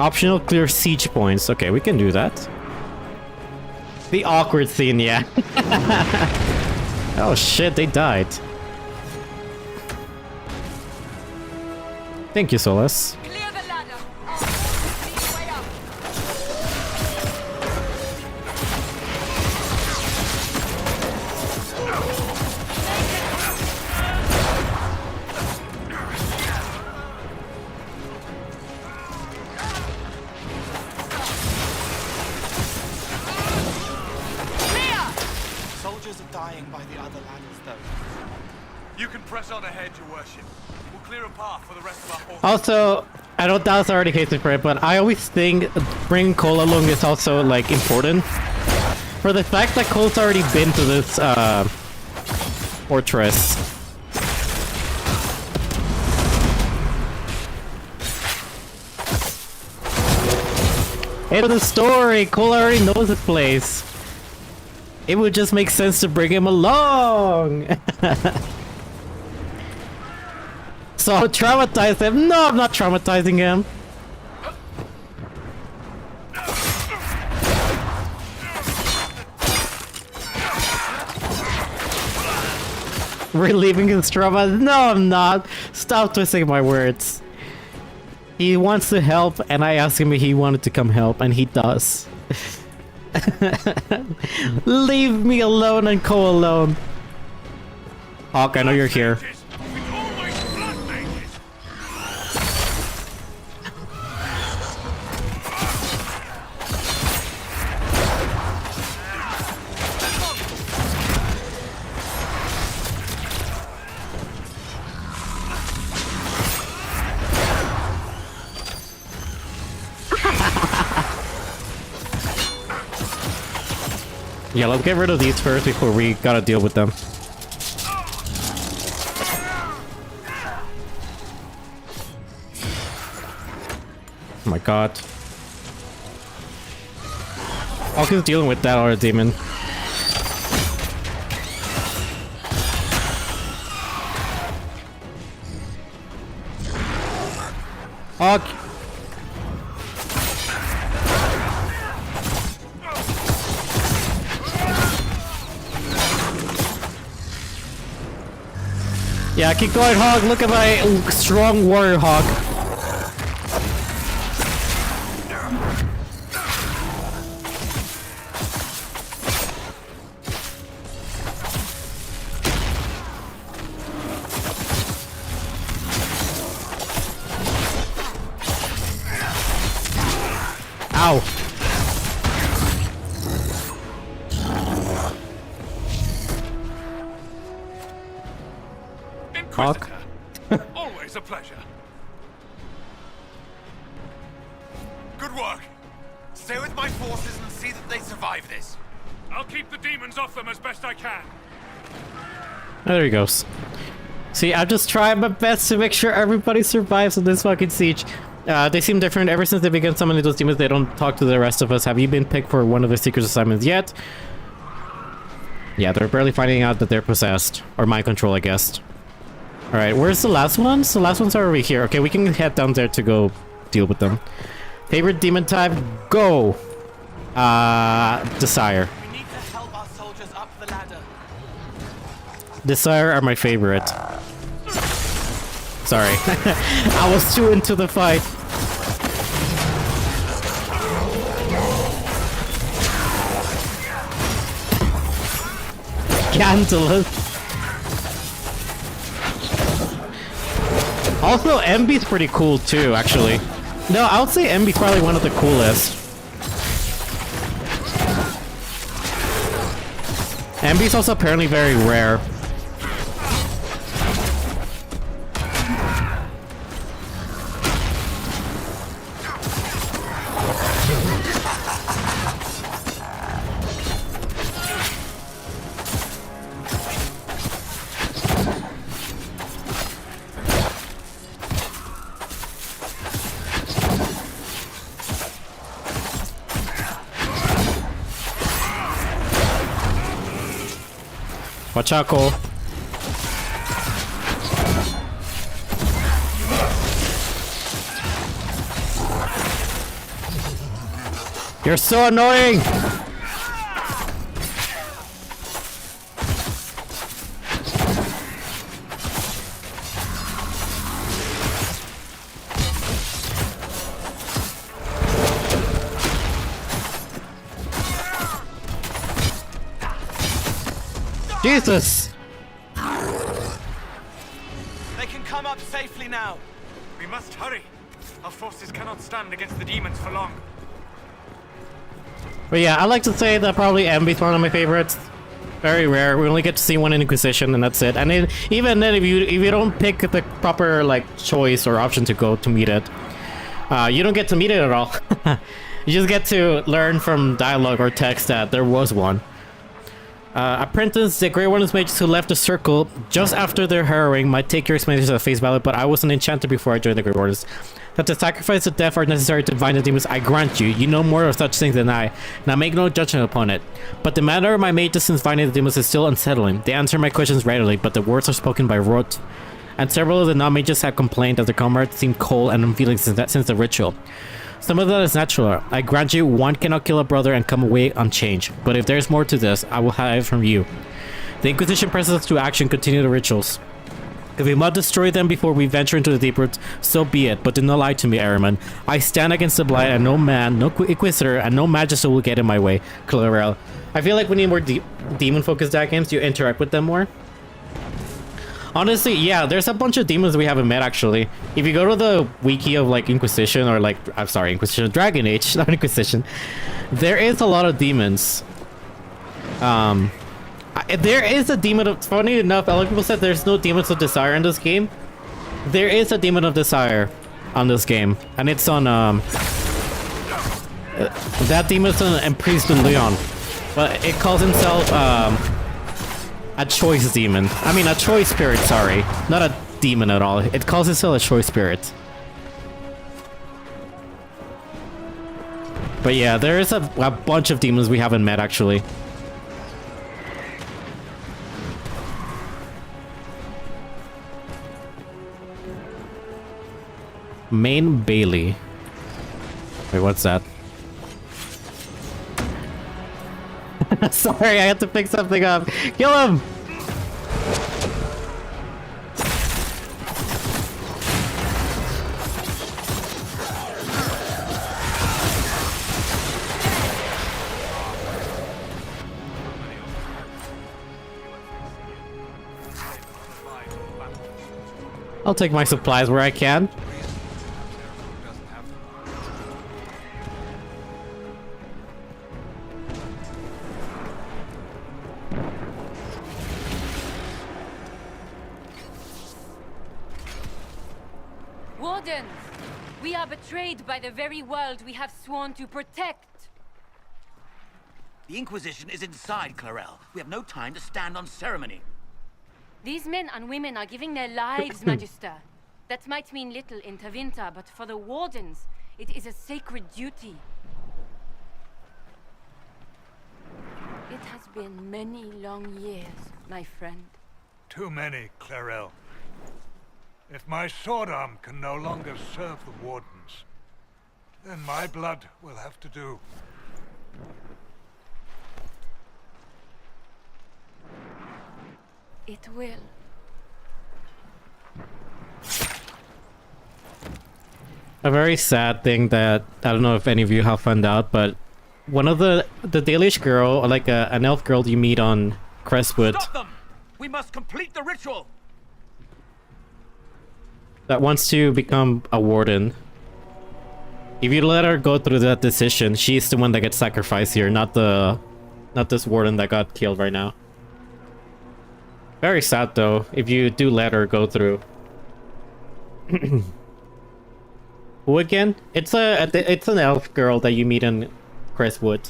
Optional clear siege points. Okay, we can do that. The awkward scene, yeah. Oh shit, they died. Thank you, Solus. Soldiers are dying by the other ladders, though. You can press on ahead, your worship. We'll clear a path for the rest of our forces. Also, I know that's already catered for it, but I always think bringing Cole along is also, like, important. For the fact that Cole's already been to this, fortress. End of the story! Cole already knows this place. It would just make sense to bring him along! So traumatize him? No, I'm not traumatizing him. Relieving his trauma? No, I'm not. Stop twisting my words. He wants to help, and I asked him if he wanted to come help, and he does. Leave me alone and Cole alone. Hawk, I know you're here. Yeah, let's get rid of these first before we gotta deal with them. Oh my god. Hawk is dealing with that other demon. Hawk! Yeah, keep going, Hog. Look at my strong warrior, Hog. Ow. Hawk. Always a pleasure. Good work. Stay with my forces and see that they survive this. I'll keep the demons off them as best I can. There he goes. See, I'm just trying my best to make sure everybody survives in this fucking siege. They seem different. Ever since they began summoning those demons, they don't talk to the rest of us. Have you been picked for one of the secret assignments yet? Yeah, they're barely finding out that they're possessed. Or mind control, I guess. Alright, where's the last ones? The last ones are over here. Okay, we can head down there to go deal with them. Favorite demon type? Go! Desire. We need to help our soldiers up the ladder. Desire are my favorite. Sorry. I was too into the fight. Candle. Also, MB's pretty cool too, actually. No, I would say MB's probably one of the coolest. MB's also apparently very rare. Watch out, Cole. You're so annoying! Jesus! They can come up safely now. We must hurry. Our forces cannot stand against the demons for long. But yeah, I like to say that probably MB's one of my favorites. Very rare. We only get to see one in Inquisition, and that's it. And even then, if you don't pick the proper like choice or option to go to meet it, you don't get to meet it at all. You just get to learn from dialogue or text that there was one. Apprentice, the Grey Warden's mages who left the circle just after their harrowing might take your explanations at face value, but I was an enchanter before I joined the Grey Wardens. That the sacrifice of death are necessary to bind the demons, I grant you. You know more of such things than I, and I make no judgment upon it. But the manner of my mages since binding the demons is still unsettling. They answer my questions readily, but the words are spoken by rote. And several of the non-mages have complained that their comrades seem cold and unfeeling since the ritual. Some of that is natural. I grant you, one cannot kill a brother and come away unchanged. But if there's more to this, I will have it from you. The Inquisition presses us to action, continue the rituals. If we must destroy them before we venture into the deep roots, so be it, but do not lie to me, Ahriman. I stand against the blind, and no man, no Inquisitor, and no Magister will get in my way. Clarel. I feel like we need more demon-focused deck games. You interact with them more. Honestly, yeah, there's a bunch of demons we haven't met, actually. If you go to the wiki of, like, Inquisition, or, like, I'm sorry, Inquisition, Dragon Age, not Inquisition, there is a lot of demons. There is a demon of... Funny enough, a lot of people said there's no demons of desire in this game. There is a demon of desire on this game, and it's on, that demon's on Priest in Leon. But it calls himself, a choice demon. I mean, a choice spirit, sorry. Not a demon at all. It calls itself a choice spirit. But yeah, there is a bunch of demons we haven't met, actually. Main Bailey. Wait, what's that? Sorry, I had to pick something up. Kill him! I'll take my supplies where I can. Wardens! We are betrayed by the very world we have sworn to protect. The Inquisition is inside, Clarel. We have no time to stand on ceremony. These men and women are giving their lives, Magister. That might mean little in Tavinta, but for the Wardens, it is a sacred duty. It has been many long years, my friend. Too many, Clarel. If my sword arm can no longer serve the Wardens, then my blood will have to do. It will. A very sad thing that I don't know if any of you have found out, but one of the Dalish girl, or like an elf girl you meet on Crestwood, Stop them! We must complete the ritual! that wants to become a warden. If you let her go through that decision, she's the one that gets sacrificed here, not this warden that got killed right now. Very sad though, if you do let her go through. Who again? It's an elf girl that you meet in Crestwood.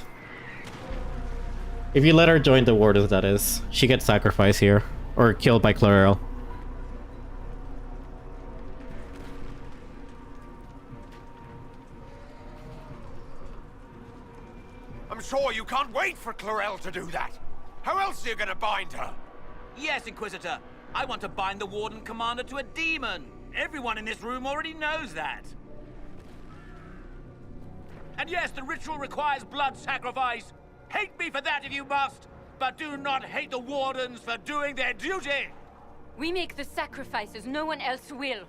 If you let her join the wardens, that is, she gets sacrificed here or killed by Clarel. I'm sure you can't wait for Clarel to do that. How else are you gonna bind her? Yes, Inquisitor. I want to bind the Warden Commander to a demon. Everyone in this room already knows that. And yes, the ritual requires blood sacrifice. Hate me for that if you must, but do not hate the Wardens for doing their duty. We make the sacrifices no one else will.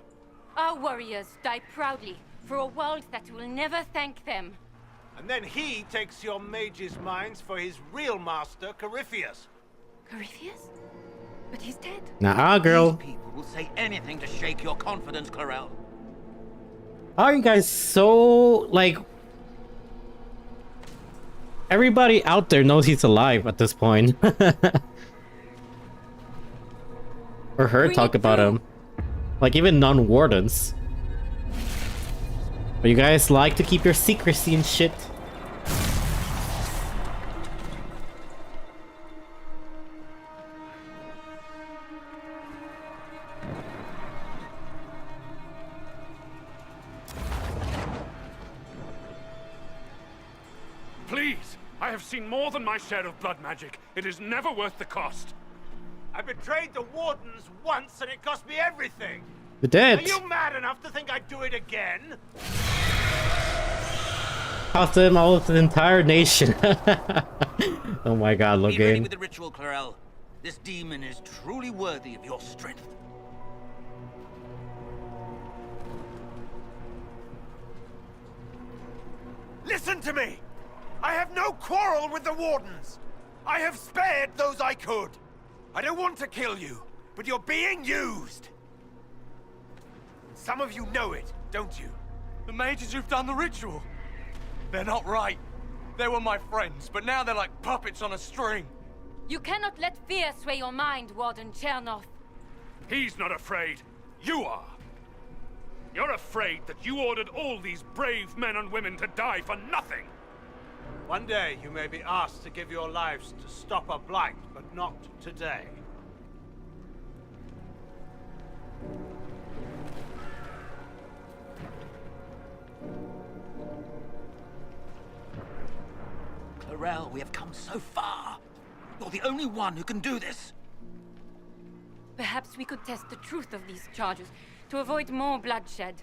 Our warriors die proudly for a world that will never thank them. And then he takes your mage's minds for his real master, Corypheus. Corypheus? But he's dead. Nah, girl. These people will say anything to shake your confidence, Clarel. How are you guys so, like... Everybody out there knows he's alive at this point. Or heard talk about him. Like, even non-wardens. But you guys like to keep your secrecy and shit. Please! I have seen more than my share of blood magic. It is never worth the cost. I betrayed the Wardens once and it cost me everything. You did. Are you mad enough to think I'd do it again? Cost him all the entire nation. Oh my god, Be ready Logan. with the ritual, Clarel. This demon is truly worthy of your strength. Listen to me! I have no quarrel with the Wardens! I have spared those I could! I don't want to kill you, but you're being used! Some of you know it, don't you? The mages who've done the ritual. They're not right. They were my friends, but now they're like puppets on a string. You cannot let fear sway your mind, Warden Chernoff. He's not afraid. You are. You're afraid that you ordered all these brave men and women to die for nothing. One day you may be asked to give your lives to stop a blight, but not today. Clarel, we have come so far. You're the only one who can do this. Perhaps we could test the truth of these charges to avoid more bloodshed.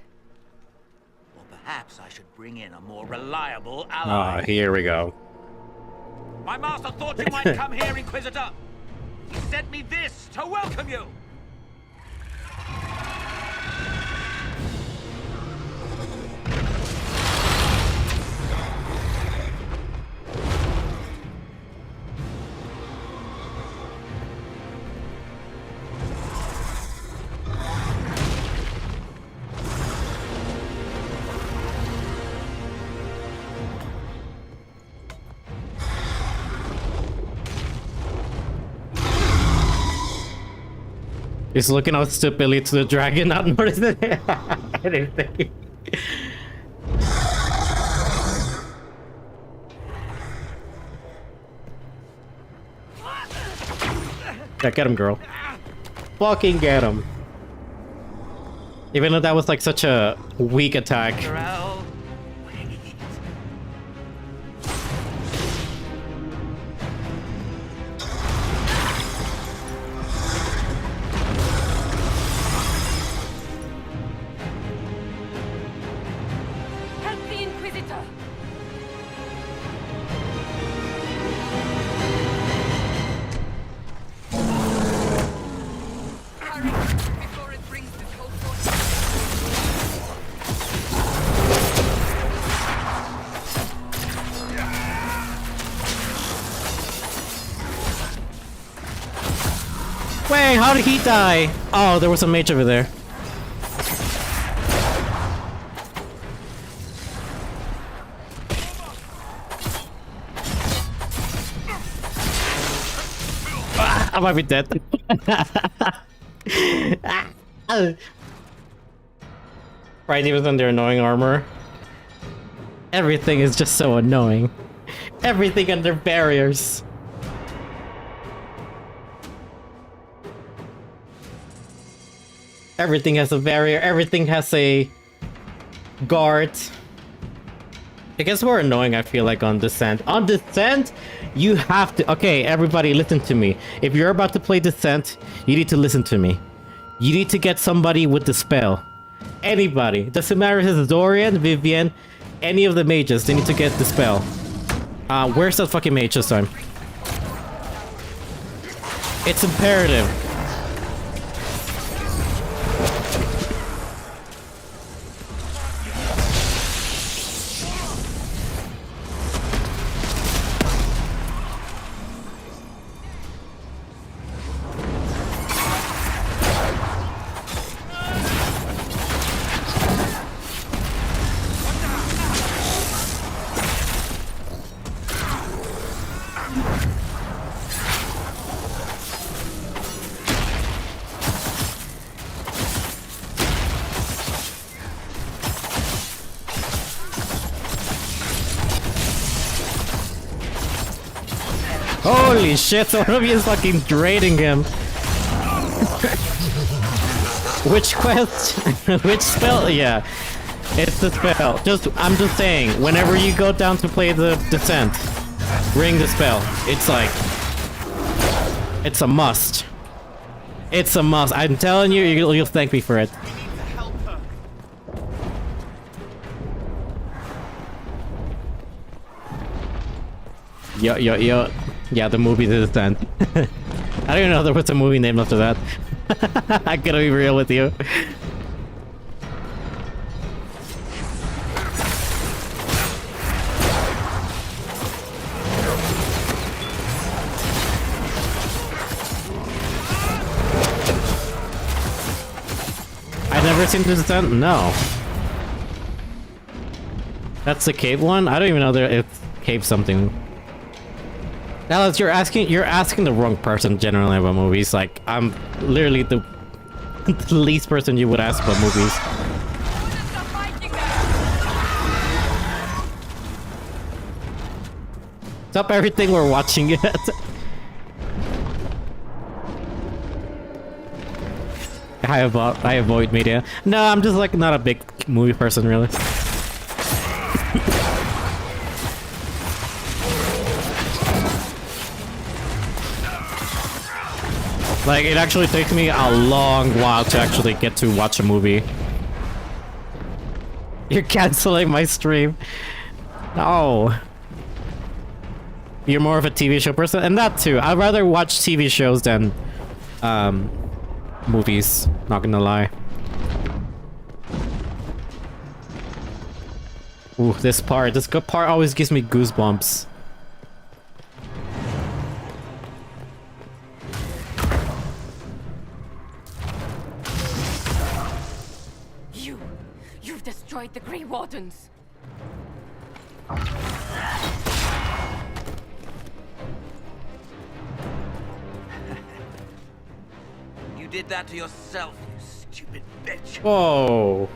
Or perhaps I should bring in a more reliable Ah, ally. here we go. My master thought you might come here, Inquisitor. He sent me this to welcome you. He's looking out stupidly to the dragon, not more than anything. Yeah, get him, girl. Fucking get him. Even though that was like such a weak attack. Help the Inquisitor! Hurry, before it brings this whole force. Wait, how did he die? Oh, there was a mage over there. I might be dead. Right, even under annoying armor. Everything is just so annoying. Everything under barriers. Everything has a barrier, everything has a guard. It gets more annoying, I feel like, on Descent. On Descent, you have to... Okay, everybody, listen to me. If you're about to play Descent, you need to listen to me. You need to get somebody with the spell. Anybody. Doesn't matter if it's Dorian, Vivian, any of the mages, they need to get the spell. Where's that fucking mage this time? It's imperative. Holy shit, one of you is fucking draining him. Which quest? Which spell? Yeah, it's the spell. I'm just saying, whenever you go down to play the Descent, ring the spell. It's like... It's a must. It's a must. I'm telling you, you'll thank me for it. Yo. Yeah, the movie The Descent. I don't even know there was a movie named after that. I gotta be real with you. I've never seen The Descent? No. That's the cave one? I don't even know it's cave something. Alice, you're asking the wrong person generally about movies. Like, I'm literally the least person you would ask about movies. Stop everything we're watching it. I avoid media. No, I'm just like not a big movie person really. Like, it actually takes me a long while to actually get to watch a movie. You're canceling my stream. No. You're more of a TV show person? And that too. I'd rather watch TV shows than movies. Not gonna lie. Ooh, this part always gives me goosebumps. You've destroyed the Grey Wardens. You did that to yourself, you stupid bitch. Whoa.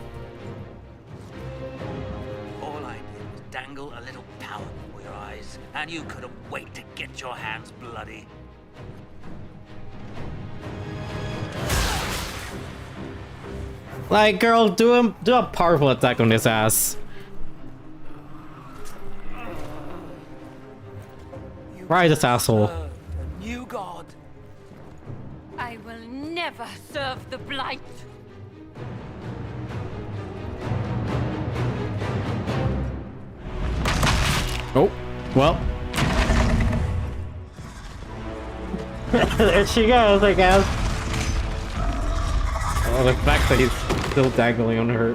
dangle a little power before your eyes, and you couldn't wait to get your hands bloody. Like, girl, do a powerful attack on his ass. Right, this asshole. New god. I will never serve the Blight. Oh, well. There she goes, I guess. Oh, the fact that he's still dangling on her.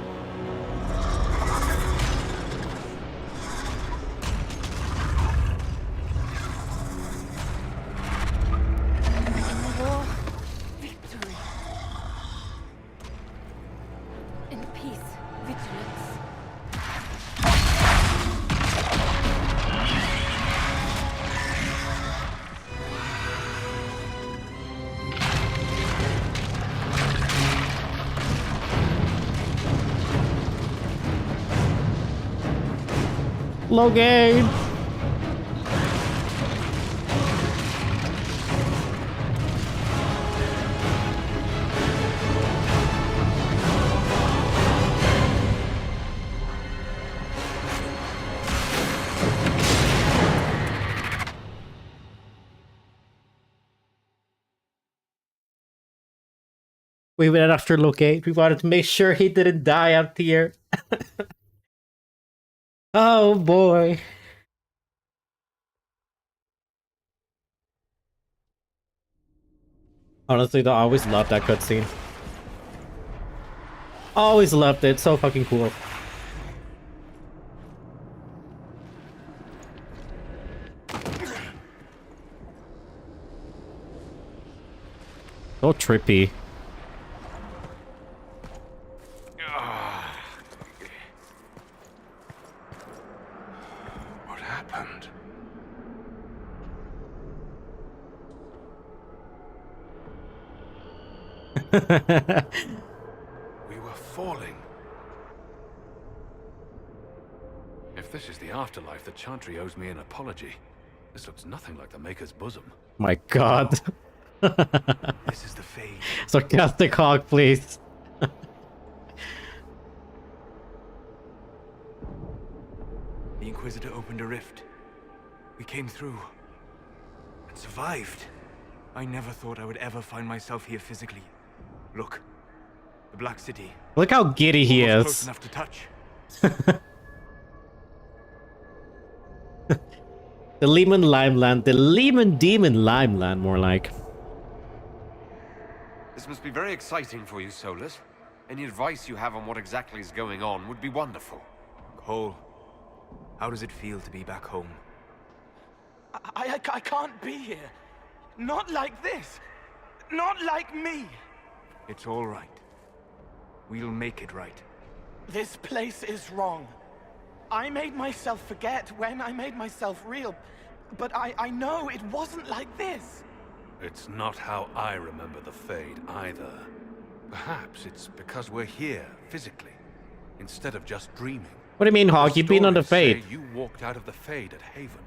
War, victory. In peace, vigilance. Logan! We went after Locate. We wanted to make sure he didn't die out here. Oh boy. Honestly, though, I always loved that cutscene. Always loved it. So fucking cool. So trippy. What happened? We were falling. If this is the afterlife, the Chantry owes me an apology. This looks nothing like the Maker's bosom. My god. This is the Fade. Sarcastic hog, please. The Inquisitor opened a rift. We came through. And survived. I never thought I would ever find myself here physically. Look. The Black City. Look how giddy he Almost is. Close enough to touch. The Lehman Limeland. The Lehman Demon Limeland, more like. This must be very exciting for you, Solus. Any advice you have on what exactly is going on would be wonderful. Cole, how does it feel to be back home? I can't be here. Not like this. Not like me. It's all right. We'll make it right. This place is wrong. I made myself forget when I made myself real. But I know it wasn't like this. It's not how I remember the Fade either. Perhaps it's because we're here, physically, instead of just dreaming. What do you mean, Hog? You've been on the Fade. You walked out of the Fade at Haven.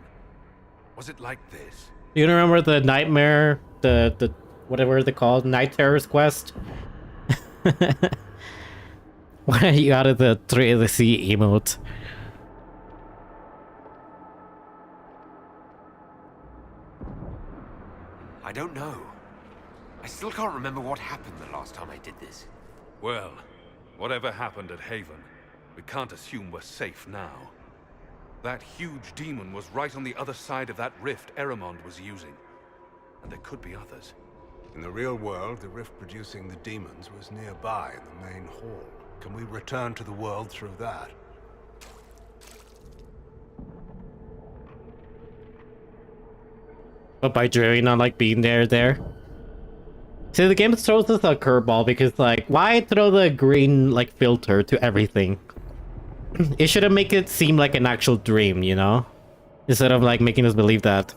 Was it like this? You remember the nightmare, the whatever they called, Night Terrorist Quest? Why are you out of the 3 of the Sea emote? I don't know. I still can't remember what happened the last time I did this. Well, whatever happened at Haven, we can't assume we're safe now. That huge demon was right on the other side of that rift Eramond was using. And there could be others. In the real world, the rift producing the demons was nearby in the main hall. Can we return to the world through that? But by Jerry not like being there. See, the game throws us a curveball because, like, why throw the green, like, filter to everything? It should have made it seem like an actual dream, you know? Instead of, like, making us believe that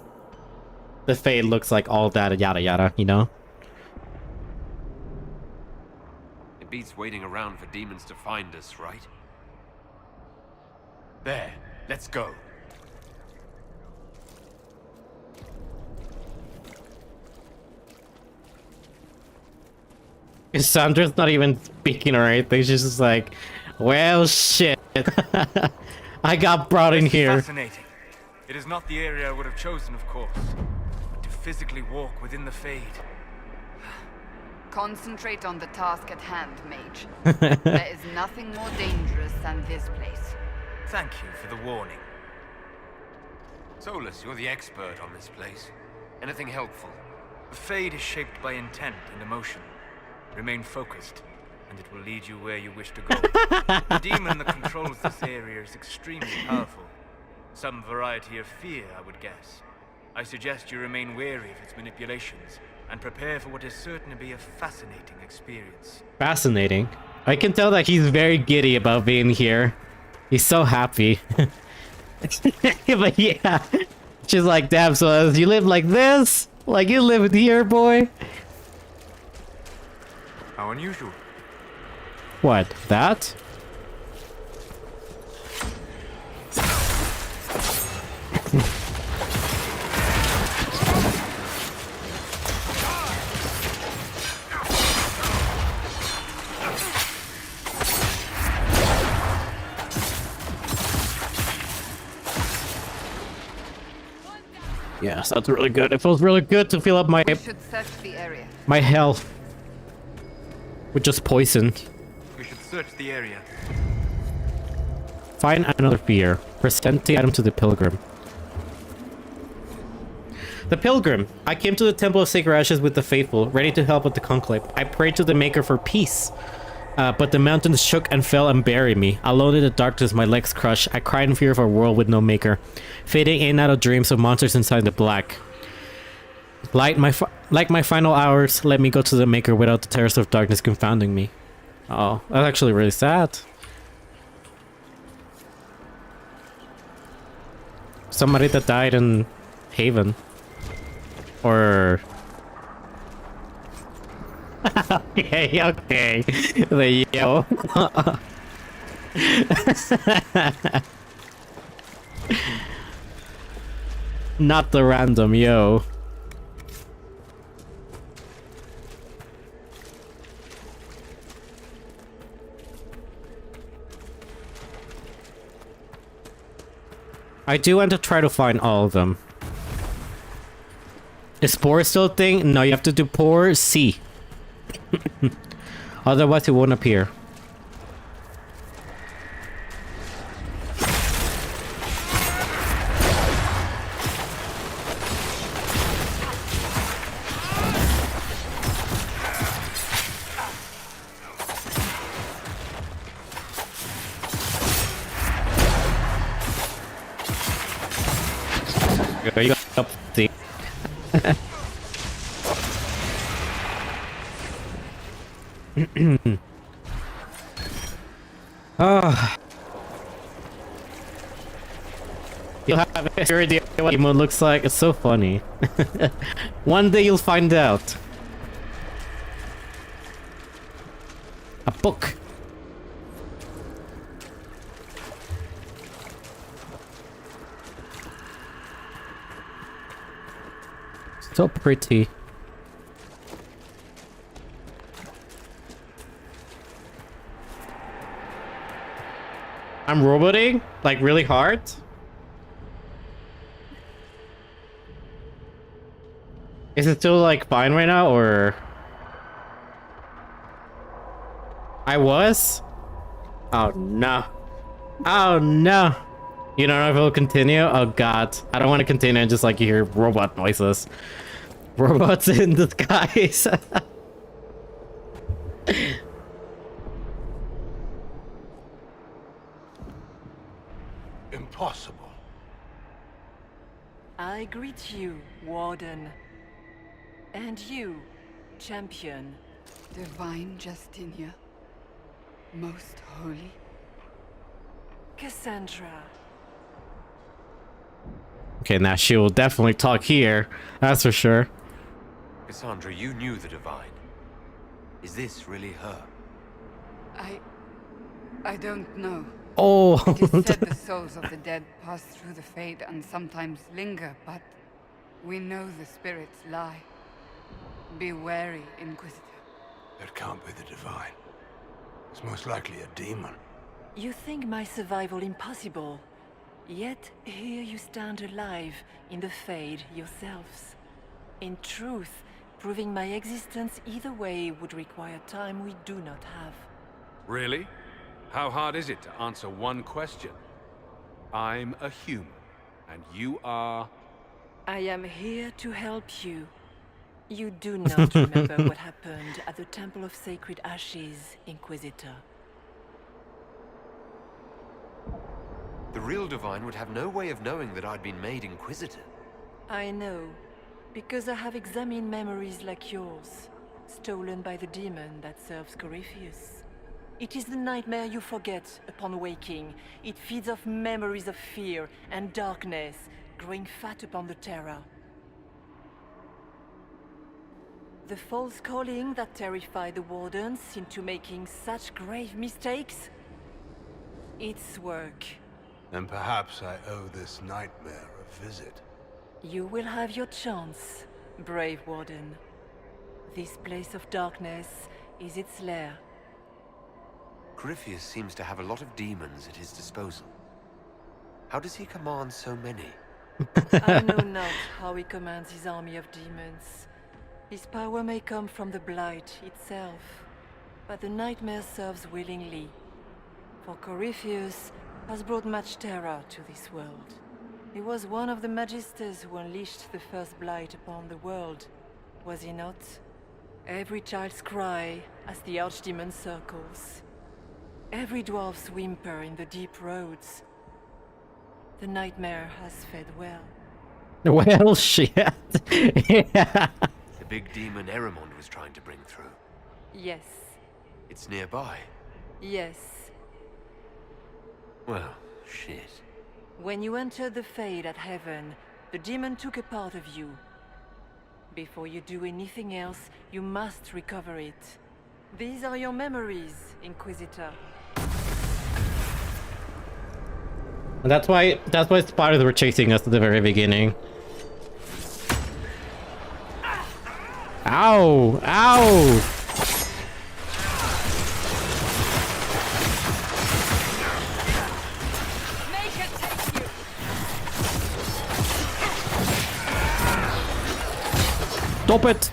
the Fade looks like all that yada yada, you know? It beats waiting around for demons to find us, right? There. Let's go. Cassandra's not even speaking or anything. She's just like, well, shit. I got brought in here. Fascinating. It is not the area I would have chosen, of course. But to physically walk within the Fade. Concentrate on the task at hand, mage. There is nothing more dangerous than this place. Thank you for the warning. Solus, you're the expert on this place. Anything helpful? The Fade is shaped by intent and emotion. Remain focused, and it will lead you where you wish to go. The demon that controls this area is extremely powerful. Some variety of fear, I would guess. I suggest you remain wary of its manipulations, and prepare for what is certain to be a fascinating experience. Fascinating. I can tell that he's very giddy about being here. He's so happy. But yeah, she's like, damn, so you live like this? Like you live here, boy? How unusual. What, that? Yes, that's really good. It feels really good to fill up my Should search the area. my health with just poison. We should search the area. Find another fear. Present the item to the pilgrim. The pilgrim. I came to the Temple of Sacred Ashes with the faithful, ready to help with the conclave. I prayed to the Maker for peace. But the mountains shook and fell and buried me. Alone in the darkness, my legs crushed. I cried in fear of a world with no maker, fading in and out of dreams of monsters inside the black. Like my final hours, let me go to the Maker without the terrors of darkness confounding me. Oh, that's actually really sad. Somebody that died in Haven. Or... okay. The yo. Not the random yo. I do want to try to find all of them. Is pour still a thing? No, you have to do pour C. Otherwise it won't appear. You got up C. Ah. You'll have a fair idea what Emo looks like. It's so funny. One day you'll find out. A book. So pretty. I'm roboting? Like really hard? Is it still like fine right now or? I was? Oh no. Oh no. You don't know if it'll continue? Oh god. I don't want to continue and just like you hear robot noises. Robots in disguise. Impossible. I greet you, Warden. And you, Champion. Divine Justinia. Most holy. Cassandra. Okay, now she will definitely talk here. That's for sure. Cassandra, you knew the Divine. Is this really her? I don't know. Oh. It is said the souls of the dead pass through the Fade and sometimes linger, but we know the spirits lie. Be wary, Inquisitor. That can't be the Divine. It's most likely a demon. You think my survival impossible, yet here you stand alive in the Fade yourselves. In truth, proving my existence either way would require time we do not have. Really? How hard is it to answer one question? I'm a human, and you are... I am here to help you. You do not remember what happened at the Temple of Sacred Ashes, Inquisitor. The real Divine would have no way of knowing that I'd been made Inquisitor. I know, because I have examined memories like yours, stolen by the demon that serves Corypheus. It is the nightmare you forget upon waking. It feeds off memories of fear and darkness, growing fat upon the terror. The false calling that terrified the Wardens into making such grave mistakes? Its work. Then perhaps I owe this nightmare a visit. You will have your chance, brave Warden. This place of darkness is its lair. Corypheus seems to have a lot of demons at his disposal. How does he command so many? I know not how he commands his army of demons. His power may come from the Blight itself, but the nightmare serves willingly. For Corypheus has brought much terror to this world. He was one of the Magisters who unleashed the first Blight upon the world, was he not? Every child's cry as the Archdemon circles. Every dwarf's whimper in the deep roads. The nightmare has fed well. Well, shit. Yeah. The big demon Eramond was trying to bring through. Yes. It's nearby. Yes. Well, shit. When you entered the Fade at Heaven, the demon took a part of you. Before you do anything else, you must recover it. These are your memories, Inquisitor. And that's why spiders were chasing us at the very beginning. Ow! Ow! Stop it!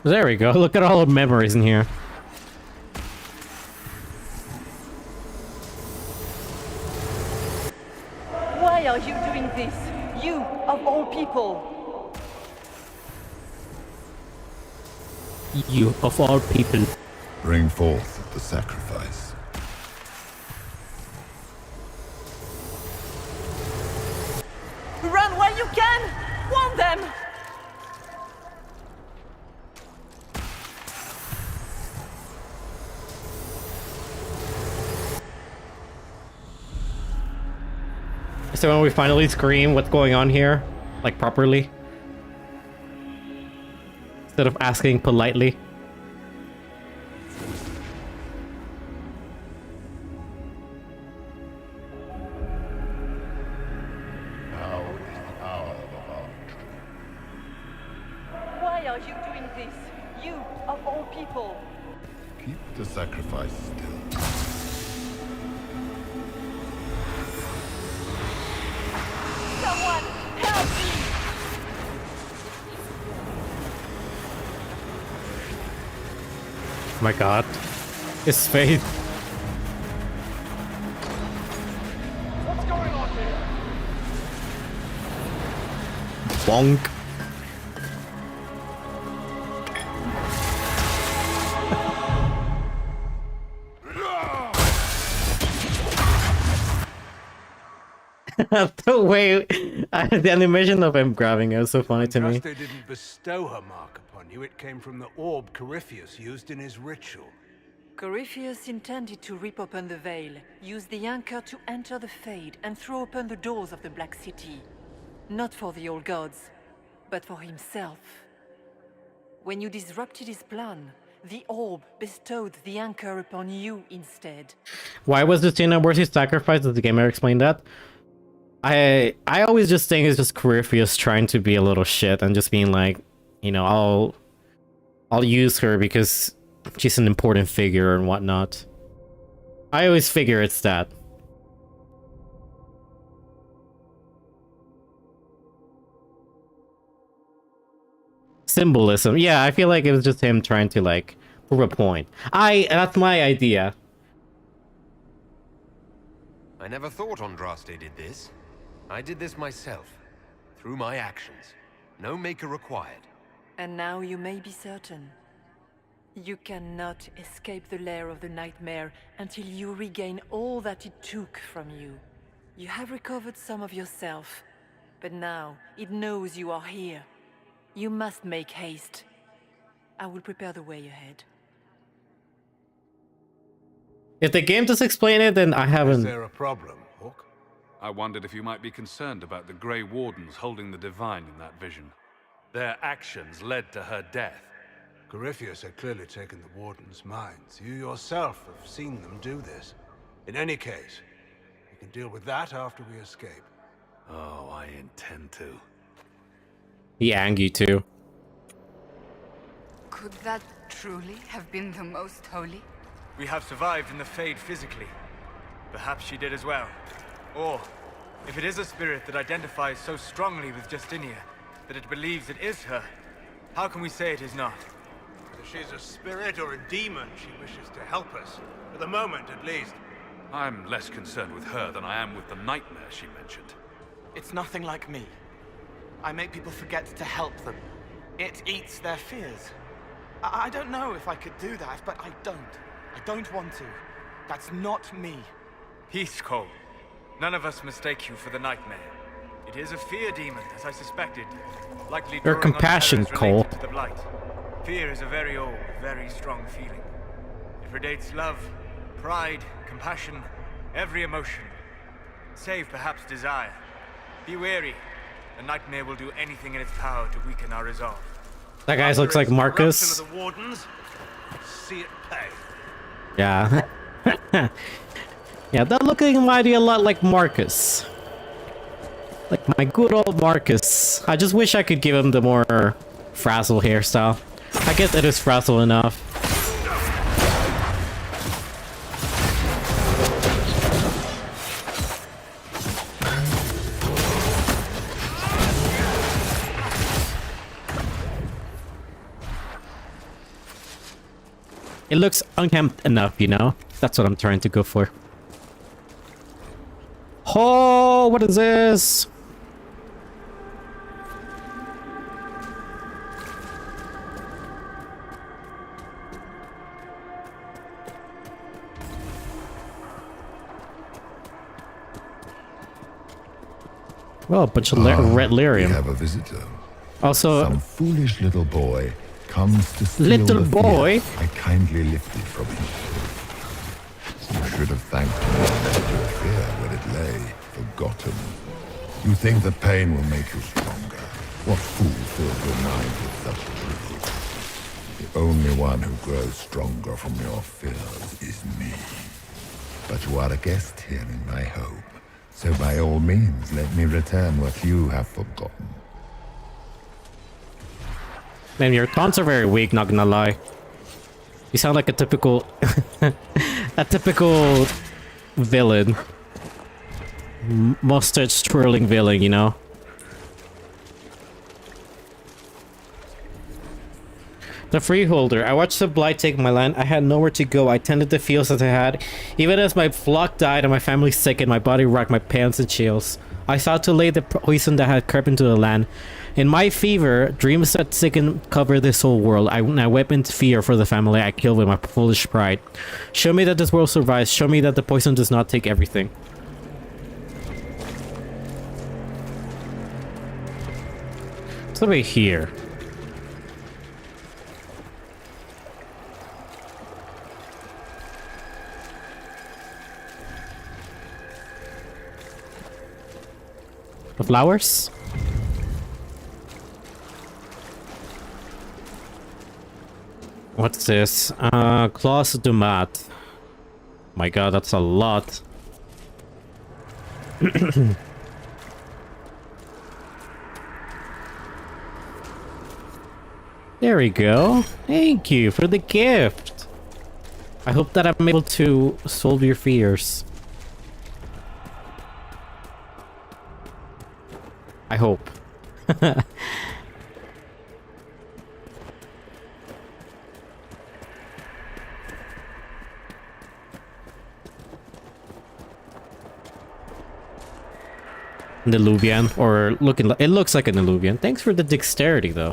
There we go. Look at all the memories in here. Why are you doing this? You, of all people! You, of all people. Bring forth the sacrifice. Run while you can! Warn them! So when we finally scream what's going on here, like properly, instead of asking politely. Why are you doing this? You, of all people! Keep the sacrifice still. Someone, help me! Oh my god. His faith. What's going on here? Bonk. The way the animation of him grabbing it was so funny to me. Andraste didn't bestow her mark upon you. It came from the orb Corypheus used in his ritual. Corypheus intended to rip open the veil, use the anchor to enter the Fade, and throw open the doors of the Black City. Not for the old gods, but for himself. When you disrupted his plan, the orb bestowed the anchor upon you instead. Why was Justina worth his sacrifice? Does the gamer explain that? I always just think it's just Corypheus trying to be a little shit and just being like, you know, I'll use her because she's an important figure and whatnot. I always figure it's that. Symbolism. Yeah, I feel like it was just him trying to like prove a point. That's my idea. I never thought Andraste did this. I did this myself, through my actions. No maker required. And now you may be certain. You cannot escape the lair of the nightmare until you regain all that it took from you. You have recovered some of yourself, but now it knows you are here. You must make haste. I will prepare the way ahead. If the game does explain it, then I haven't... Is there a problem, Hawk? I wondered if you might be concerned about the Grey Wardens holding the Divine in that vision. Their actions led to her death. Corypheus had clearly taken the Warden's minds. You yourself have seen them do this. In any case, we can deal with that after we escape. Oh, I intend to. He angry too. Could that truly have been the most holy? We have survived in the Fade physically. Perhaps she did as well. Or, if it is a spirit that identifies so strongly with Justinia, that it believes it is her, how can we say it is not? Whether she's a spirit or a demon, she wishes to help us. For the moment, at least. I'm less concerned with her than I am with the nightmare she mentioned. It's nothing like me. I make people forget to help them. It eats their fears. I don't know if I could do that, but I don't. I don't want to. That's not me. Peace, Cole. None of us mistake you for the nightmare. It is a fear demon, as I suspected. Likely Your drawing on compassion, terrors Cole. related to the blight. Fear is a very old, very strong feeling. It predates love, pride, compassion, every emotion. Save perhaps desire. Be wary. The nightmare will do anything in its power to weaken our resolve. That guy looks like Marcus. Corruption of the Wardens, see it pay. Yeah. Yeah, that looking mighty a lot like Marcus. Like my good old Marcus. I just wish I could give him the more frazzle hairstyle. I guess it is frazzle enough. It looks unkempt enough, you know? That's what I'm trying to go for. Oh, what is this? Well, a bunch of red lyrium. We have a visitor. Also, some foolish little boy comes to steal little the boy fear I kindly lifted from him. You should have thanked me for your fear when it lay forgotten. You think the pain will make you stronger? What fool filled your mind with such dread? The only one who grows stronger from your fears is me. But you are a guest here in my home, so by all means let me return what you have forgotten. Man, your taunts are very weak, not gonna lie. You sound like a typical... a typical villain. Mustache twirling villain, you know? The Freeholder. I watched the Blight take my land. I had nowhere to go. I tended the fields that I had. Even as my flock died and my family sickened, my body rocked, my pants and chills. I sought to lay the poison that had crept into the land. In my fever, dreams that sicken cover this whole world. I wept in fear for the family I killed with my foolish pride. Show me that this world survives. Show me that the poison does not take everything. What's over here? The flowers? What's this? Clause de mat. My god, that's a lot. There we go. Thank you for the gift. I hope that I'm able to solve your fears. I hope. Neluvian, or looking, it looks like a Neluvian. Thanks for the dexterity, though.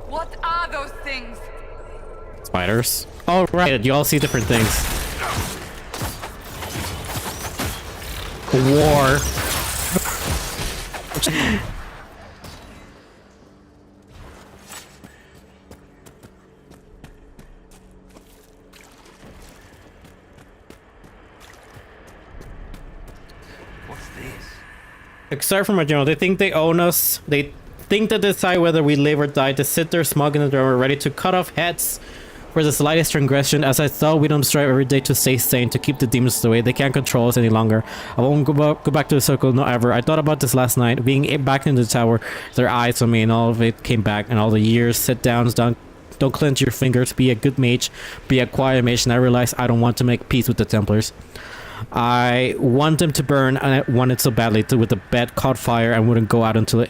What are those things? Spiders. Oh, right, you all see different things. War. Except for my general, they think they own us. They think to decide whether we live or die, to sit there smug in the door, ready to cut off heads for the slightest transgression. As I thought, we don't strive every day to stay sane, to keep the demons away. They can't control us any longer. I won't go back to the circle, no ever. I thought about this last night, being back in the tower, their eyes on me, and all of it came back, and all the years, sit-downs, don't clench your fingers, be a good mage, be a quiet mage, and I realized I don't want to make peace with the Templars. I want them to burn, and I want it so badly with the bed caught fire and wouldn't go out until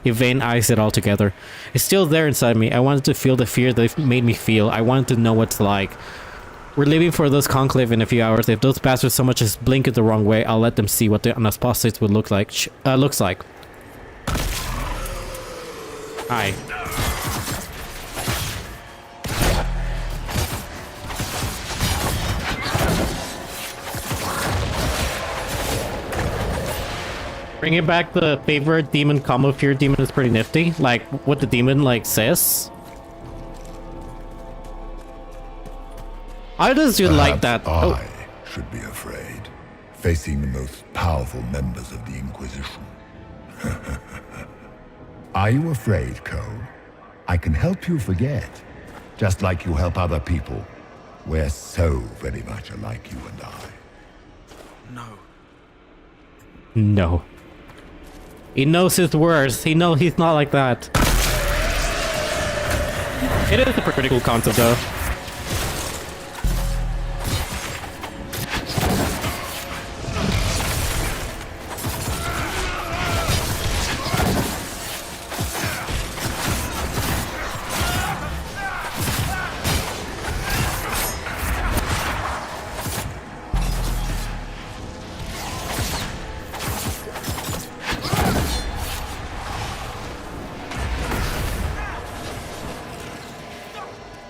Yvain eyes it all together. It's still there inside me. I wanted to feel the fear they've made me feel. I wanted to know what it's like. We're leaving for those conclave in a few hours. If those bastards so much as blink it the wrong way, I'll let them see what the apostates would look like. Looks like. Hi. Bringing back the favorite demon combo fear demon is pretty nifty. Like, what the demon, like, says. How does you like that? I should be afraid, facing the most powerful members of the Inquisition. Are you afraid, Cole? I can help you forget, just like you help other people. We're so very much alike, you and I. No. No. He knows his words. He knows he's not like that. It is a pretty cool concept, though.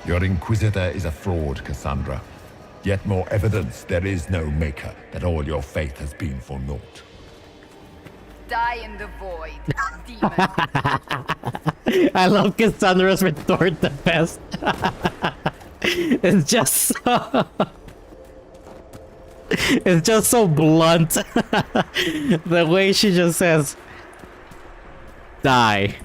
Your Inquisitor is a fraud, Cassandra. Yet more evidence there is no maker, that all your faith has been for naught. Die in the void, demon. I love Cassandra's retort the best. It's just so... It's just so blunt. The way she just says... Die.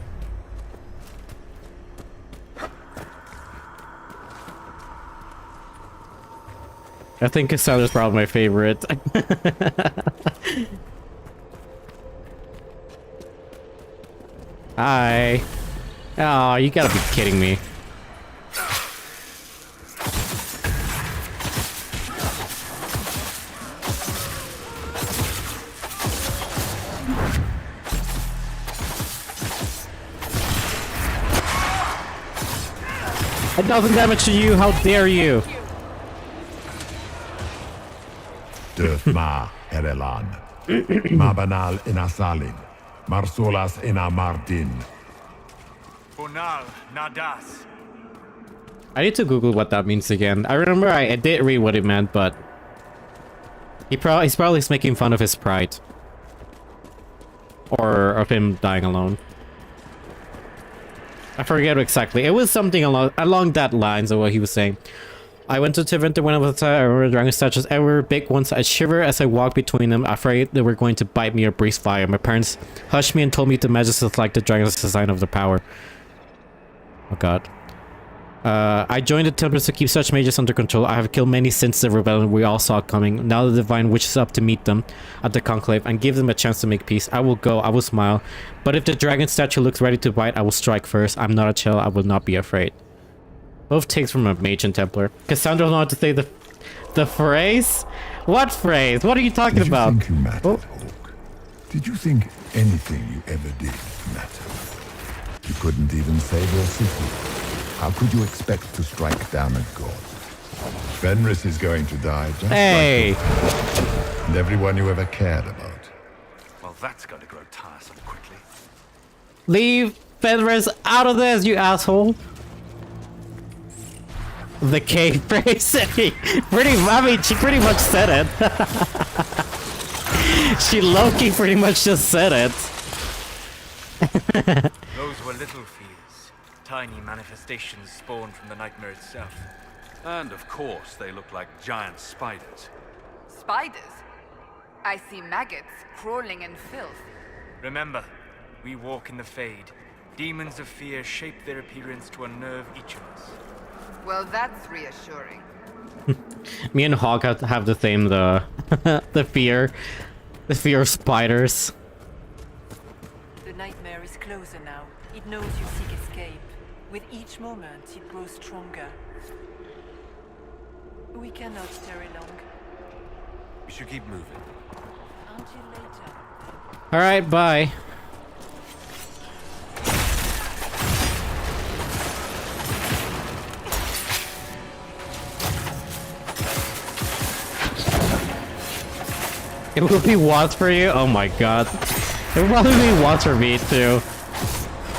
I think Cassandra's probably my favorite. Hi. Oh, you gotta be kidding me. It doesn't damage to you, how dare you? Döthma Herelan, Mabanal Inasalin, Marsolas Inamardin. Bonal Nadas. I need to Google what that means again. I remember I did read what it meant, but he's probably making fun of his pride. Or of him dying alone. I forget exactly. It was something along that lines of what he was saying. I went to Tiventer when I was outside. I remember dragon statues ever big ones. I shiver as I walked between them, afraid they were going to bite me or breathe fire. My parents hushed me and told me the magic is like the dragon is a sign of the power. Oh god. I joined the Templars to keep such mages under control. I have killed many since the rebellion we all saw coming. Now the Divine Witch is up to meet them at the Conclave and give them a chance to make peace. I will go, I will smile. But if the dragon statue looks ready to bite, I will strike first. I'm not a chill, I will not be afraid. Both takes from a mage and Templar. Cassandra know how to say the phrase? What phrase? What are you talking about? Did you think you mattered, Hawk? Did you think anything you ever did mattered? You couldn't even save your city. How could you expect to strike down a god? Fenris is going to die just like and everyone you ever cared about. Well, that's going to grow tiresome quickly. Leave Fenris out of this, you asshole! The K phrase. She pretty much said it. She low-key pretty much just said it. Those were little fears. Tiny manifestations spawned from the nightmare itself. And of course, they look like giant spiders. Spiders? I see maggots crawling in filth. Remember, we walk in the Fade. Demons of fear shape their appearance to unnerve each of us. Well, that's reassuring. Me and Hawk have the same, the fear of spiders. The nightmare is closer now. It knows you seek escape. With each moment, it grows stronger. We cannot tarry long. We should keep moving. Until later. Alright, bye. It will be Watts for you? Oh my god. It will probably be Watts for me too.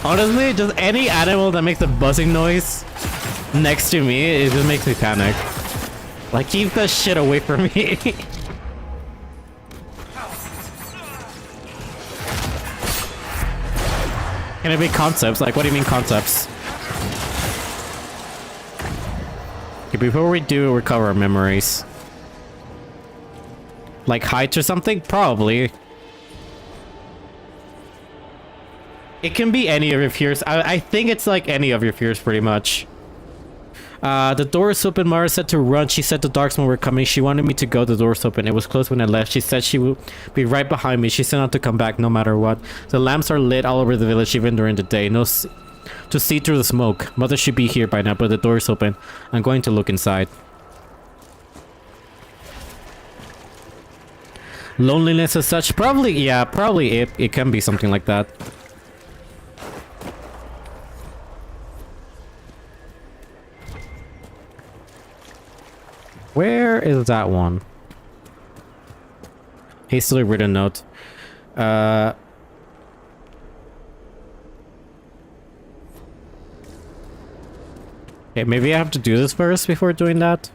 Honestly, just any animal that makes a buzzing noise next to me, it just makes me panic. Like, keep that shit away from me. Can it be concepts? Like, what do you mean concepts? Okay, before we do recover our memories. Like heights or something? Probably. It can be any of your fears. I think it's like any of your fears, pretty much. The door is open. Mara said to run. She said the Darksmen were coming. She wanted me to go. The door's open. It was closed when I left. She said she would be right behind me. She said not to come back no matter what. The lamps are lit all over the village, even during the day. To see through the smoke. Mother should be here by now, but the door is open. I'm going to look inside. Loneliness as such? Probably, yeah, probably it can be something like that. Where is that one? Hastily written note. Okay, maybe I have to do this first before doing that.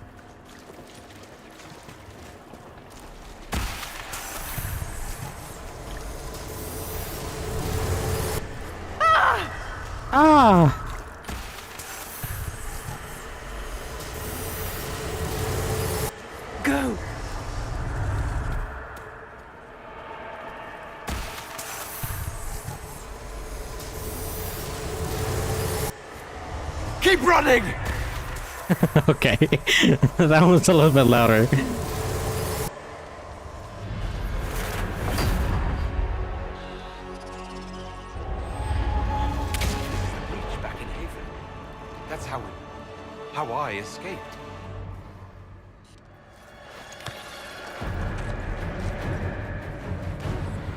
Ah! Go! Keep running! Okay. That one's a little bit louder. That's how I escaped.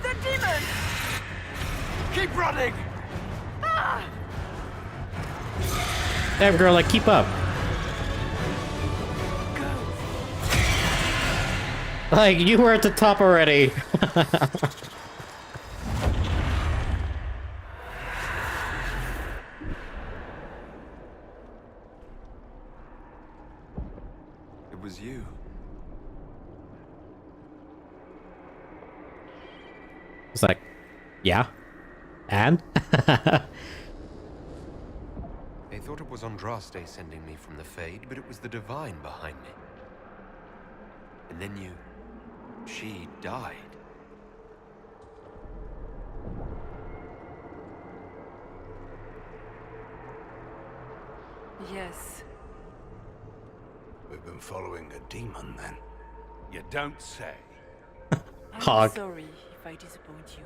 The demon! Keep running! Ah! Damn girl, like keep up. Like you were at the top already. It was you. It's like, yeah, and They thought it was Andraste sending me from the Fade, but it was the Divine behind me. And then she died. Yes. We've been following a demon, then. You don't say. I'm sorry if I disappoint you.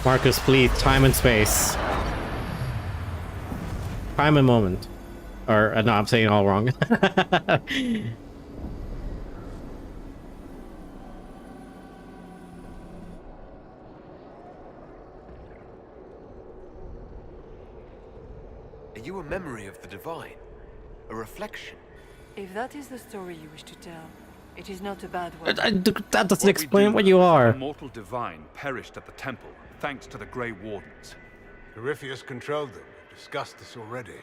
Marcus, please, time and space. Time and moment. Or, no, I'm saying it all wrong. Are you a memory of the divine? A reflection? If that is the story you wish to tell, it is not a bad one. That doesn't explain what you are. The mortal divine perished at the temple, thanks to the Grey Wardens. Corypheus controlled them. We've discussed this already.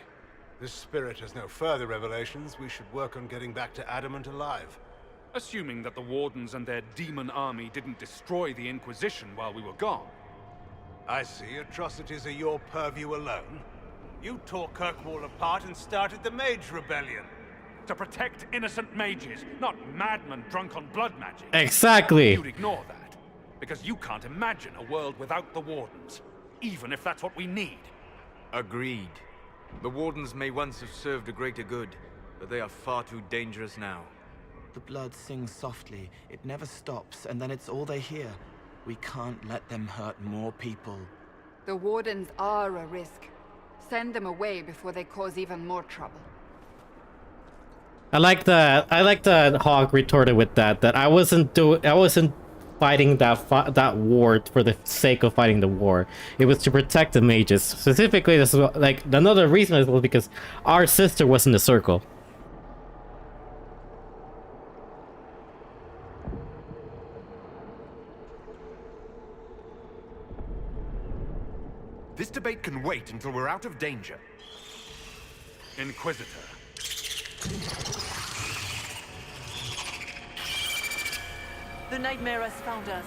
This spirit has no further revelations. We should work on getting back to Adamant alive. Assuming that the Wardens and their demon army didn't destroy the Inquisition while we were gone. I see. Atrocities are your purview alone. You tore Kirkwall apart and started the Mage Rebellion. To protect innocent mages, not madmen drunk on blood magic. Exactly. You'd ignore that, because you can't imagine a world without the Wardens, even if that's what we need. Agreed. The Wardens may once have served a greater good, but they are far too dangerous now. The blood sings softly, it never stops, and then it's all they hear. We can't let them hurt more people. The Wardens are a risk. Send them away before they cause even more trouble. I like that Hawk retorted with that I wasn't fighting that war for the sake of fighting the war. It was to protect the mages. Specifically, this is like another reason was because our sister was in the circle. This debate can wait until we're out of danger. Inquisitor. The nightmare has found us.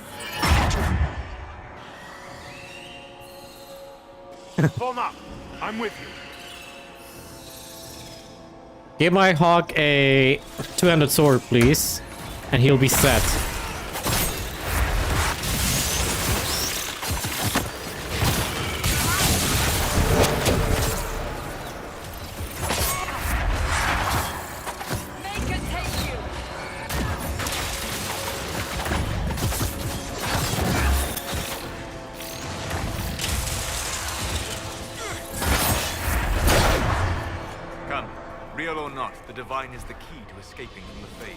Form up. I'm with you. Give my Hawk a two-handed sword, please, and he'll be set. The Divine is the key to escaping from the Fade.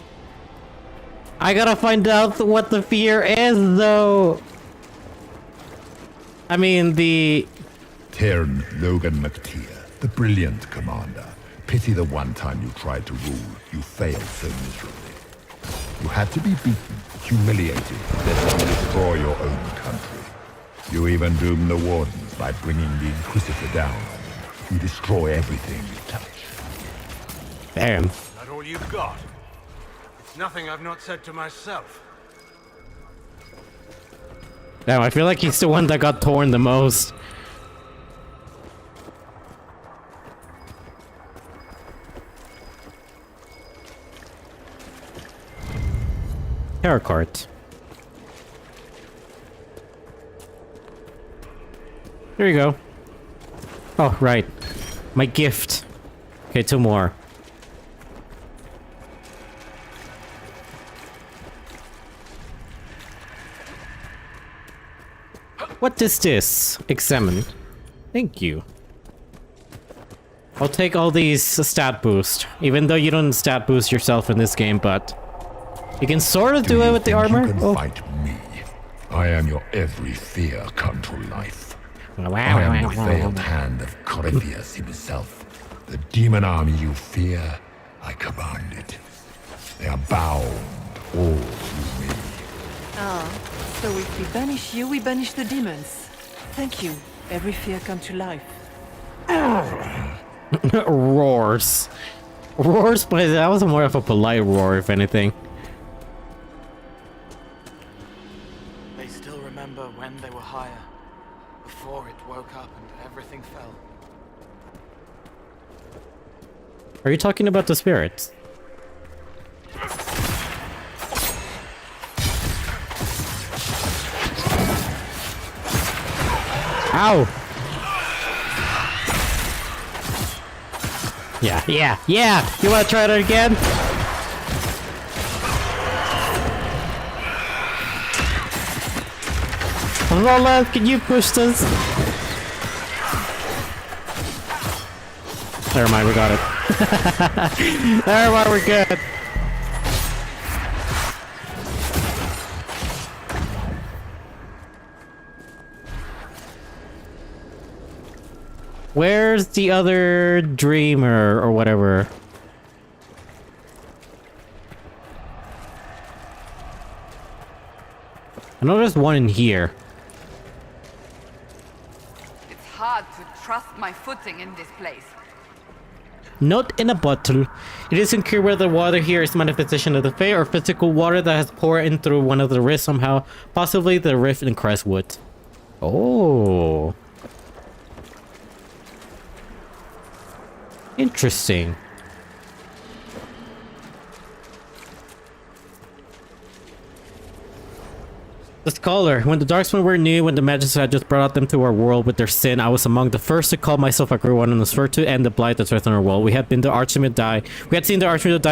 I gotta find out what the fear is, though. I mean, the... Tyrn Logan McTeer, the brilliant commander. Pity the one time you tried to rule, you failed so miserably. You had to be beaten, humiliated, lest you destroy your own country. You even doomed the Wardens by bringing the Inquisitor down. You destroy everything you touch. Damn. That all you've got? It's nothing I've not said to myself. Damn, I feel like he's the one that got torn the most. Tarot card. There you go. Oh, right. My gift. Okay, two more. What is this? Examine. Thank you. I'll take all these stat boost, even though you don't stat boost yourself in this game, but you can sort of do it with the armor. You can fight me. I am your every fear come to life. I am the veiled hand of Corypheus himself. The demon army you fear, I command it. They are bound, all to me. Ah. So if we banish you, we banish the demons. Thank you. Every fear come to life. Roars. Roars, but that was more of a polite roar, if anything. They still remember when they were higher. Before it woke up and everything fell. Are you talking about the spirits? Ow! Yeah! You wanna try that again? Roland, can you push this? Never mind, we got it. Never mind, we're good. Where's the other dreamer or whatever? I know there's one in here. It's hard to trust my footing in this place. Not in a bottle. It isn't clear whether the water here is manifestation of the Fae or physical water that has poured in through one of the rifts somehow. Possibly the rift in Crestwood. Oh. Interesting. The scholar. When the Darkspawn were new, when the Magister had just brought them to our world with their sin, I was among the first to call myself a great one and was first to end the blight that threatened our world. We had seen the Archimate die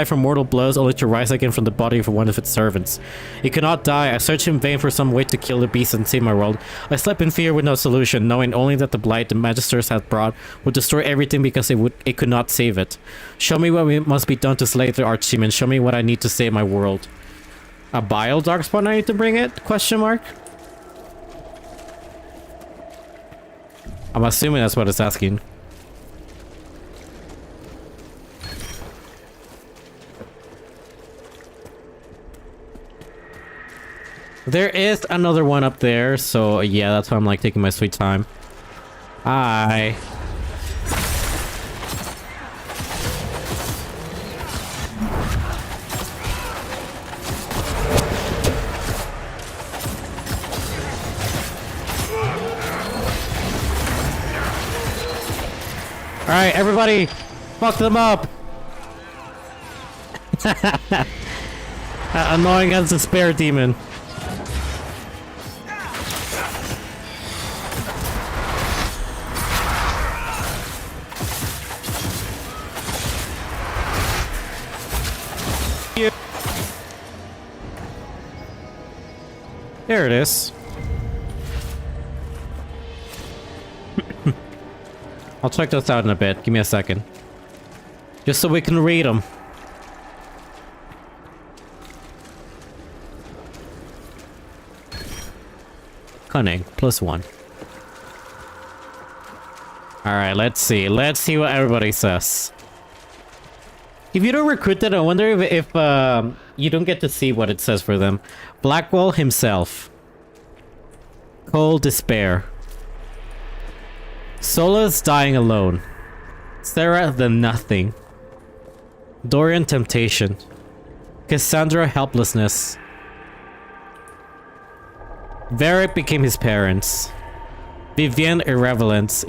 from mortal blows, only to rise again from the body of one of its servants. He could not die. I searched in vain for some way to kill the beast and save my world. I slept in fear with no solution, knowing only that the blight the Magisters had brought would destroy everything because it could not save it. Show me what must be done to slay the Archimate. Show me what I need to save my world. A bile darkspawn I need to bring it? Question mark? I'm assuming that's what it's asking. There is another one up there, so yeah, that's why I'm like taking my sweet time. Hi. Alright, everybody, fuck them up! Annoying as a spare demon. There it is. I'll check this out in a bit. Give me a second. Just so we can read them. Cunning, +1. Alright, let's see. Let's see what everybody says. If you don't recruit them, I wonder if you don't get to see what it says for them. Blackwell himself. Cold despair. Solace dying alone. Sarah the nothing. Dorian temptation. Cassandra helplessness. Varric became his parents. Vivienne irrelevance.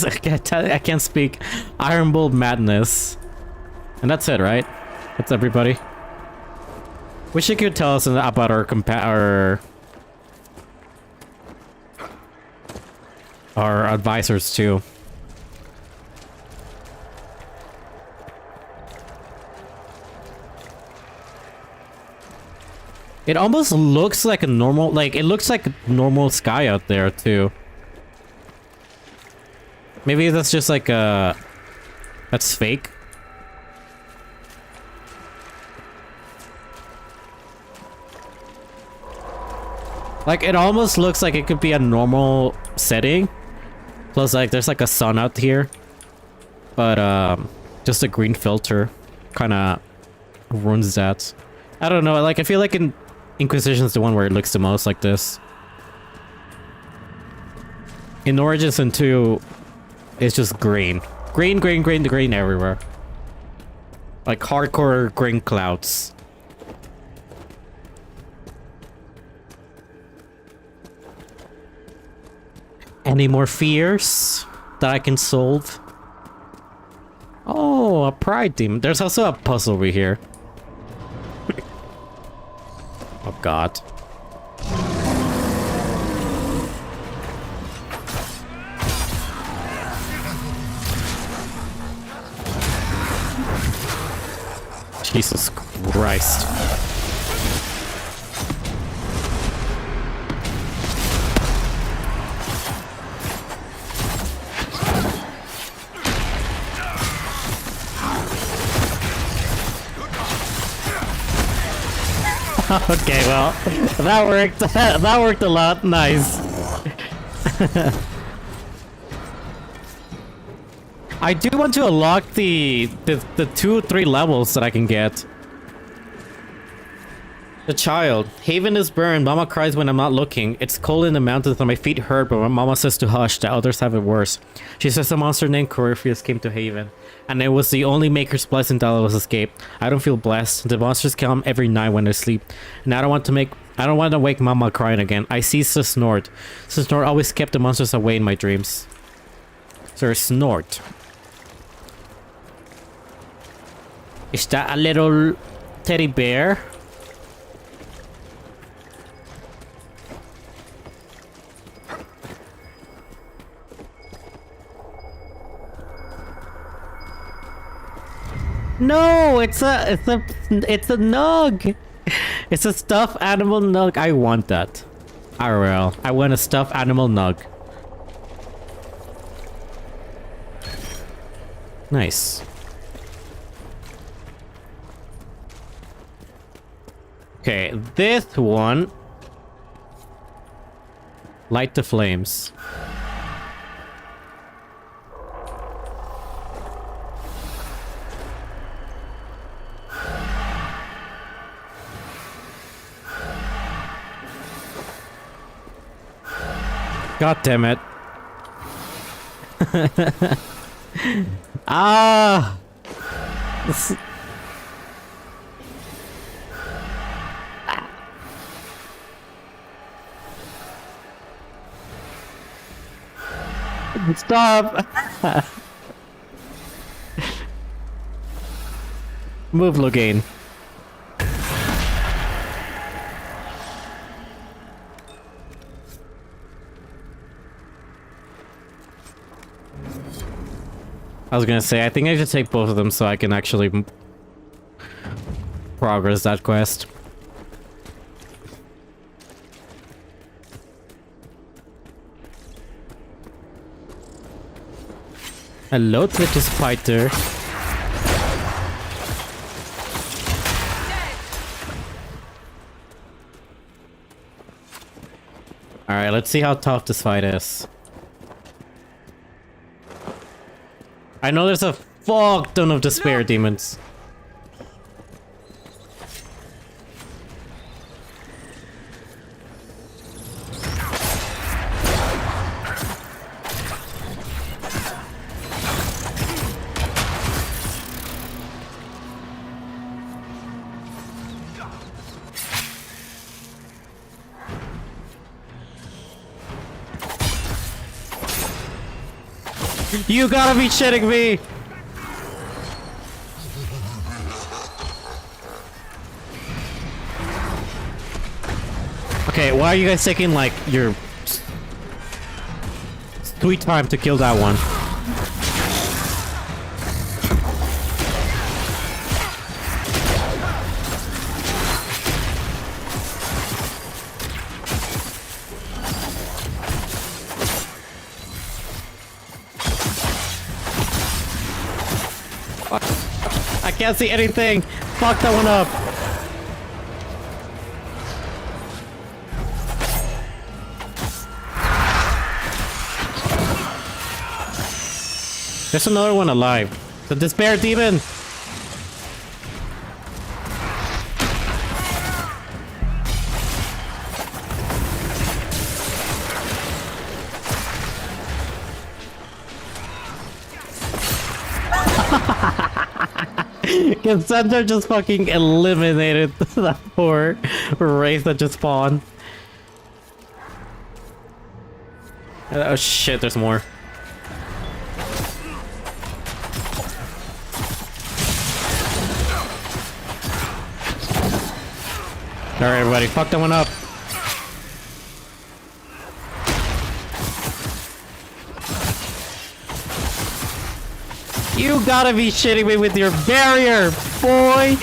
I can't speak. Ironbolt madness. And that's it, right? That's everybody. Wish you could tell us about our advisors too. It almost looks like a normal, like it looks like normal sky out there too. Maybe that's just like that's fake. Like it almost looks like it could be a normal setting. Plus, like, there's like a sun out here, but just a green filter kind of ruins that. I don't know. Like, I feel like in Inquisition is the one where it looks the most like this. In Origins and 2, it's just green, green everywhere. Like hardcore green clouds. Any more fears that I can solve? Oh, a pride demon. There's also a puzzle over here. Oh god. Jesus Christ. Okay, well, that worked. That worked a lot. Nice. I do want to unlock the 2 or 3 levels that I can get. The child. Haven is burned. Mama cries when I'm not looking. It's cold in the mountains and my feet hurt, but my mama says to hush, that others have it worse. She says a monster named Corypheus came to Haven, and it was the only Maker's blessing that was escaped. I don't feel blessed. The monsters come every night when I sleep, and I don't want to wake Mama crying again. I see Sir Snort. Sir Snort always kept the monsters away in my dreams. Sir Snort. Is that a little teddy bear? No, it's a nug. It's a stuffed animal nug. I want that. IRL. I want a stuffed animal nug. Nice. Okay, this one. Light the flames. God damn it. Ah! Stop! Move, Logain. I was gonna say, I think I should take both of them so I can actually progress that quest. Hello, little spider. Alright, let's see how tough this fight is. I know there's a fuck ton of despair demons. You gotta be shitting me! Okay, why are you guys taking like your sweet time to kill that one? I can't see anything! Fuck that one up! There's another one alive. The despair demon! Cassandra just fucking eliminated that poor race that just spawned. Oh shit, there's more. Alright everybody, fuck that one up. You gotta be shitting me with your barrier, boy!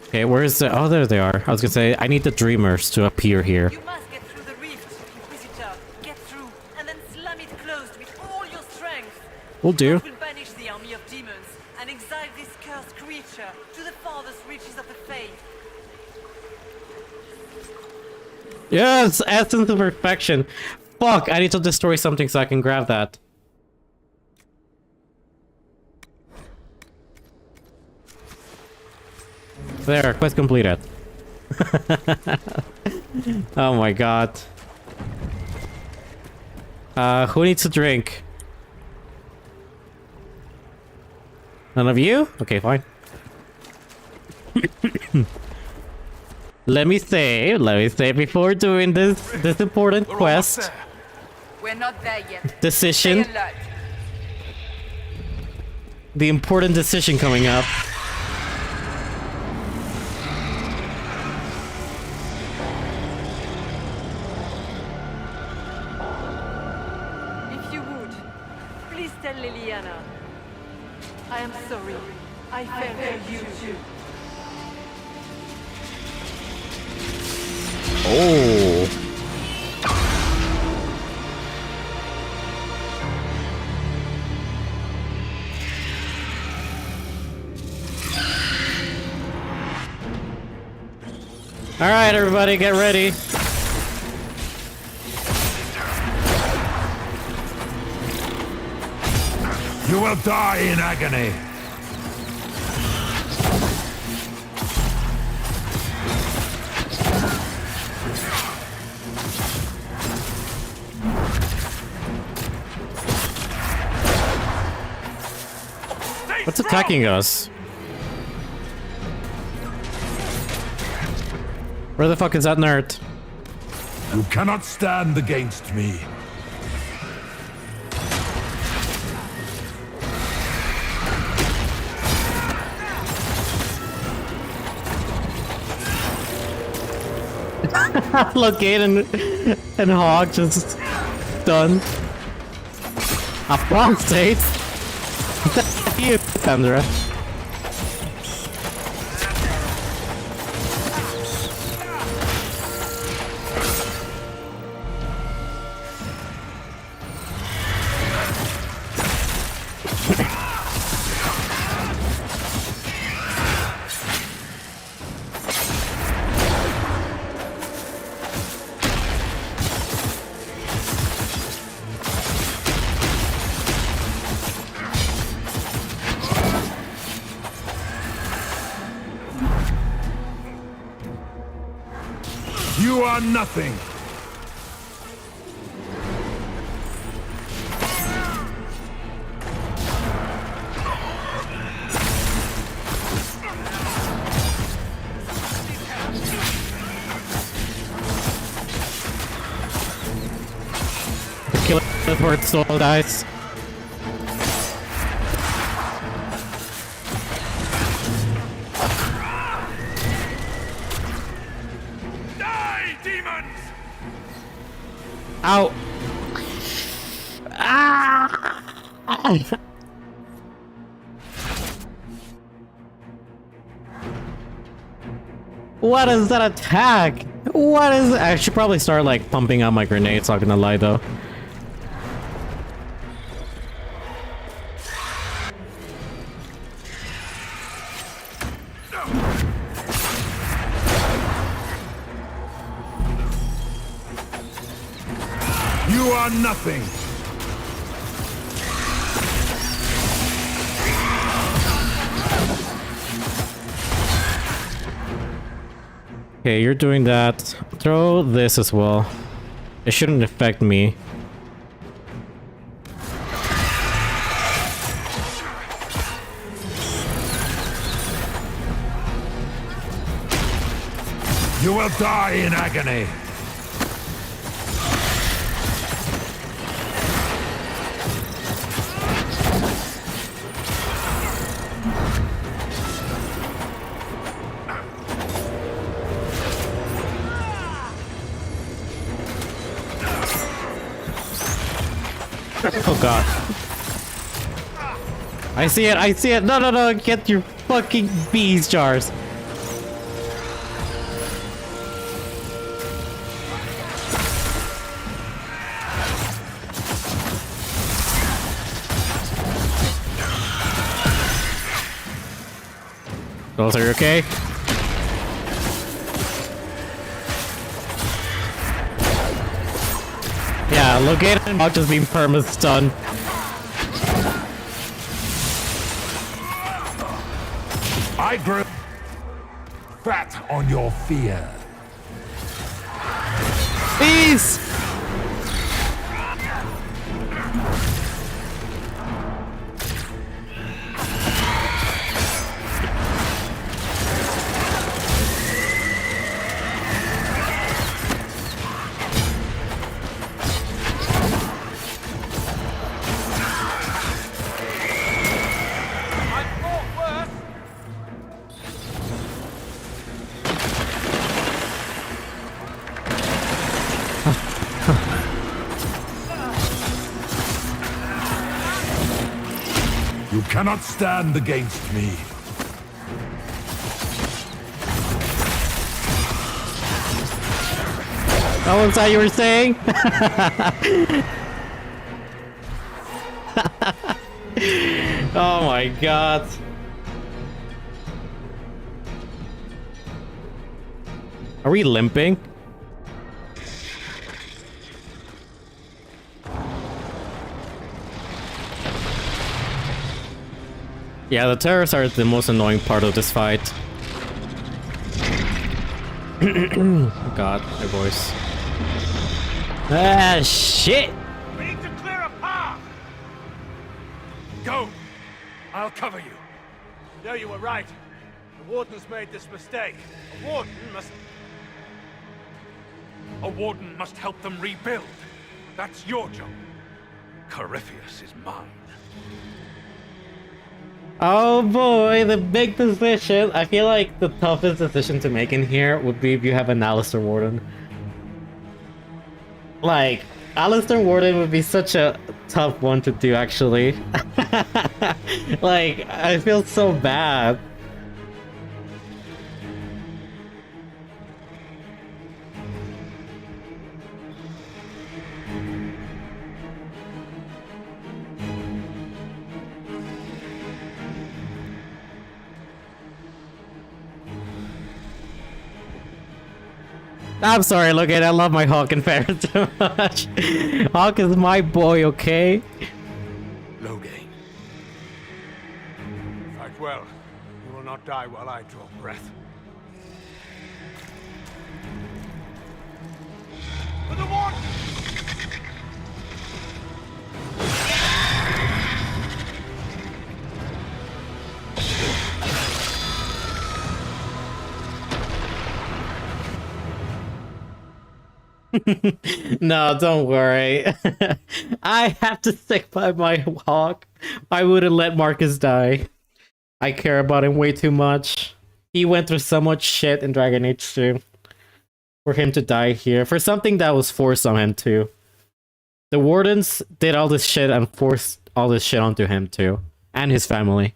Okay, where's the... Oh, there they are. I was gonna say, I need the dreamers to appear here. You must get through the rift, Inquisitor. Get through, and then slam it closed with all your strength. Will do. That will banish the army of demons and exile this cursed creature to the farthest reaches of the faith. Yes! Essence of perfection. Fuck, I need to destroy something so I can grab that. There, quest completed. Oh my god. Who needs a drink? None of you? Okay, fine. Let me say before doing this important quest. We're not there yet. Decision. Stay alert. The important decision coming up. If you would, please tell Liliana. I am sorry. I failed you too. Oh. All right, everybody, get ready. You will die in agony. What's attacking us? Where the fuck is that nerd? You cannot stand against me. Look, Gaiden and Hog just done. A prostate? You, Sandra. You are nothing. The killer before its soul dies. Ow! Ah! What is that attack? What is... I should probably start like pumping out my grenades, not gonna lie though. You are nothing. Okay, you're doing that. Throw this as well. It shouldn't affect me. You will die in agony. Oh god. I see it, I see it. No, no, no, get your fucking bees jars. Those are you okay? Yeah, Logate and Hawk just being perma-stunned. I grow fat on your fear. Please! You cannot stand against me. That was how you were saying? Oh my god. Are we limping? Yeah, the terrorists are the most annoying part of this fight. God, my voice. Ah, shit! We need to clear a path! Go! I'll cover you. No, you were right. The Warden's made this mistake. A Warden must help them rebuild. That's your job. Corypheus is mine. Oh boy, the big decision. I feel like the toughest decision to make in here would be if you have an Alistair Warden. Like, Alistair Warden would be such a tough one to do, actually. Like, I feel so bad. I'm sorry, look at I love my Hawk and Farron too much. Hawk is my boy, okay? Loghain. Fight well. You will not die while I draw breath. For the Warden! No, don't worry. I have to stick by my Hawk. I wouldn't let Marcus die. I care about him way too much. He went through so much shit in Dragon Age 2. For him to die here. For something that was forced on him too. The Wardens did all this shit and forced all this shit onto him too. And his family.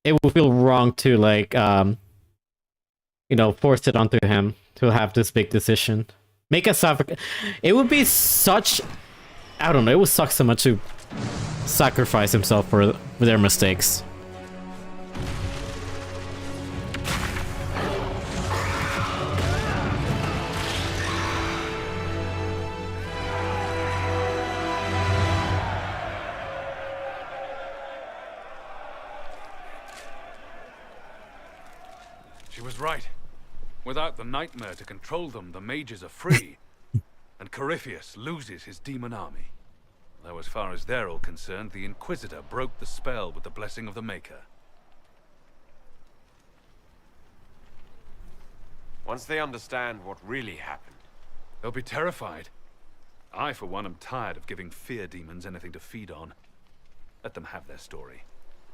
It would feel wrong to like, you know, force it onto him to have this big decision. Make us suffer. It would be such... I don't know, it would suck so much to sacrifice himself for their mistakes. She was right. Without the nightmare to control them, the mages are free. And Corypheus loses his demon army. Though as far as they're all concerned, the Inquisitor broke the spell with the blessing of the Maker. Once they understand what really happened, they'll be terrified. I, for one, am tired of giving fear demons anything to feed on. Let them have their story.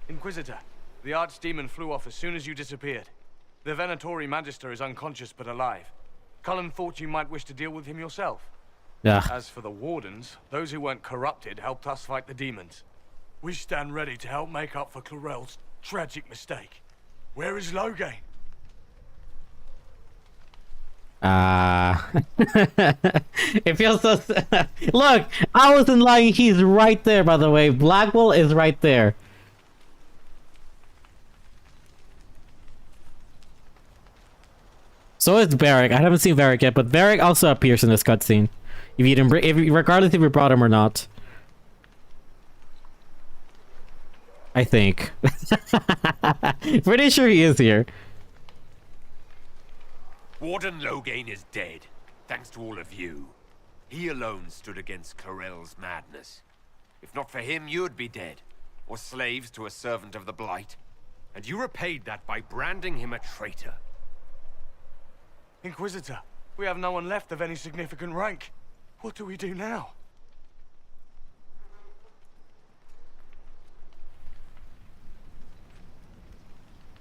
Inquisitor, the Archdemon flew off as soon as you disappeared. The Venatori Magister is unconscious but alive. Cullen thought you might wish to deal with him yourself. Yeah. As for the Wardens, those who weren't corrupted helped us fight the demons. We stand ready to help make up for Clarel's tragic mistake. Where is Loghain? It feels so... Look! I wasn't lying, he's right there, by the way. Blackwell is right there. So is Varric. I haven't seen Varric yet, but Varric also appears in this cutscene. If you didn't, regardless if you brought him or not. I think. Pretty sure he is here. Warden Loghain is dead, thanks to all of you. He alone stood against Clorel's madness. If not for him, you'd be dead, or slaves to a servant of the Blight. And you repaid that by branding him a traitor. Inquisitor, we have no one left of any significant rank. What do we do now?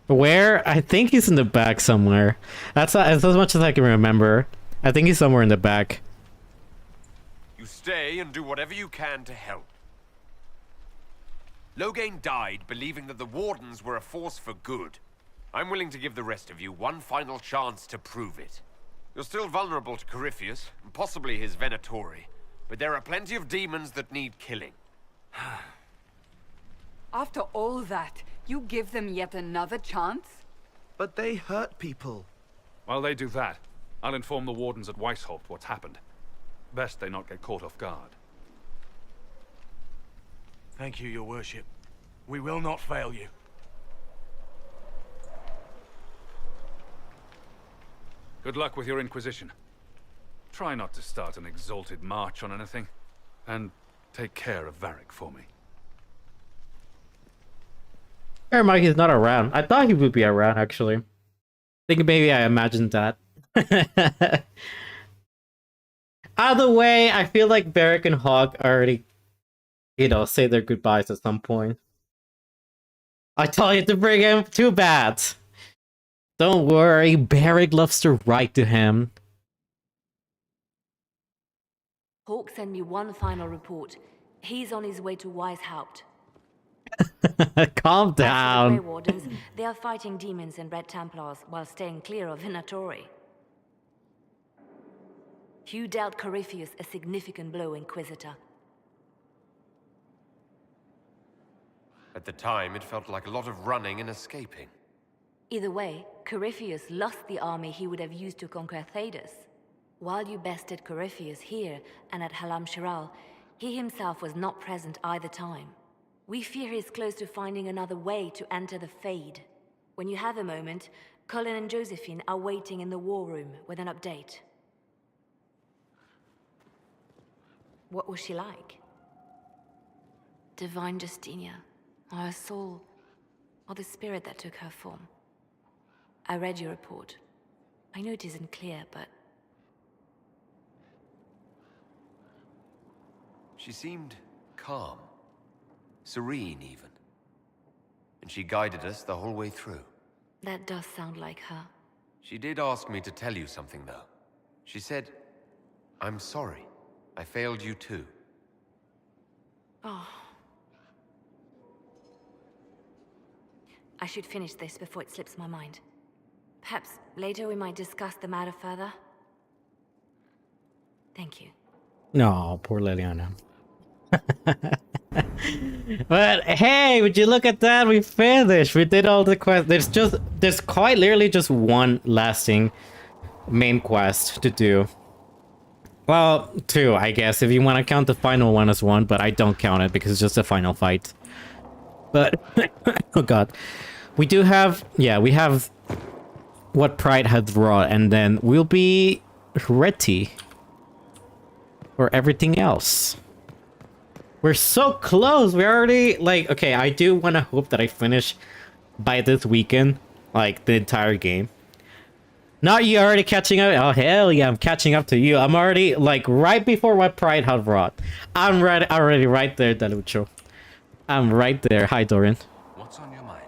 Where? I think he's in the back somewhere. That's as much as I can remember. I think he's somewhere in the back. You stay and do whatever you can to help. Loghain died believing that the Wardens were a force for good. I'm willing to give the rest of you one final chance to prove it. You're still vulnerable to Corypheus, and possibly his Venatori, but there are plenty of demons that need killing. After all that, you give them yet another chance? But they hurt people. While they do that, I'll inform the Wardens at Weishaupt what's happened. Best they not get caught off guard. Thank you, your worship. We will not fail you. Good luck with your Inquisition. Try not to start an exalted march on anything. And take care of Varric for me. Mike is not around. I thought he would be around, actually. I think maybe I imagined that. Either way, I feel like Varric and Hawk already, you know, say their goodbyes at some point. I told you to bring him. Too bad. Don't worry, Varric loves to write to him. Hawk sent me one final report. He's on his way to Weishaupt. Calm down. The Grey Wardens, they are fighting demons and Red Templars while staying clear of Venatori. You dealt Corypheus a significant blow, Inquisitor. At the time, it felt like a lot of running and escaping. Either way, Corypheus lost the army he would have used to conquer Thedas. While you bested Corypheus here and at Halam Shiral, he himself was not present either time. We fear he is close to finding another way to enter the Fade. When you have a moment, Colin and Josephine are waiting in the war room with an update. What was she like? Divine Justinia, or her soul, or the spirit that took her form. I read your report. I know it isn't clear, but... She seemed calm. Serene, even. And she guided us the whole way through. That does sound like her. She did ask me to tell you something, though. She said, "I'm sorry. I failed you too." Oh. I should finish this before it slips my mind. Perhaps later we might discuss the matter further. Thank you. No, poor Liliana. But hey, would you look at that? We finished. We did all the quests. There's quite literally just one lasting main quest to do. Well, two, I guess, if you want to count the final one as one, but I don't count it because it's just a final fight. But oh god. We do have, yeah, we have what Pride has wrought, and then we'll be ready for everything else. We're so close. We're already, like, okay, I do want to hope that I finish by this weekend, like, the entire game. Not you already catching up? Oh, hell yeah, I'm catching up to you. I'm already, like, right before what Pride had wrought. I'm already right there, Delucho. I'm right there. Hi, Dorian. What's on your mind?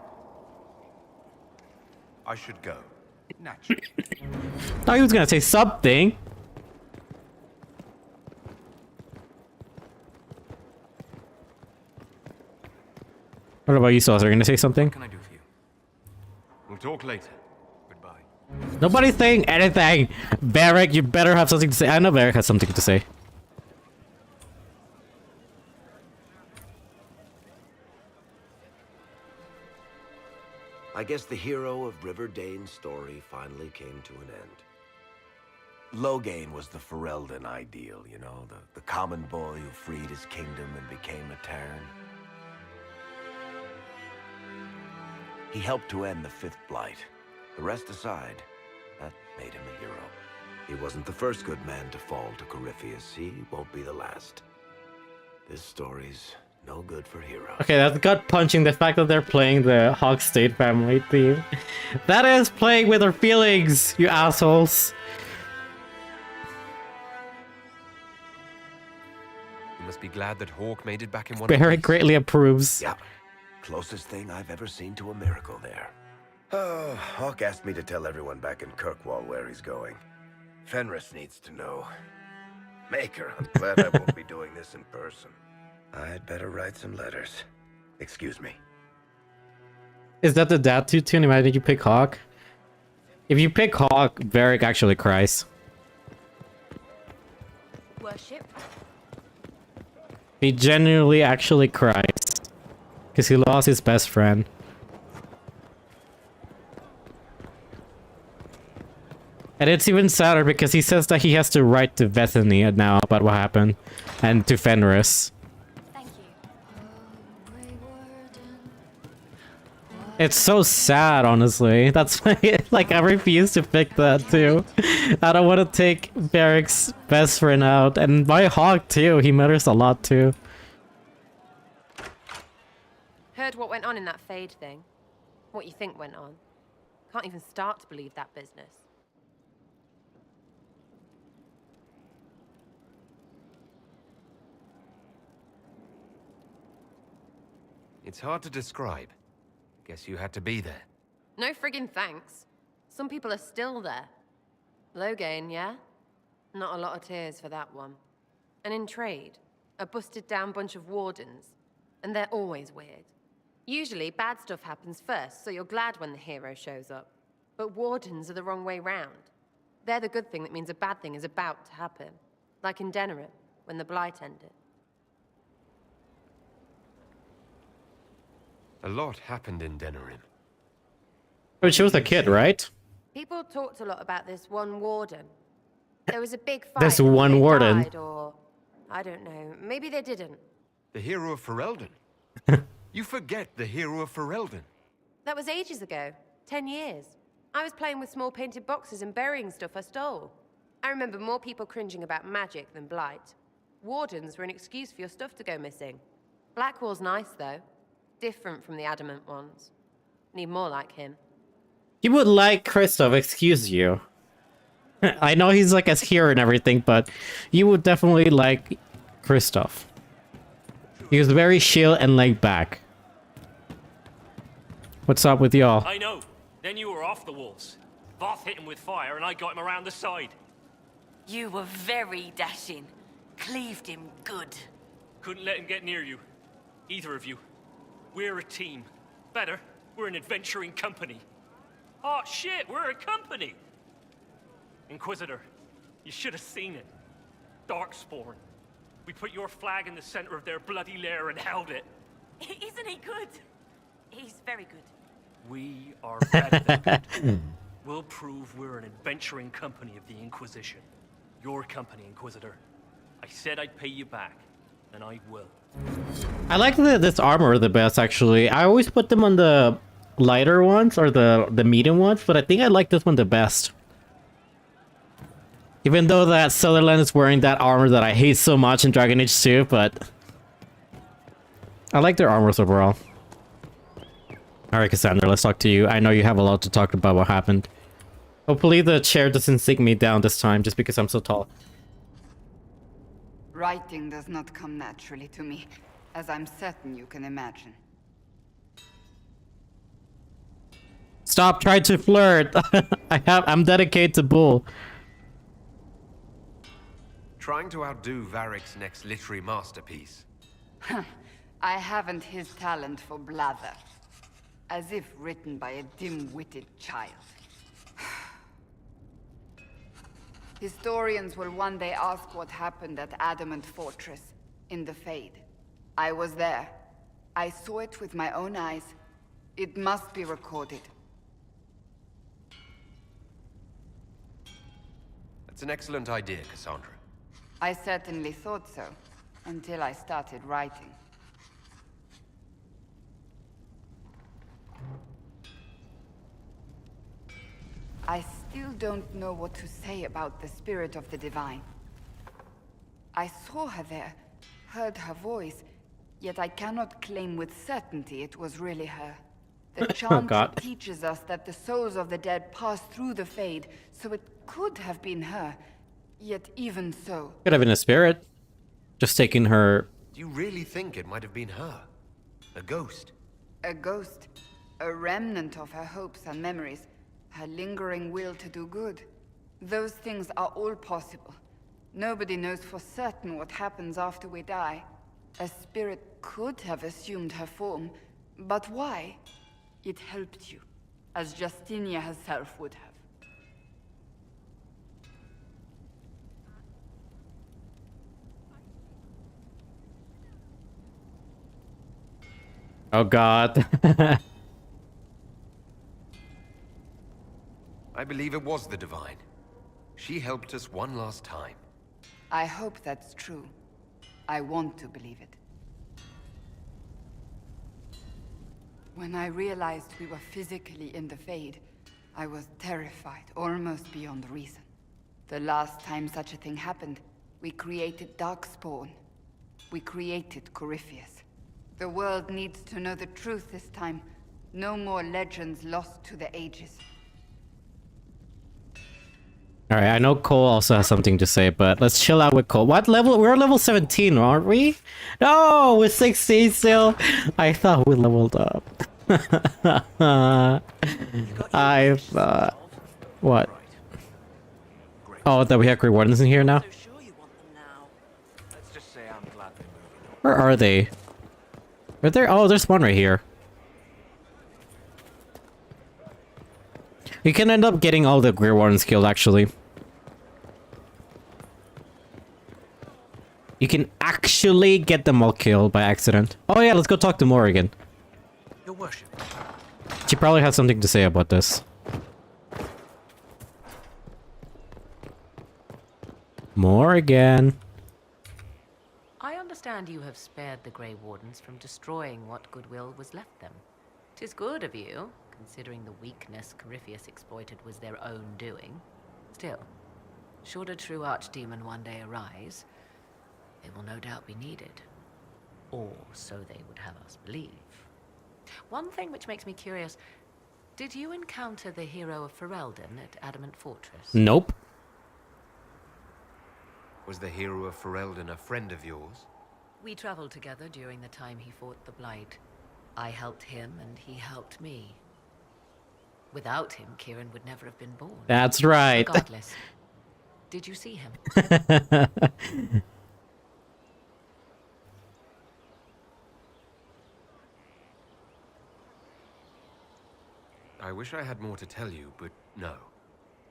I should go. Naturally. Thought he was gonna say something. What about you, Sauce? Are you gonna say something? What can I do for you? We'll talk later. Goodbye. Nobody's saying anything. Varric, you better have something to say. I know Varric has something to say. I guess the hero of River Dane's story finally came to an end. Loghain was the Ferelden ideal, you know, the common boy who freed his kingdom and became a Terran. He helped to end the Fifth Blight. The rest aside, that made him a hero. He wasn't the first good man to fall to Corypheus. He won't be the last. This story's no good for heroes. Okay, that's gut punching the fact that they're playing the Hog State family theme. That is playing with our feelings, you assholes. You must be glad that Hawk made it back in one Barrick piece. greatly approves. Yeah, closest thing I've ever seen to a miracle there. Oh, Hawk asked me to tell everyone back in Kirkwall where he's going. Fenris needs to know. Maker, I'm glad I won't be doing this in person. I'd better write some letters. Excuse me. Is that the dad tune? Imagine you pick Hawk. If you pick Hawk, Varric actually cries. Worship. He genuinely actually cries. Because he lost his best friend. And it's even sadder because he says that he has to write to Bethany now about what happened. And to Fenris. It's so sad, honestly. That's why, like, I refuse to pick that too. I don't want to take Varric's best friend out, and my Hawk too. He matters a lot too. Heard what went on in that Fade thing? What you think went on? Can't even start to believe that business. It's hard to describe. Guess you had to be there. No friggin' thanks. Some people are still there. Loghain, yeah? Not a lot of tears for that one. And in trade, a busted down bunch of wardens. And they're always weird. Usually, bad stuff happens first, so you're glad when the hero shows up. But wardens are the wrong way round. They're the good thing that means a bad thing is about to happen. Like in Denerim, when the Blight ended. A lot happened in Denerim. But she was a kid, right? People talked a lot about this one warden. There was a big fight. This one they warden. died, or I don't know. Maybe they didn't. The hero of Ferelden. You forget the hero of Ferelden. That was ages ago. 10 years. I was playing with small painted boxes and burying stuff I stole. I remember more people cringing about magic than Blight. Wardens were an excuse for your stuff to go missing. Blackwall's nice, though. Different from the adamant ones. Need more like him. You would like Kristoff, excuse you. I know he's like a hero and everything, but you would definitely like Kristoff. He was very chill and laid back. What's up with y'all? I know. Then you were off the walls. Voth hit him with fire and I got him around the side. You were very dashing. Cleaved him good. Couldn't let him get near you. Either of you. We're a team. Better, we're an adventuring company. Oh shit, we're a company! Inquisitor, you should have seen it. Darkspawn. We put your flag in the center of their bloody lair and held it. Isn't he good? He's very good. We are better than good. We'll prove we're an adventuring company of the Inquisition. Your company, Inquisitor. I said I'd pay you back, and I will. I like this armor the best, actually. I always put them on the lighter ones, or the medium ones, but I think I like this one the best. Even though that Sutherland is wearing that armor that I hate so much in Dragon Age 2, but I like their armors overall. Alright, Cassandra, let's talk to you. I know you have a lot to talk about what happened. Hopefully the chair doesn't sink me down this time, just because I'm so tall. Writing does not come naturally to me, as I'm certain you can imagine. Stop trying to flirt! I'm dedicated to Bull. Trying to outdo Varric's next literary masterpiece. I haven't his talent for blather. As if written by a dim-witted child. Historians will one day ask what happened at Adamant Fortress, in the Fade. I was there. I saw it with my own eyes, It must be recorded. That's an excellent idea, Cassandra. I certainly thought so, until I started writing. I still don't know what to say about the spirit of the divine. I saw her there, heard her voice, yet I cannot claim with certainty it was really her. The chant teaches us that the souls of the dead pass through the Fade, so it could have been her. Yet even so... Could have been a spirit. Just taking her... Do you really think it might have been her? A ghost? A ghost. A remnant of her hopes and memories. Her lingering will to do good. Those things are all possible. Nobody knows for certain what happens after we die. A spirit could have assumed her form, but why? It helped you, as Justinia herself would have. Oh god. I believe it was the Divine. She helped us one last time. I hope that's true. I want to believe it. When I realized we were physically in the Fade, I was terrified, almost beyond reason. The last time such a thing happened, we created Darkspawn. We created Corypheus. The world needs to know the truth this time. No more legends lost to the ages. Alright, I know Cole also has something to say, but let's chill out with Cole. What level? We're level 17, aren't we? No, we're 16 still. I thought we leveled up. I thought... What? Oh, that we have Grey Wardens in here now? Where are they? Are there? Oh, there's one right here. You can end up getting all the Grey Wardens killed, actually. You can actually get them all killed by accident. Oh yeah, let's go talk to Morrigan. Your worship. She probably has something to say about this. Morrigan. I understand you have spared the Grey Wardens from destroying what goodwill was left them. 'Tis good of you, considering the weakness Corypheus exploited was their own doing. Still, should a true archdemon one day arise, they will no doubt be needed. Or so they would have us believe. One thing which makes me curious, did you encounter the hero of Ferelden at Adamant Fortress? Nope. Was the hero of Ferelden a friend of yours? We traveled together during the time he fought the Blight. I helped him and he helped me. Without him, Kieran would never have been born. That's right. Regardless, did you see him? I wish I had more to tell you, but no.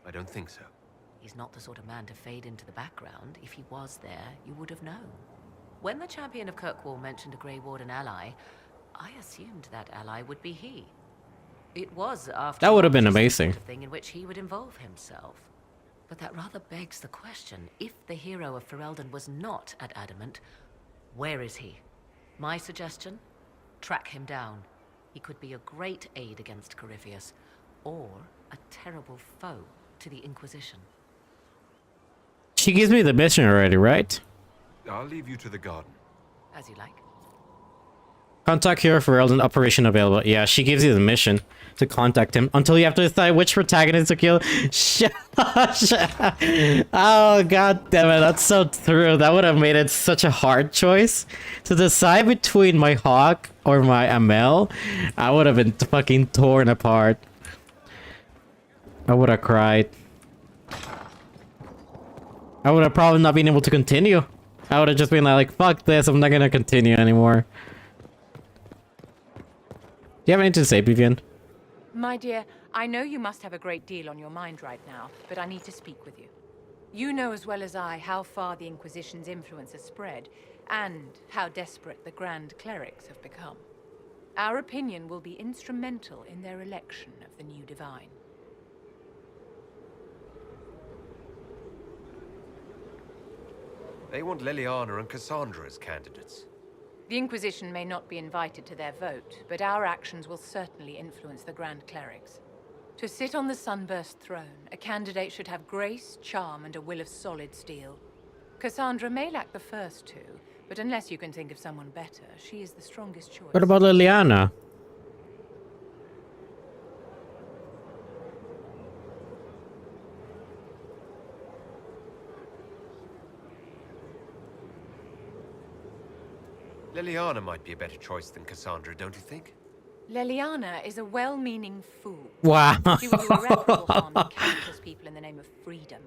I don't think so. He's not the sort of man to fade into the background. If he was there, you would have known. When the champion of Kirkwall mentioned a Grey Warden ally, I assumed that ally would be he. It was after that would have been amazing. The thing in which he would involve himself. But that rather begs the question, if the hero of Ferelden was not at Adamant, where is he? My suggestion? Track him down. He could be a great aid against Corypheus, or a terrible foe to the Inquisition. She gives me the mission already, right? I'll leave you to the garden. As you like. Contact hero for Elden, operation available. Yeah, she gives you the mission to contact him until you have to decide which protagonist to kill. Oh god damn it, that's so true. That would have made it such a hard choice to decide between my Hawk or my Amel. I would have been fucking torn apart. I would have cried. I would have probably not been able to continue. I would have just been like, fuck this, I'm not gonna continue anymore. Do you have anything to say, Vivian? My dear, I know you must have a great deal on your mind right now, but I need to speak with you. You know as well as I how far the Inquisition's influence has spread, and how desperate the Grand Clerics have become. Our opinion will be instrumental in their election of the new divine. They want Leliana and Cassandra as candidates. The Inquisition may not be invited to their vote, but our actions will certainly influence the Grand Clerics. To sit on the Sunburst throne, a candidate should have grace, charm, and a will of solid steel. Cassandra may lack the first two, but unless you can think of someone better, she is the strongest choice. What about Leliana? Leliana might be a better choice than Cassandra, don't you think? Leliana is a well-meaning fool. Wow. She will do irreparable harm to countless people in the name of freedom.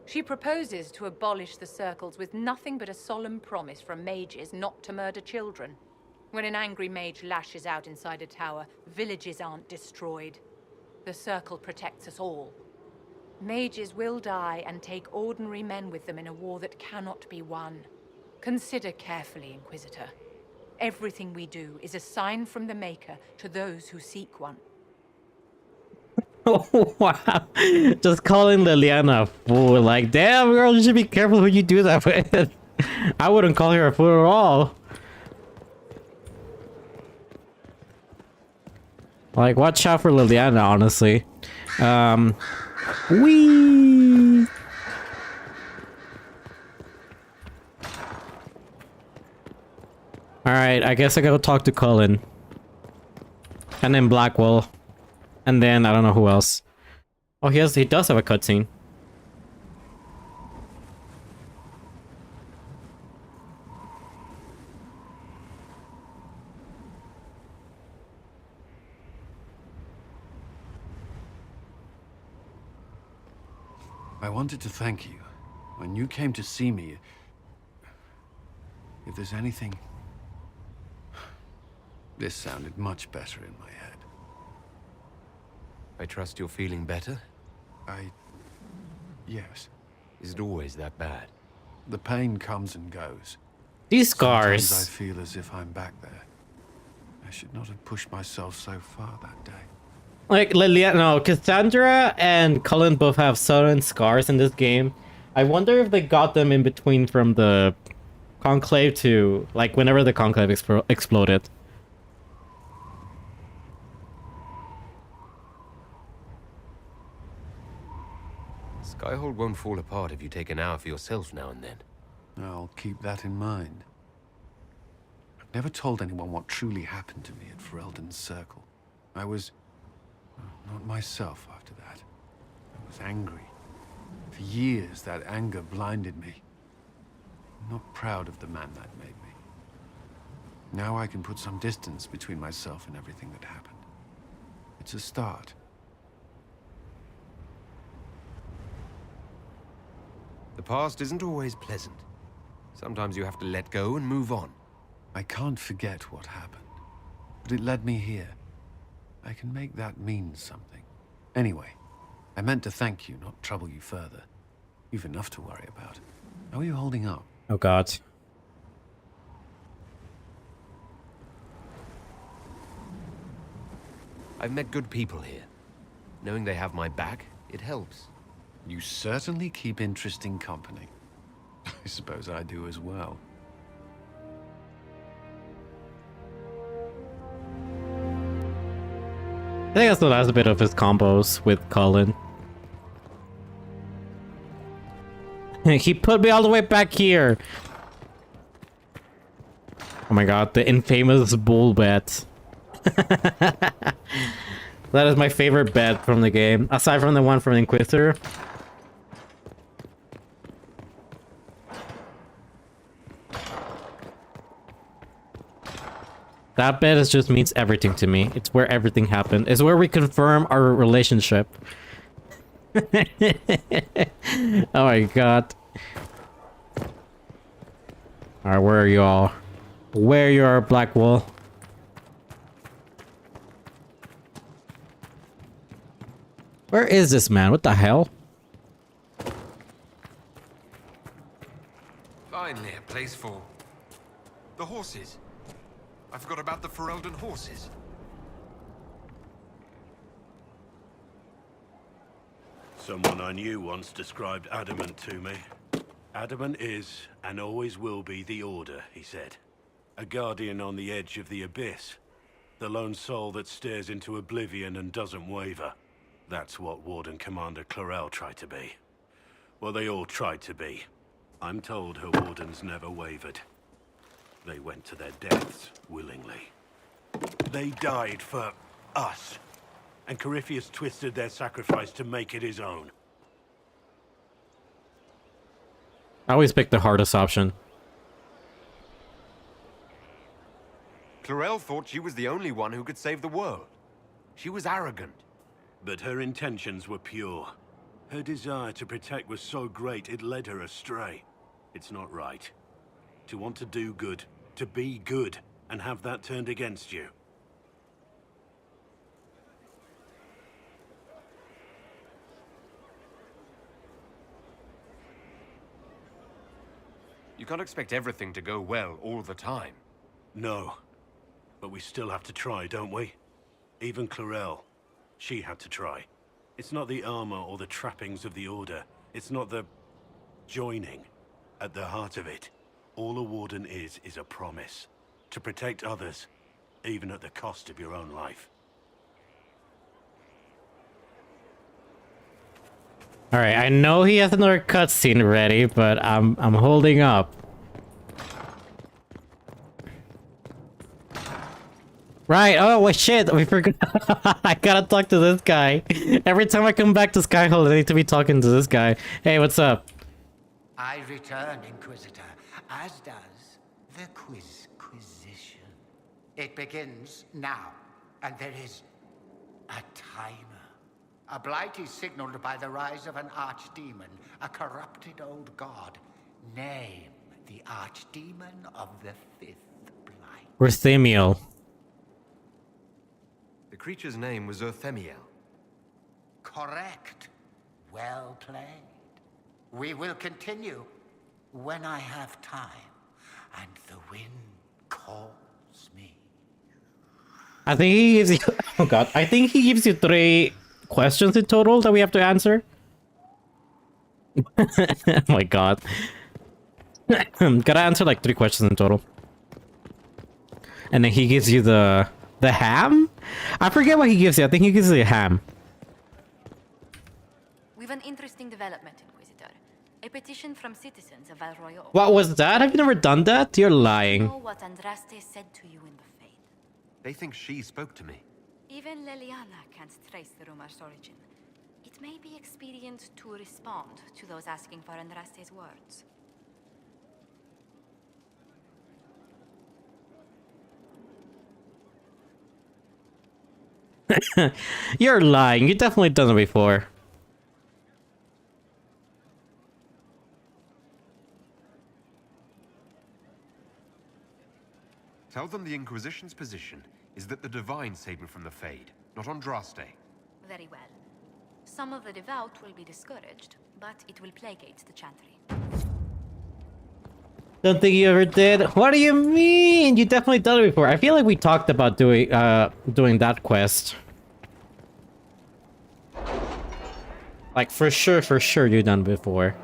She proposes to abolish the circles with nothing but a solemn promise from mages not to murder children. When an angry mage lashes out inside a tower, villages aren't destroyed. The circle protects us all. Mages will die and take ordinary men with them in a war that cannot be won. Consider carefully, Inquisitor. Everything we do is a sign from the Maker to those who seek one. Wow. Just calling Leliana a fool. Like, damn, girl, you should be careful who you do that with. I wouldn't call her a fool at all. Like, watch out for Leliana, honestly. Whee! Alright, I guess I gotta talk to Cullen. And then Blackwell. And then I don't know who else. Oh, he does have a cutscene. I wanted to thank you. When you came to see me, if there's anything... This sounded much better in my head. I trust you're feeling better? Yes. Is it always that bad? The pain comes and goes. These scars. Sometimes I feel as if I'm back there. I should not have pushed myself so far that day. Like, Cassandra and Cullen both have sudden scars in this game. I wonder if they got them in between from the Conclave to, like, whenever the Conclave exploded. Skyhold won't fall apart if you take an hour for yourself now and then. I'll keep that in mind. I've never told anyone what truly happened to me at Ferelden's Circle. I was... not myself after that. I was angry. For years, that anger blinded me. I'm not proud of the man that made me. Now I can put some distance between myself and everything that happened. It's a start. The past isn't always pleasant. Sometimes you have to let go and move on. I can't forget what happened, but it led me here. I can make that mean something. Anyway, I meant to thank you, not trouble you further. You've enough to worry about. How are you holding up? Oh god. I've met good people here. Knowing they have my back, it helps. You certainly keep interesting company. I suppose I do as well. I think that's the last bit of his combos with Cullen. He put me all the way back here. Oh my god, the infamous bull bet. That is my favorite bet from the game, aside from the one from Inquisitor. That bet just means everything to me. It's where everything happened. It's where we confirm our relationship. Oh my god. Alright, where are you all? Where you are, Blackwell? Where is this man? What the hell? Finally, a place for the horses. I forgot about the Ferelden horses. Someone I knew once described Adamant to me. Adamant is, and always will be, the Order, he said. A guardian on the edge of the abyss. The lone soul that stares into oblivion and doesn't waver. That's what Warden Commander Clarel tried to be. Well, they all tried to be. I'm told her wardens never wavered. They went to their deaths willingly. They died for us. And Corypheus twisted their sacrifice to make it his own. I always pick the hardest option. Clarel thought she was the only one who could save the world. She was arrogant. But her intentions were pure. Her desire to protect was so great it led her astray. It's not right. To want to do good, to be good, and have that turned against you. You can't expect everything to go well all the time. No. But we still have to try, don't we? Even Clarel. She had to try. It's not the armor or the trappings of the Order. It's not the... joining. At the heart of it, all a Warden is a promise. To protect others, even at the cost of your own life. Alright, I know he has another cutscene ready, but I'm holding up. Right, oh well, shit, we forgot. I gotta talk to this guy. Every time I come back to Skyhold, I need to be talking to this guy. Hey, what's up? I return, Inquisitor, as does the Quizquisition. It begins now, and there is a timer. A blight is signaled by the rise of an archdemon, a corrupted old god. Name the archdemon of the fifth blight. Rithemiel. The creature's name was Urthemiel. Correct. Well played. We will continue when I have time, and the wind calls me. I think he gives you... Oh god, I think he gives you 3 questions in total that we have to answer. Oh my god. Gotta answer like 3 questions in total. And then he gives you the ham? I forget what he gives you. I think he gives you a ham. We've an interesting development, Inquisitor. A petition from citizens of Val Royal. What was that? Have you never done that? You're lying. You know what Andraste said to you in the Fade? They think she spoke to me. Even Leliana can't trace the rumor's origin. It may be expedient to respond to those asking for Andraste's words. You're lying. You definitely done it before. Tell them the Inquisition's position is that the Divine saved me from the Fade, not Andraste. Very well. Some of the devout will be discouraged, but it will placate the Chantry. Don't think you ever did. What do you mean? You definitely done it before. I feel like we talked about doing that quest. Like for sure you've done before.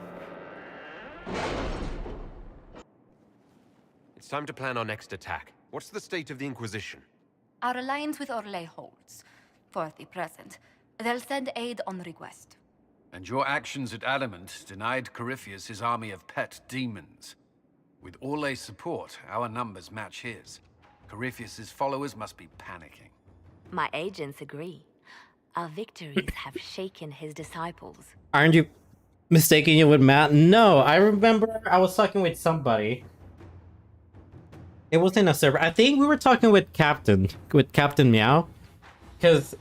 It's time to plan our next attack. What's the state of the Inquisition? Our alliance with Orlais holds. For the present. They'll send aid on request. And your actions at Adamant denied Corypheus his army of pet demons. With Orlais' support, our numbers match his. Corypheus' followers must be panicking. My agents agree. Our victories have shaken his disciples. Aren't you mistaking you with Matt? No, I remember I was talking with somebody. It wasn't a server. I think we were talking with Captain Meow. Because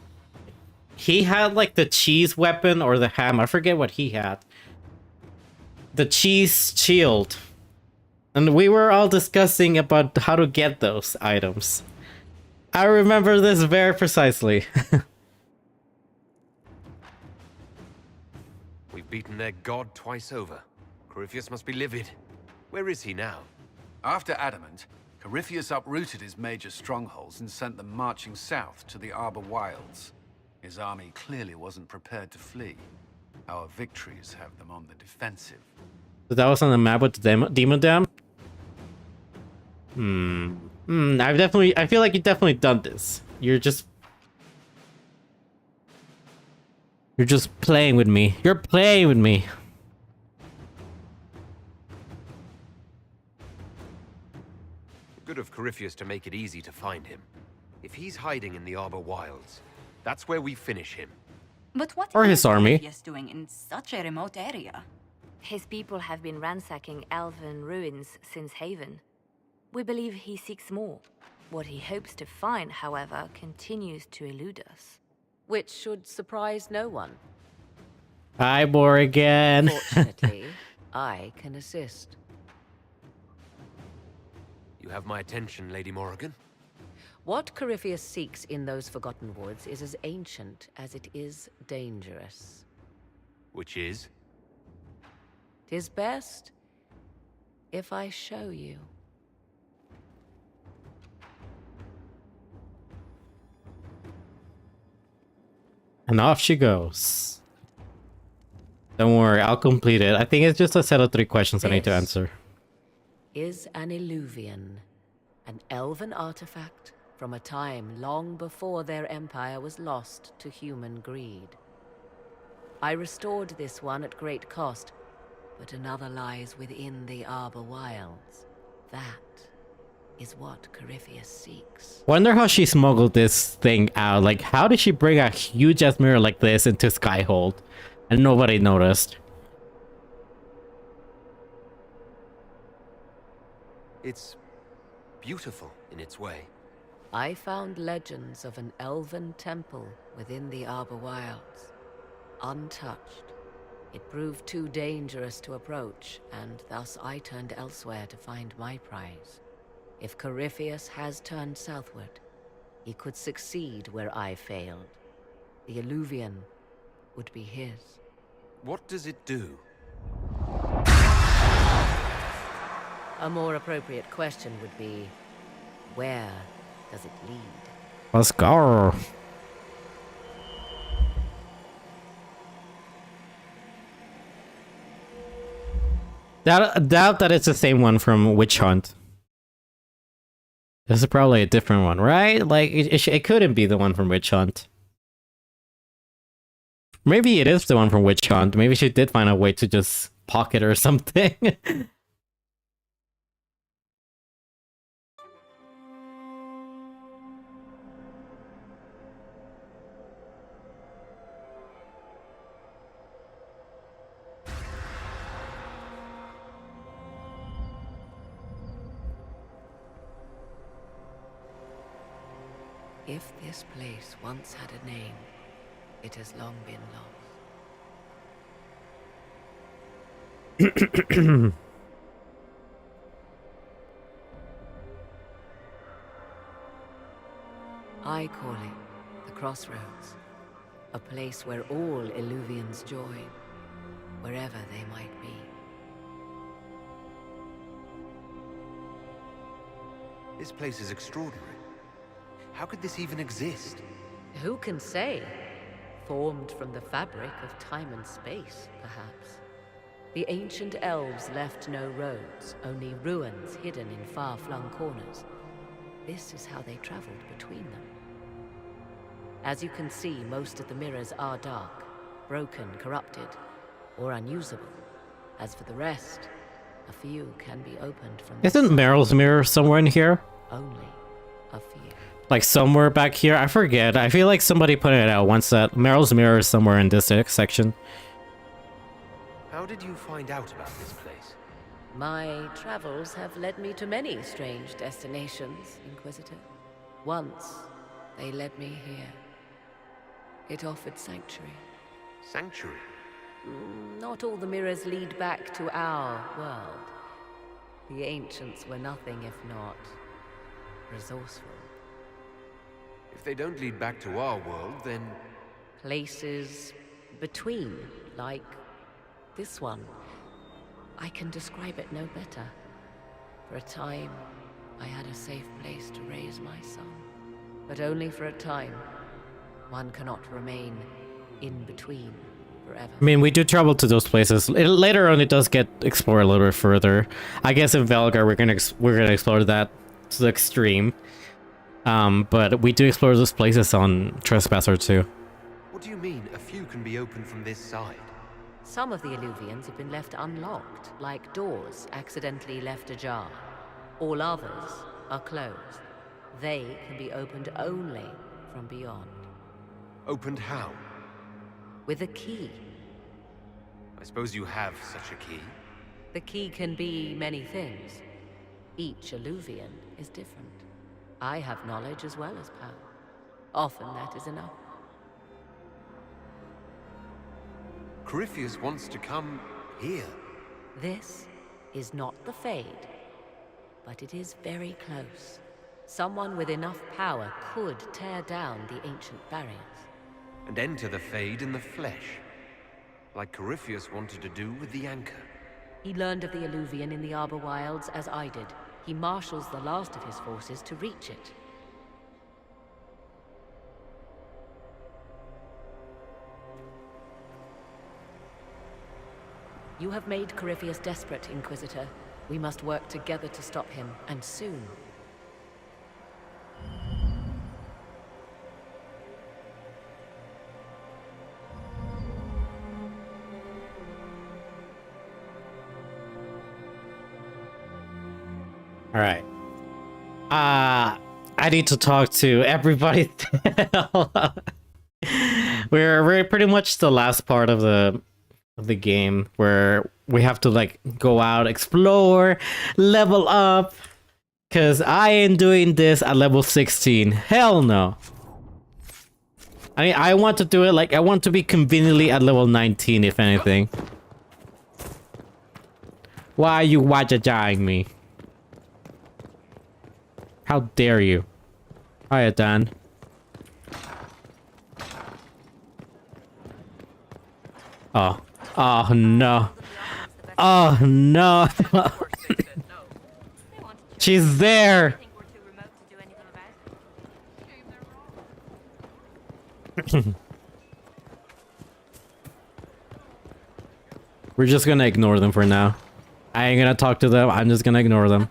he had like the cheese weapon or the ham. I forget what he had. The cheese shield. And we were all discussing about how to get those items. I remember this very precisely. We've beaten their god twice over. Corypheus must be livid. Where is he now? After Adamant, Corypheus uprooted his major strongholds and sent them marching south to the Arbor Wilds. His army clearly wasn't prepared to flee. Our victories have them on the defensive. So that was on the map with the Demon Dam? I feel like you've definitely done this. You're just playing with me. You're playing with me. Good of Corypheus to make it easy to find him. If he's hiding in the Arbor Wilds, that's where we finish him. But what Or his is army. Corypheus doing in such a remote area? His people have been ransacking elven ruins since Haven. We believe he seeks more. What he hopes to find, however, continues to elude us. Which should surprise no one. Hi, Morgan. Fortunately, I can assist. You have my attention, Lady Morrigan. What Corypheus seeks in those Forgotten Woods is as ancient as it is dangerous. Which is? 'Tis best if I show you. And off she goes. Don't worry, I'll complete it. I think it's just a set of 3 questions I need to answer. Is an illuvian, an elven artifact from a time long before their empire was lost to human greed. I restored this one at great cost, but another lies within the Arbor Wilds. That is what Corypheus seeks. Wonder how she smuggled this thing out. Like, how did she bring a huge ass mirror like this into Skyhold and nobody noticed? It's beautiful in its way. I found legends of an elven temple within the Arbor Wilds, untouched. It proved too dangerous to approach, and thus I turned elsewhere to find my prize. If Corypheus has turned southward, he could succeed where I failed. The Illuvian would be his. What does it do? A more appropriate question would be, where does it lead? Let's go. Doubt that it's the same one from Witch Hunt. This is probably a different one, right? Like, it couldn't be the one from Witch Hunt. Maybe it is the one from Witch Hunt. Maybe she did find a way to just pocket or something. If this place once had a name, it has long been lost. I call it the Crossroads, a place where all Illuvians join, wherever they might be. This place is extraordinary. How could this even exist? Who can say? Formed from the fabric of time and space, perhaps. The ancient elves left no roads, only ruins hidden in far-flung corners. This is how they traveled between them. As you can see, most of the mirrors are dark, broken, corrupted, or unusable. As for the rest, a few can be opened from the Isn't Meryl's mirror somewhere in here? only a few. Like somewhere back here? I forget. I feel like somebody put it out once that Meryl's mirror is somewhere in this section. How did you find out about this place? My travels have led me to many strange destinations, Inquisitor. Once, they led me here. It offered sanctuary. Sanctuary? Not all the mirrors lead back to our world. The ancients were nothing if not resourceful. If they don't lead back to our world, then... Places between, like this one. I can describe it no better. For a time, I had a safe place to raise my son. But only for a time. One cannot remain in between forever. I mean, we do travel to those places. Later on, it does get explored a little bit further. I guess in Valgar, we're gonna explore that to the extreme. But we do explore those places on Trespasser too. What do you mean, a few can be opened from this side? Some of the Illuvians have been left unlocked, like doors accidentally left ajar. All others are closed. They can be opened only from beyond. Opened how? With a key. I suppose you have such a key? The key can be many things. Each Illuvian is different. I have knowledge as well as power. Often that is enough. Corypheus wants to come here. This is not the Fade, but it is very close. Someone with enough power could tear down the ancient barriers. And enter the Fade in the flesh. Like Corypheus wanted to do with the Anchor. He learned of the Illuvian in the Arbor Wilds as I did. He marshals the last of his forces to reach it. You have made Corypheus desperate, Inquisitor. We must work together to stop him, and soon. All right. I need to talk to everybody. We're pretty much the last part of the game where we have to like go out, explore, level up. Cause I ain't doing this at level 16. Hell no. I mean, I want to do it like I want to be conveniently at level 19, if anything. Why are you wajajing me? How dare you? Hiya, Dan. Oh. Oh, no. Oh, no. She's there. We're just gonna ignore them for now. I ain't gonna talk to them. I'm just gonna ignore them.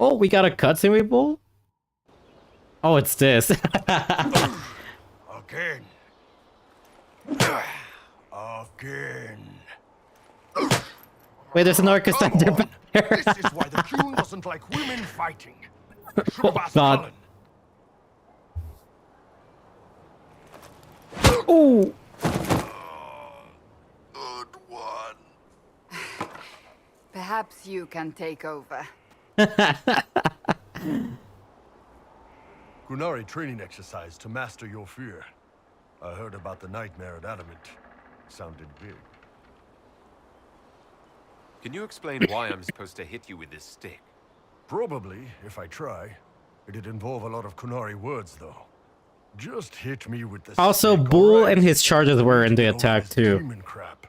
Oh, we got a cutscene we pull? Oh, it's this. Again. Again. Wait, there's an Orchestra back there. This is why the June wasn't like women fighting. Oh, God. Ooh. Perhaps you can take over. Qunari training exercise to master your fear. I heard about the nightmare at Adamant. Sounded big. Can you explain why I'm supposed to hit you with this stick? Probably, if I try. It'd involve a lot of Qunari words, though. Just hit me with the Also, stick, Bull right? and his charges were in the attack too. Demon crap.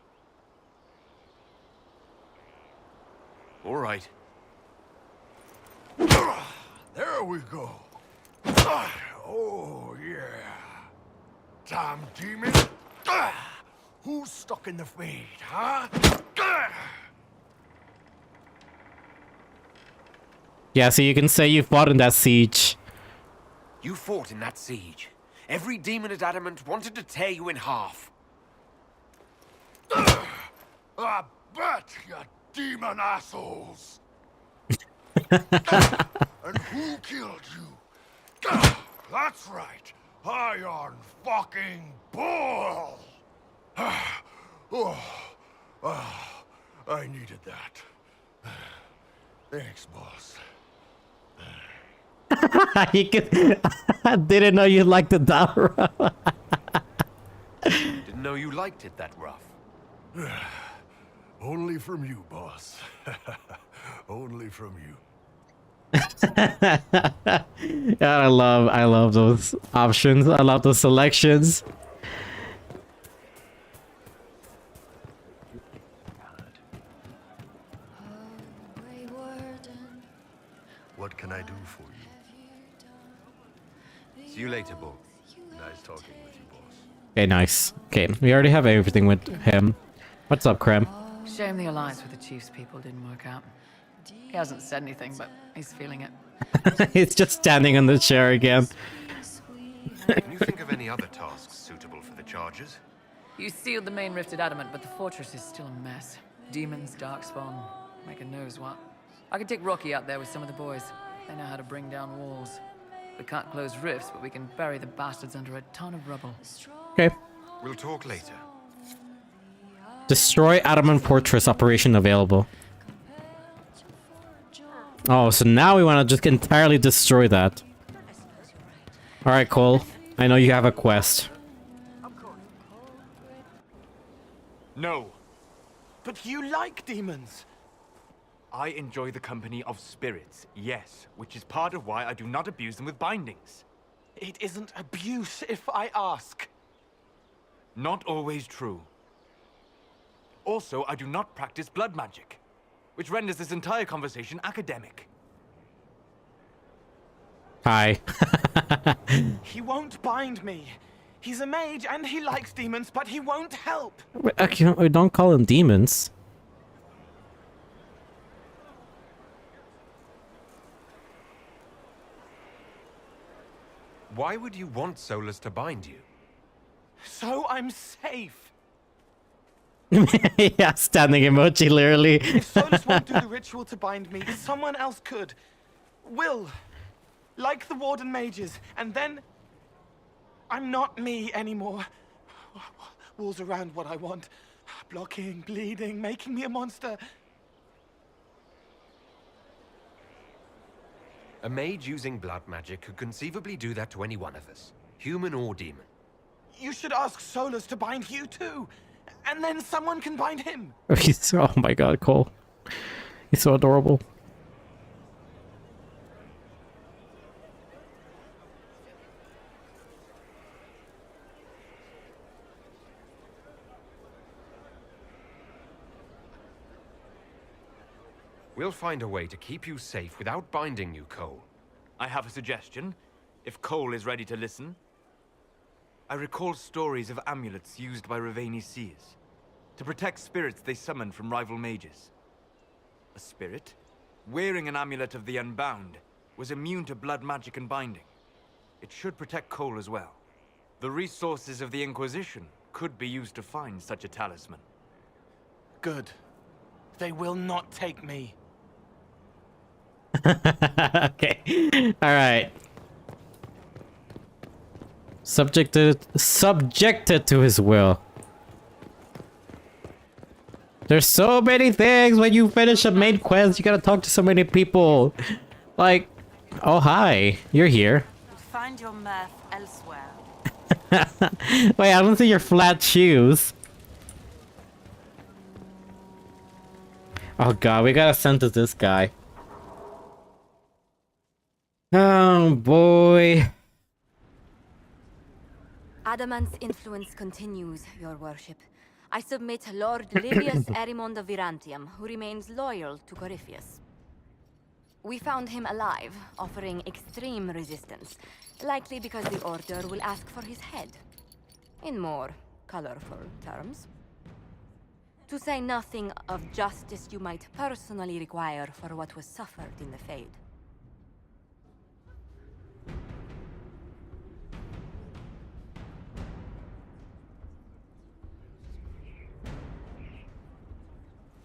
All right. There we go. Oh, yeah. Damn demon. Who's stuck in the Fade, huh? Yeah, so you can say you fought in that siege. You fought in that siege. Every demon at Adamant wanted to tear you in half. I bet, you demon assholes. And who killed you? That's right. Iron fucking Bull. I needed that. Thanks, boss. You could... I didn't know you liked the down row. Didn't know you liked it that rough. Only from you, boss. Only from you. Yeah, I love those options. I love the selections. See you later, boss. Nice talking with you, boss. Okay, nice. Okay, we already have everything with him. What's up, Krem? Shame the alliance with the Chief's people didn't work out. He hasn't said anything, but he's feeling it. He's just standing on the chair again. Can you think of any other tasks suitable for the charges? You sealed the main rift at Adamant, but the fortress is still a mess. Demons, darkspawn, making knows what. I could take Rocky out there with some of the boys. They know how to bring down walls. We can't close rifts, but we can bury the bastards under a ton of rubble. Okay. We'll talk later. Destroy Adamant Fortress operation available. Oh, so now we want to just entirely destroy that. Alright, Cole. I know you have a quest. No. But you like demons. I enjoy the company of spirits, yes, which is part of why I do not abuse them with bindings. It isn't abuse if I ask. Not always true. Also, I do not practice blood magic, which renders this entire conversation academic. Hi. He won't bind me. He's a mage and he likes demons, but he won't help. We don't call them demons. Why would you want Solus to bind you? So I'm safe. Yeah, standing emoji, literally. If Solus won't do the ritual to bind me, someone else could. Will. Like the Warden mages. And then I'm not me anymore. Walls around what I want. Blocking, bleeding, making me a monster. A mage using blood magic could conceivably do that to any one of us, human or demon. You should ask Solus to bind you too. And then someone can bind him. Oh my god, Cole. He's so adorable. We'll find a way to keep you safe without binding you, Cole. I have a suggestion, if Cole is ready to listen. I recall stories of amulets used by Raveni seers to protect spirits they summoned from rival mages. A spirit, wearing an amulet of the Unbound, was immune to blood magic and binding. It should protect Cole as well. The resources of the Inquisition could be used to find such a talisman. Good. They will not take me. Okay. Alright. Subjected to his will. There's so many things when you finish a main quest. You gotta talk to so many people. Like, oh hi, you're here. Find your mirth elsewhere. Wait, I don't see your flat shoes. Oh god, we gotta send to this guy. Oh boy. Adamant's influence continues, your worship. I submit Lord Livius Erimond of Virantium, who remains loyal to Corypheus. We found him alive, offering extreme resistance, likely because the Order will ask for his head. In more colorful terms. To say nothing of justice you might personally require for what was suffered in the Fade.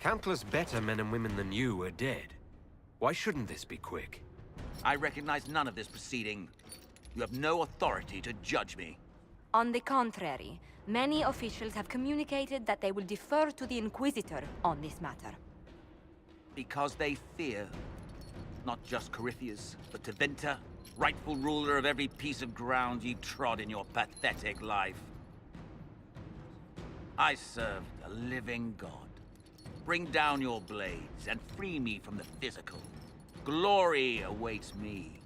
Countless better men and women than you are dead. Why shouldn't this be quick? I recognize none of this proceeding. You have no authority to judge me. On the contrary, many officials have communicated that they will defer to the Inquisitor on this matter. Because they fear not just Corypheus, but Tevinter, rightful ruler of every piece of ground ye trod in your pathetic life. I serve the living God. Bring down your blades and free me from the physical. Glory awaits me.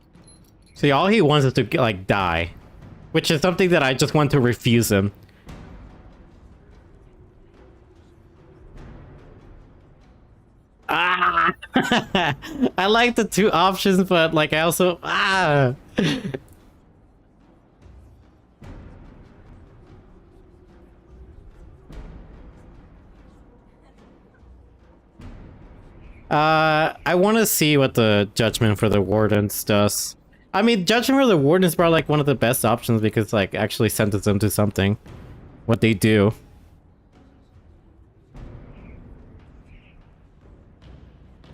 See, all he wants is to, like, die. Which is something that I just want to refuse him. Ah! I like the two options, but, like, I also... Ah! I want to see what the Judgment for the Wardens does. I mean, Judgment for the Wardens is probably like one of the best options because like actually sentence them to something. What they do.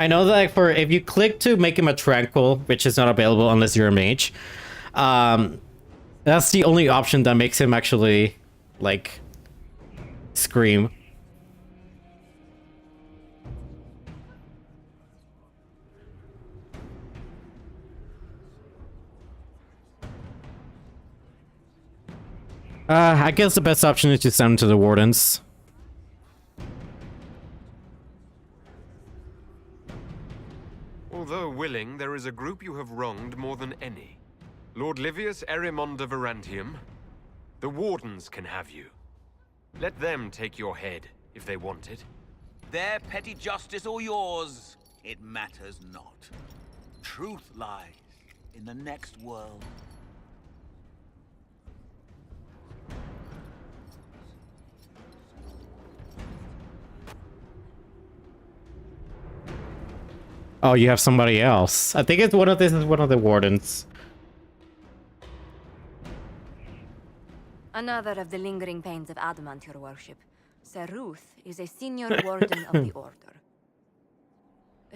I know that like, for if you click to make him a tranquil, which is not available unless you're a mage, that's the only option that makes him actually like scream. I guess the best option is to send him to the Wardens. Although willing, there is a group you have wronged more than any. Lord Livius Erimond of Arantium. The Wardens can have you. Let them take your head, if they want it. Their petty justice or yours, it matters not. Truth lies in the next world. Oh, you have somebody else. I think it's one of this is one of the Wardens. Another of the lingering pains of adamant, your worship. Sir Ruth is a senior warden of the order.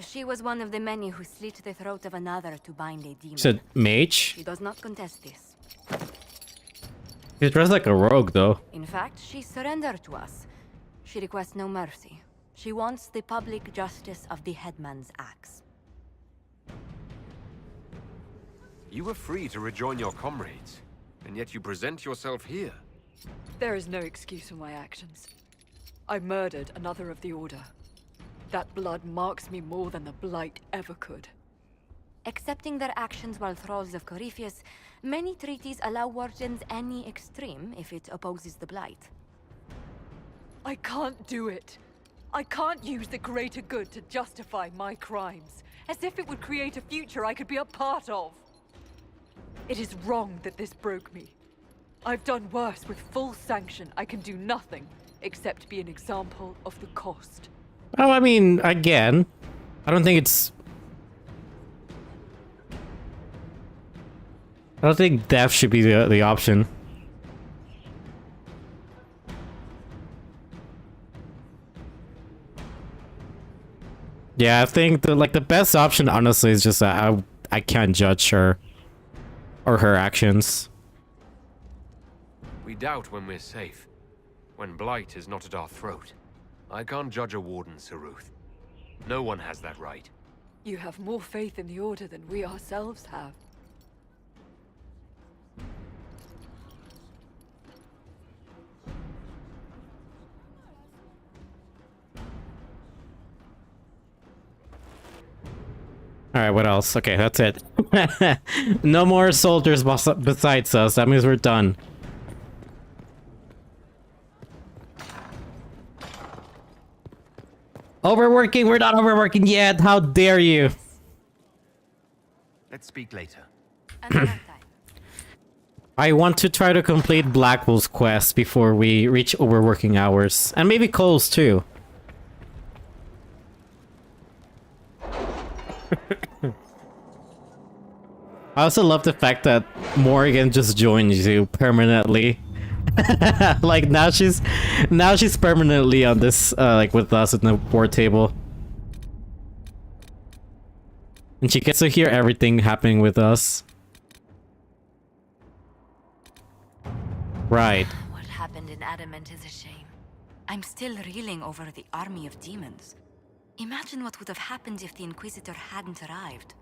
She was one of the many who slit the throat of another to bind a demon. Said mage? She does not contest this. She's dressed like a rogue, though. In fact, she surrendered to us. She requests no mercy. She wants the public justice of the headman's axe. You were free to rejoin your comrades, and yet you present yourself here. There is no excuse for my actions. I murdered another of the Order. That blood marks me more than the Blight ever could. Accepting their actions while thralls of Corypheus, many treaties allow wardens any extreme if it opposes the Blight. I can't do it. I can't use the greater good to justify my crimes, as if it would create a future I could be a part of. It is wrong that this broke me. I've done worse. With full sanction, I can do nothing except be an example of the cost. Oh, I mean, again, I don't think it's... I don't think death should be the option. Yeah, I think the best option, honestly, is just that I can't judge her or her actions. We doubt when we're safe, when blight is not at our throat. I can't judge a warden, Sir Ruth. No one has that right. You have more faith in the Order than we ourselves have. Alright, what else? Okay, that's it. No more soldiers besides us. That means we're done. Overworking? We're not overworking yet. How dare you? Let's speak later. I want to try to complete Blackwell's quest before we reach overworking hours. And maybe Cole's too. I also love the fact that Morrigan just joins you permanently. Like now she's permanently on this like with us at the board table. And she gets to hear everything happening with us. Right. What happened in Adamant is a shame. I'm still reeling over the army of demons. Imagine what would have happened if the Inquisitor hadn't arrived.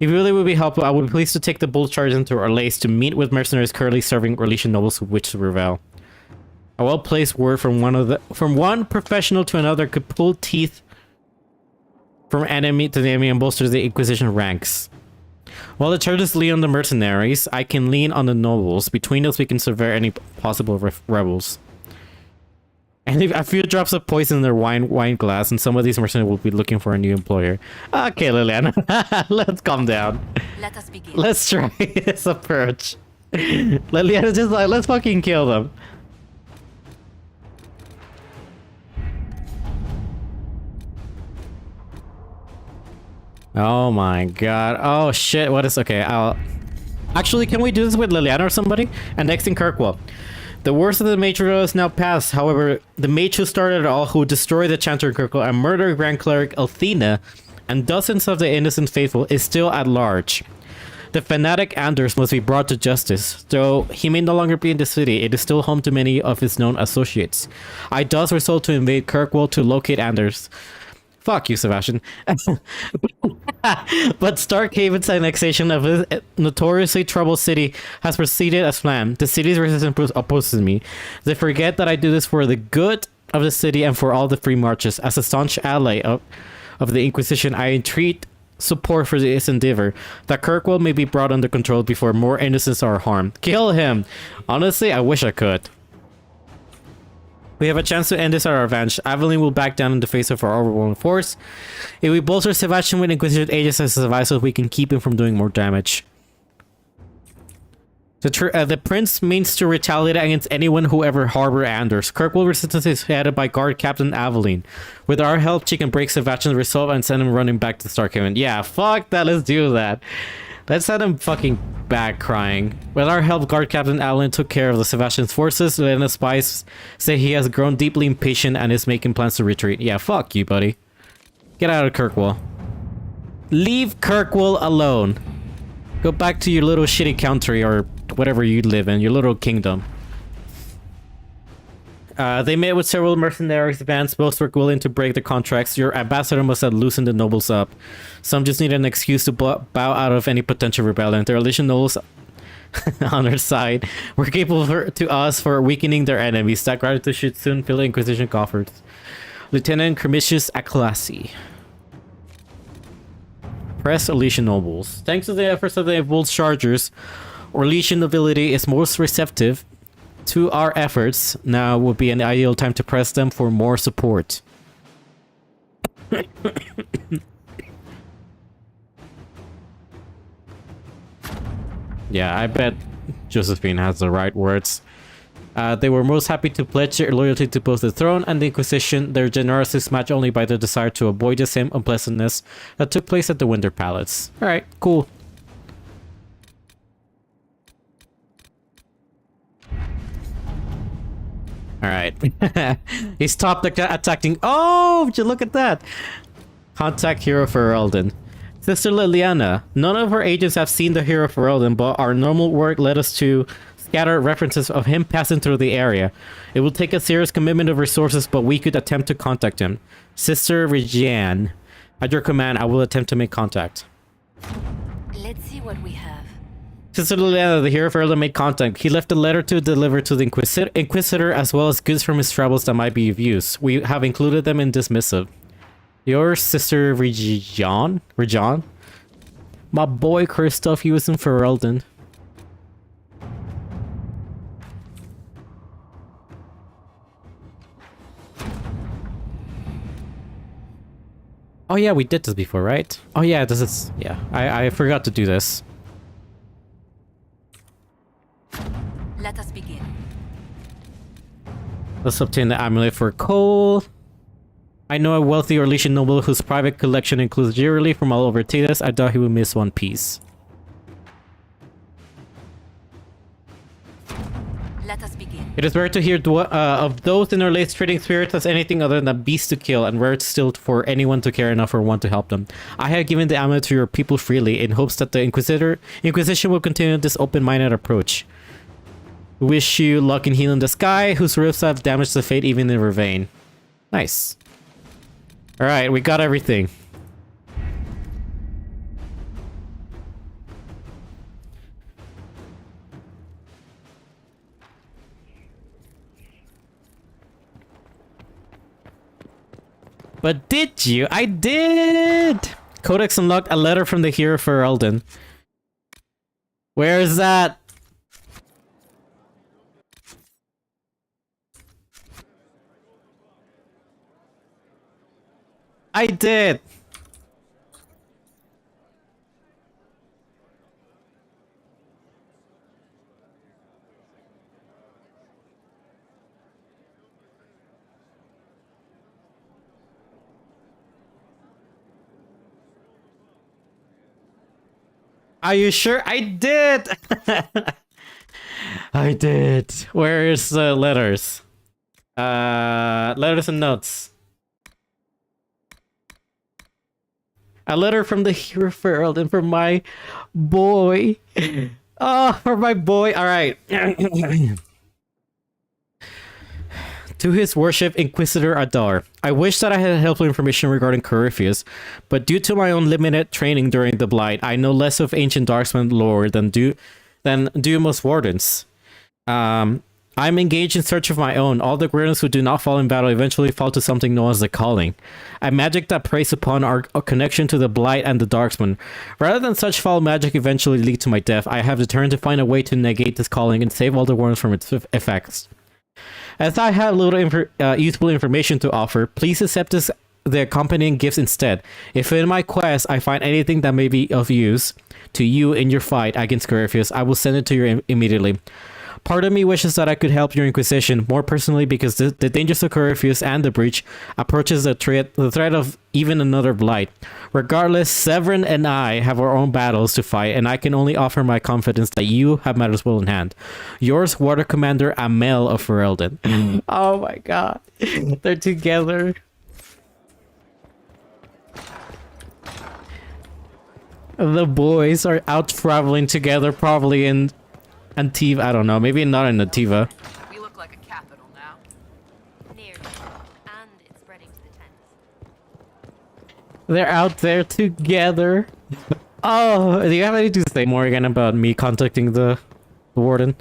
It really would be helpful. I would be pleased to take the bull charge into our lace to meet with mercenaries currently serving Orlesian nobles who wish to rebel. A well-placed word from one professional to another could pull teeth from enemy to the enemy and bolster the Inquisition ranks. While the charges lean on the mercenaries, I can lean on the nobles. Between us, we can sever any possible rebels. And if a few drops of poison in their wine glass, and some of these mercenaries will be looking for a new employer. Okay, Liliana, let's calm down. Let us begin. Let's try this approach. Liliana's just like, let's fucking kill them. Oh my god. Oh shit, what is... Okay, I'll... Actually, can we do this with Liliana or somebody? And next in Kirkwall. The worst of the mage is now past. However, the mage who started it all, who destroyed the Chanter in Kirkwall and murdered Grand Cleric Althena and dozens of the innocent faithful, is still at large. The fanatic Anders must be brought to justice. Though he may no longer be in the city, it is still home to many of his known associates. I thus resolve to invade Kirkwall to locate Anders. Fuck you, Sebastian. But Starkhaven's annexation of this notoriously troubled city has proceeded as planned. The city's resistance opposes me. They forget that I do this for the good of the city and for all the free marches. As a staunch ally of the Inquisition, I entreat support for this endeavor, that Kirkwall may be brought under control before more innocents are harmed. Kill him! Honestly, I wish I could. We have a chance to end this at our advantage. Aveline will back down in the face of our overwhelming force. If we bolster Sebastian with Inquisition Aegis as a device, so we can keep him from doing more damage. The prince means to retaliate against anyone who ever harbor Anders. Kirkwall resistance is headed by guard Captain Aveline. With our help, she can break Sebastian's resolve and send him running back to Starkhaven. Yeah, fuck that, let's do that. Let's send him fucking back crying. With our help, guard Captain Aveline took care of the Sebastian's forces. Then the spies say he has grown deeply impatient and is making plans to retreat. Yeah, fuck you, buddy. Get out of Kirkwall. Leave Kirkwall alone. Go back to your little shitty country or whatever you live in, your little kingdom. They met with several mercenaries bands. Most were willing to break the contracts. Your ambassador must have loosened the nobles up. Some just need an excuse to bow out of any potential rebellion. The Relation nobles on their side were capable to us for weakening their enemies. That gratitude should soon fill the Inquisition coffers. Lieutenant Cremisius Aclassi. Press Orlesian nobles. Thanks to the efforts of the Wolves Chargers, Orlesian nobility is most receptive to our efforts. Now would be an ideal time to press them for more support. Yeah, I bet Josephine has the right words. They were most happy to pledge their loyalty to both the throne and the Inquisition. Their generosity is matched only by their desire to avoid the same unpleasantness that took place at the Winter Palace. Alright, cool. Alright. He stopped attacking. Oh, would you look at that? Contact Hero for Erldon. Sister Liliana, none of our agents have seen the Hero for Erldon, but our normal work led us to scatter references of him passing through the area. It will take a serious commitment of resources, but we could attempt to contact him. Sister Regiane, at your command, I will attempt to make contact. Let's see what we have. Sister Liliana, the Hero for Erldon, made contact. He left a letter to deliver to the Inquisitor as well as goods from his travels that might be of use. We have included them in this missive. Your Sister Regiane? My boy Christoph using for Erldon. Oh yeah, we did this before, right? Oh yeah, this is... Yeah, I forgot to do this. Let us begin. Let's obtain the amulet for Cole. I know a wealthy Orlesian noble whose private collection includes jewelry from all over Tatus. I doubt he would miss one piece. Let us begin. It is rare to hear of those in our late trading spirits as anything other than beasts to kill, and rare still for anyone to care enough for one to help them. I have given the amulet to your people freely in hopes that the Inquisition will continue this open-minded approach. Wish you luck in healing the sky, whose rifts have damaged the fate even in Vervain. Nice. Alright, we got everything. But did you? I did! Codex unlocked a letter from the Hero for Erldon. Where is that? I did! Are you sure? I did! I did. Where is the letters? Letters and notes. A letter from the hero Ferald and from my boy. Oh, for my boy. Alright. To his worship, Inquisitor Adar. I wish that I had helpful information regarding Corypheus, but due to my own limited training during the Blight, I know less of ancient Darksman lore than do most wardens. I'm engaged in search of my own. All the Guerrillas who do not fall in battle eventually fall to something known as the Calling. A magic that preys upon our connection to the Blight and the Darksman. Rather than such foul magic eventually lead to my death, I have determined to find a way to negate this calling and save all the wardens from its effects. As I have little useful information to offer, please accept the accompanying gifts instead. If in my quest I find anything that may be of use to you in your fight against Corypheus, I will send it to you immediately. Part of me wishes that I could help your Inquisition, more personally because the dangers of Corypheus and the Breach approaches the threat of even another Blight. Regardless, Severin and I have our own battles to fight, and I can only offer my confidence that you have matters well in hand. Yours, Water Commander Amel of Ferelden. Oh my god. They're together. The boys are out traveling together, probably in Antiva. I don't know, maybe not in Antiva. We look like a capital now. Nearly. And it's spreading to the tents. They're out there together. Oh, do you have anything to say, Morgan, about me contacting the warden?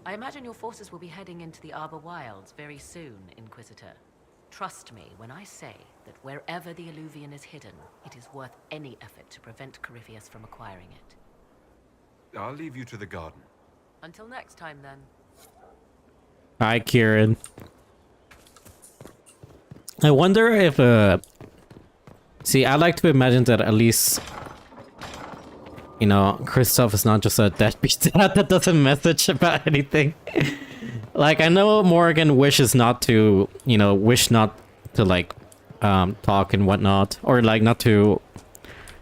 I imagine your forces will be heading into the Arbor Wilds very soon, Inquisitor. Trust me when I say that wherever the Alluvian is hidden, it is worth any effort to prevent Corypheus from acquiring it. I'll leave you to the garden. Until next time, then. Hi, Kieran. I wonder if, see, I like to imagine that at least, you know, Kristoff is not just a deadbeat that doesn't message about anything. Like, I know Morgan wishes not to, you know, like, talk and whatnot. Or, like, not to,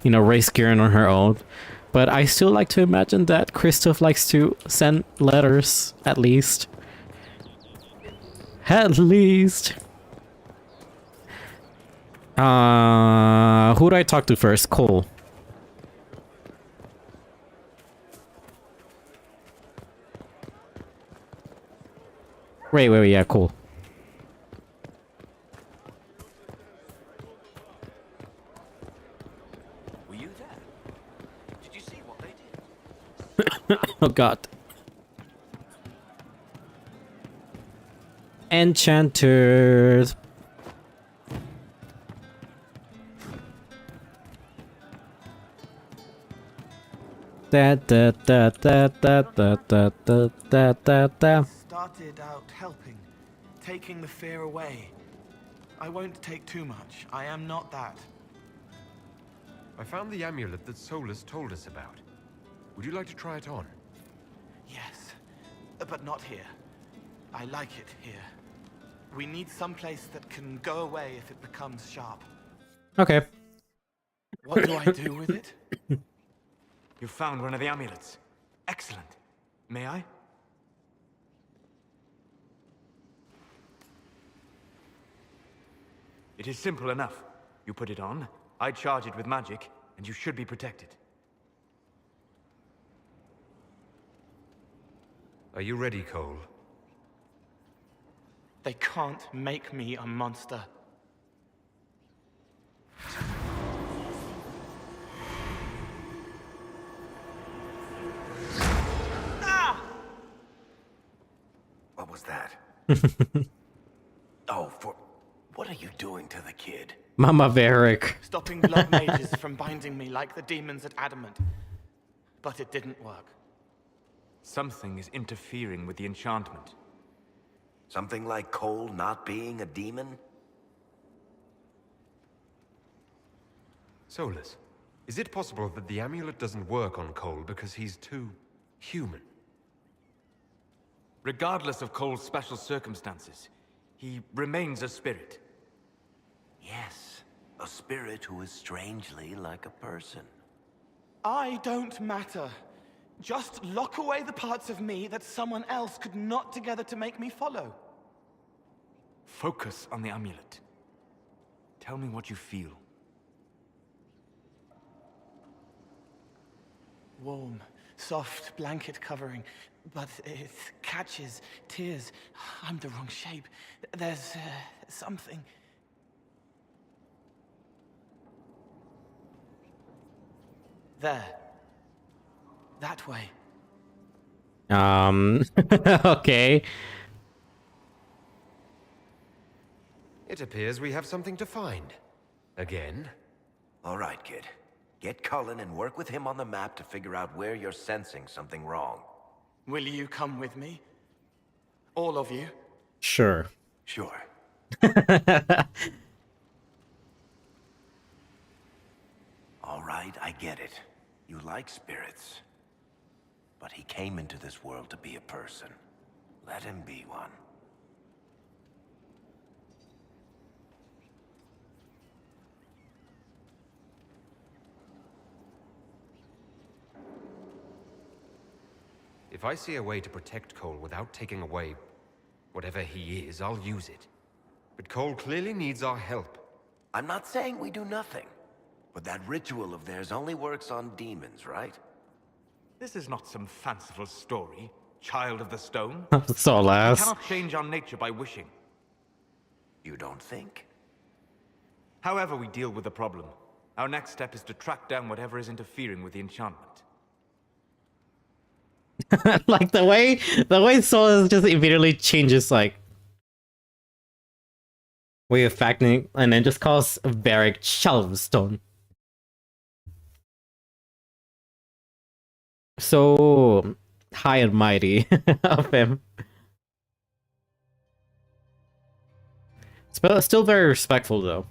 you know, raise Kieran on her own. But I still like to imagine that Kristoff likes to send letters, at least. At least. Who do I talk to first? Cole. Wait, yeah, cool. Were you there? Did you see what they did? Oh god. Enchanters. Started out helping, taking the fear away. I won't take too much. I am not that. I found the amulet that Solus told us about. Would you like to try it on? Yes, but not here. I like it here. We need some place that can go away if it becomes sharp. Okay. What do I do with it? You found one of the amulets. Excellent. May I? It is simple enough. You put it on, I charge it with magic, and you should be protected. Are you ready, Cole? They can't make me a monster. What was that? Oh, what are you doing to the kid? Mama Varric. Stopping blood mages from binding me like the demons at Adamant. But it didn't work. Something is interfering with the enchantment. Something like Cole not being a demon? Solus, is it possible that the amulet doesn't work on Cole because he's too human? Regardless of Cole's special circumstances, he remains a spirit. Yes, a spirit who is strangely like a person. I don't matter. Just lock away the parts of me that someone else could knot together to make me follow. Focus on the amulet. Tell me what you feel. Warm, soft blanket covering, but it catches tears. I'm the wrong shape. There's something. There. That way. Okay. It appears we have something to find. Again? All right, kid. Get Cullen and work with him on the map to figure out where you're sensing something wrong. Will you come with me? All of you? Sure. Sure. All right, I get it. You like spirits. But he came into this world to be a person. Let him be one. If I see a way to protect Cole without taking away whatever he is, I'll use it. But Cole clearly needs our help. I'm not saying we do nothing. But that ritual of theirs only works on demons, right? This is not some fanciful story, child of the stone. Solas. We cannot change our nature by wishing. You don't think? However we deal with the problem, our next step is to track down whatever is interfering with the enchantment. Like the way Solas just immediately changes like way of acting and then just calls Varric child of the stone. So high and mighty of him. Still very respectful though.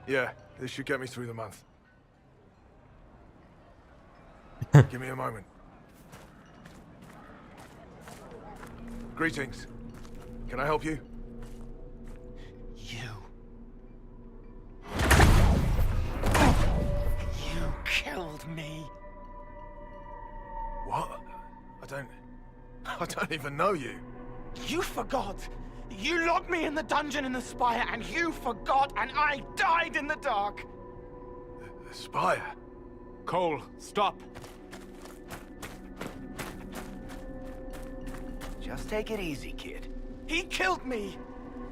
Yeah, this should get me through the month. Give me a moment. Greetings. Can I help you? You killed me. What? I don't even know you. You forgot. You locked me in the dungeon in the spire, and you forgot, and I died in the dark. The spire? Cole, stop. Just take it easy, kid. He killed me.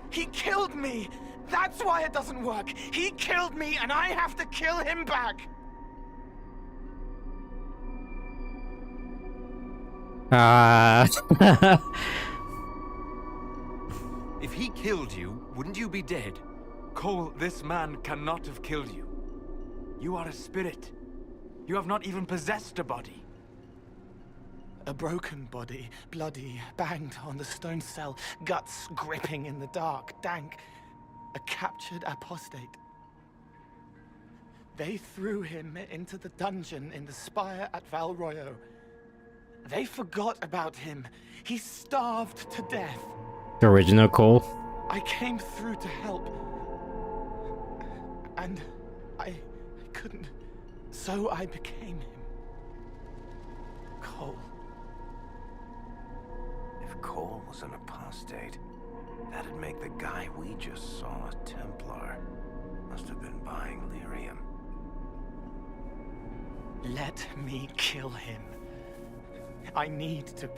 He killed me. That's why it doesn't work. He killed me, and I have to kill him back. If he killed you, wouldn't you be dead? Cole, this man cannot have killed you. You are a spirit. You have not even possessed a body. A broken body, bloody, banged on the stone cell, guts gripping in the dark, dank. A captured apostate. They threw him into the dungeon in the spire at Val Royo. They forgot about him. He starved to death. The original Cole. I came through to help. And I couldn't. So I became him. Cole. If Cole was an apostate, that'd make the guy we just saw a Templar. Must have been buying lyrium. Let me kill him. I need to.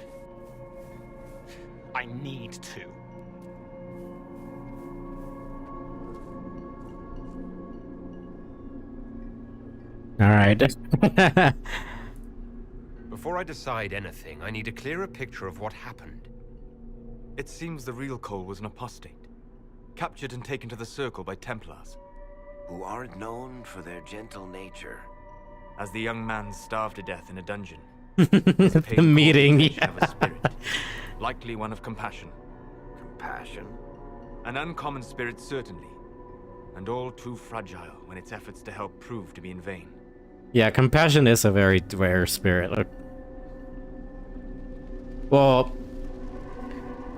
All right. Before I decide anything, I need a clearer picture of what happened. It seems the real Cole was an apostate, captured and taken to the Circle by Templars. Who aren't known for their gentle nature. As the young man starved to death in a dungeon. The meeting, yeah. Of a spirit, likely one of compassion. Compassion? An uncommon spirit, certainly. And all too fragile when its efforts to help prove to be in vain. Yeah, compassion is a very rare spirit. Well,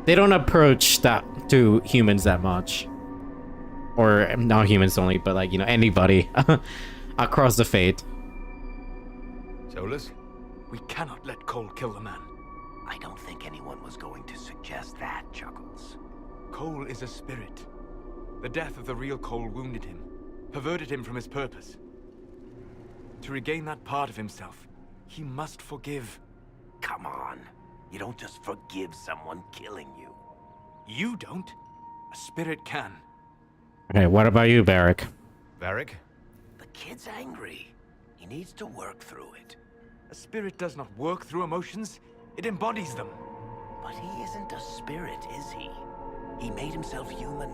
They don't approach that to humans that much. Or not humans only, but like, you know, anybody across the fate. Solus, we cannot let Cole kill the man. I don't think anyone was going to suggest that, Chuckles. Cole is a spirit. The death of the real Cole wounded him, perverted him from his purpose. To regain that part of himself, he must forgive. Come on. You don't just forgive someone killing you. You don't. A spirit can. Okay, what about you, Barrick? Varric? The kid's angry. He needs to work through it. A spirit does not work through emotions. It embodies them. But he isn't a spirit, is he? He made himself human.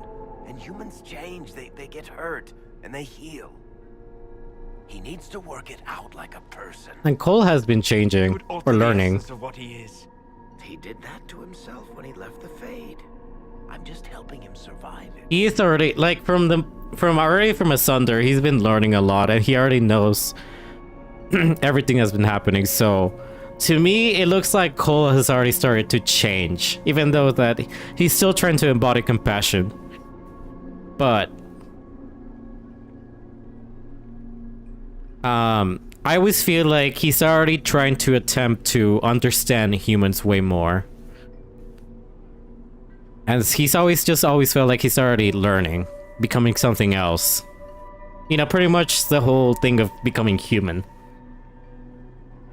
And humans change. They get hurt. And they heal. He needs to work it out like a person. And Cole has been changing or learning. Of what he is. He did that to himself when he left the Fade. I'm just helping him survive it. He's already like from Asunder, he's been learning a lot and he already knows everything that's been happening. So to me, it looks like Cole has already started to change, even though that he's still trying to embody compassion. But I always feel like he's already trying to attempt to understand humans way more. And he's always felt like he's already learning, becoming something else. You know, pretty much the whole thing of becoming human.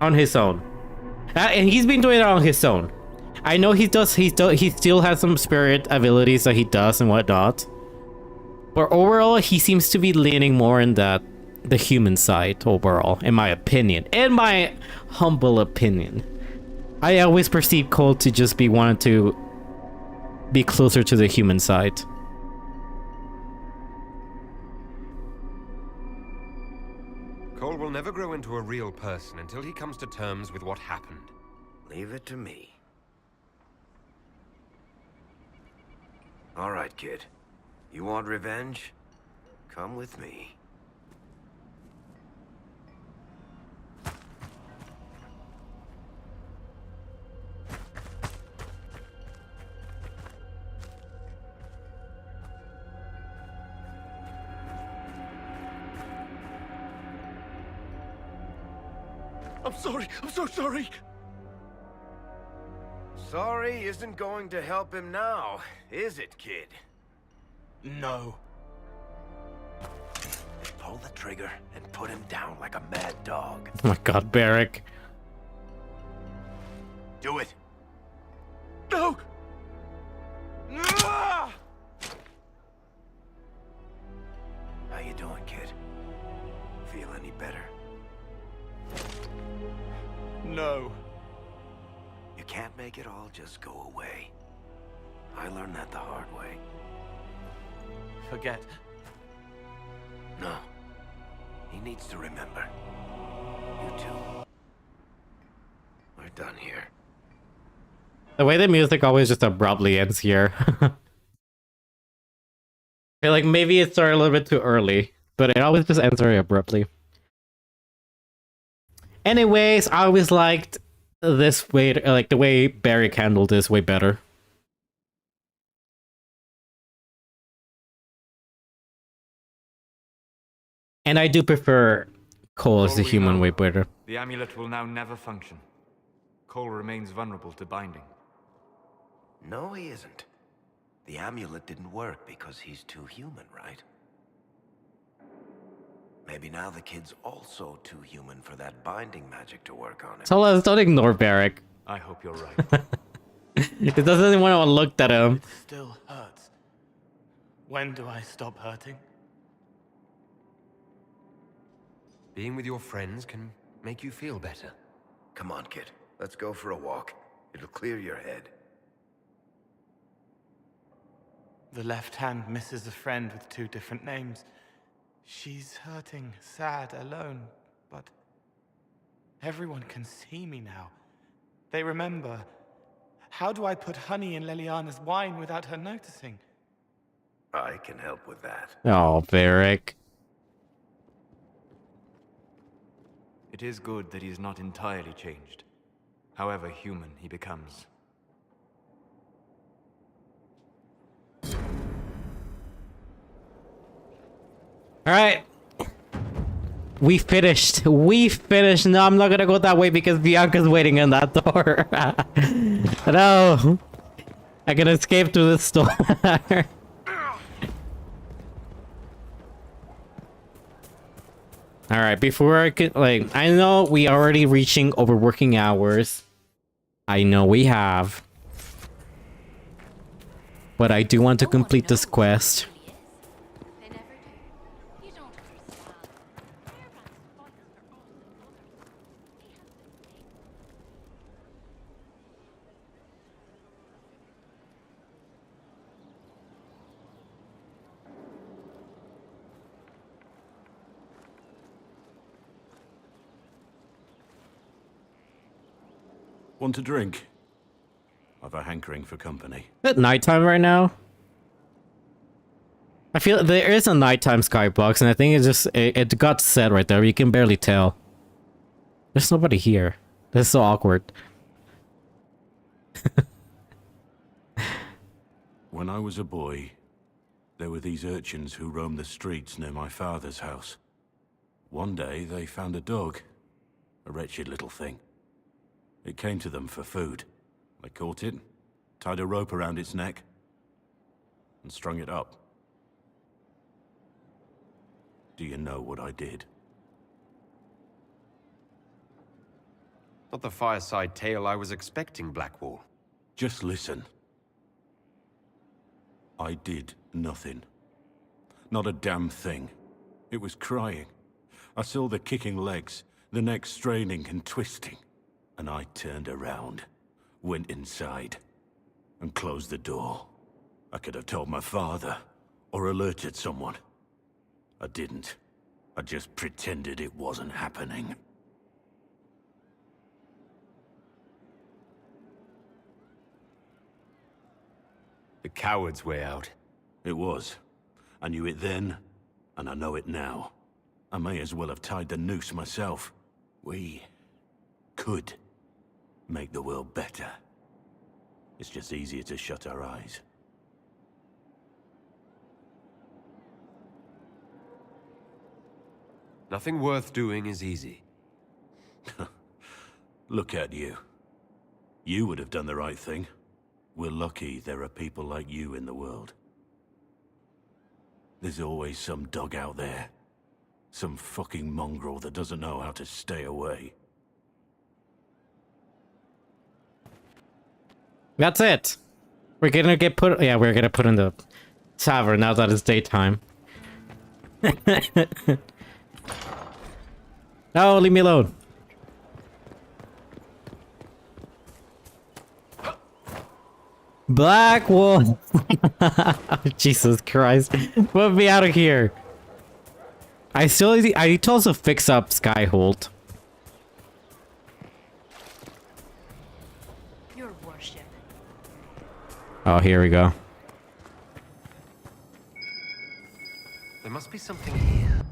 On his own. And he's been doing it on his own. I know he still has some spirit abilities that he does and whatnot. But overall, he seems to be leaning more in the human side overall, in my opinion. In my humble opinion. I always perceive Cole to just be wanting to be closer to the human side. Cole will never grow into a real person until he comes to terms with what happened. Leave it to me. All right, kid. You want revenge? Come with me. I'm sorry. I'm so sorry. Sorry isn't going to help him now, is it, kid? No. Pull the trigger and put him down like a mad dog. Oh my god, Barrick. Do it. No! How you doing, kid? Feel any better? No. You can't make it all just go away. I learned that the hard way. Forget. No. He needs to remember. You too. We're done here. The way the music always just abruptly ends here. I feel like maybe it started a little bit too early, but it always just ends very abruptly. Anyways, I always liked this way, like the way Barrick handled this way better. And I do prefer Cole as the human way better. The amulet will now never function. Cole remains vulnerable to binding. No, he isn't. The amulet didn't work because he's too human, right? Maybe now the kid's also too human for that binding magic to work on it. So don't ignore Barrick. I hope you're right. It doesn't want to look at him. It still hurts. When do I stop hurting? Being with your friends can make you feel better. Come on, kid. Let's go for a walk. It'll clear your head. The left hand misses a friend with 2 different names. She's hurting, sad, alone, but everyone can see me now. They remember. How do I put honey in Leliana's wine without her noticing? I can help with that. Oh, Barrick. It is good that he's not entirely changed, however human he becomes. Alright. We finished. We finished. No, I'm not gonna go that way because Bianca's waiting on that door. No. I can escape through this door. Alright, before I could, like, I know we already reaching overworking hours. I know we have. But I do want to complete this quest. Want a drink? I've a hankering for company. Is it nighttime right now? I feel there is a nighttime skybox, and I think it's just it got set right there. You can barely tell. There's nobody here. That's so awkward. When I was a boy, there were these urchins who roamed the streets near my father's house. One day, they found a dog. A wretched little thing. It came to them for food. They caught it, tied a rope around its neck, and strung it up. Do you know what I did? Not the fireside tale I was expecting, Blackwall. Just listen. I did nothing. Not a damn thing. It was crying. I saw the kicking legs, the neck straining and twisting. And I turned around, went inside, and closed the door. I could have told my father, or alerted someone. I didn't. I just pretended it wasn't happening. The coward's way out. It was. I knew it then, and I know it now. I may as well have tied the noose myself. We could make the world better. It's just easier to shut our eyes. Nothing worth doing is easy. Look at you. You would have done the right thing. We're lucky there are people like you in the world. There's always some dog out there. Some fucking mongrel that doesn't know how to stay away. That's it. We're gonna get put. Yeah, we're gonna put in the tavern now that it's daytime. No, leave me alone. Black Wolf. Jesus Christ. Put me out of here. I need to also fix up Skyhold. Your worship. Oh, here we go. There must be something here.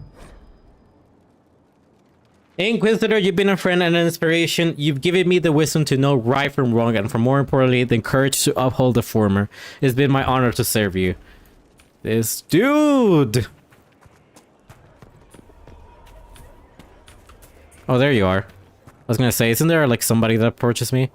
Inquisitor, you've been a friend and an inspiration. You've given me the wisdom to know right from wrong, and for more importantly, the courage to uphold the former. It's been my honor to serve you. This dude! Oh, there you are. I was gonna say, isn't there like somebody that approaches me?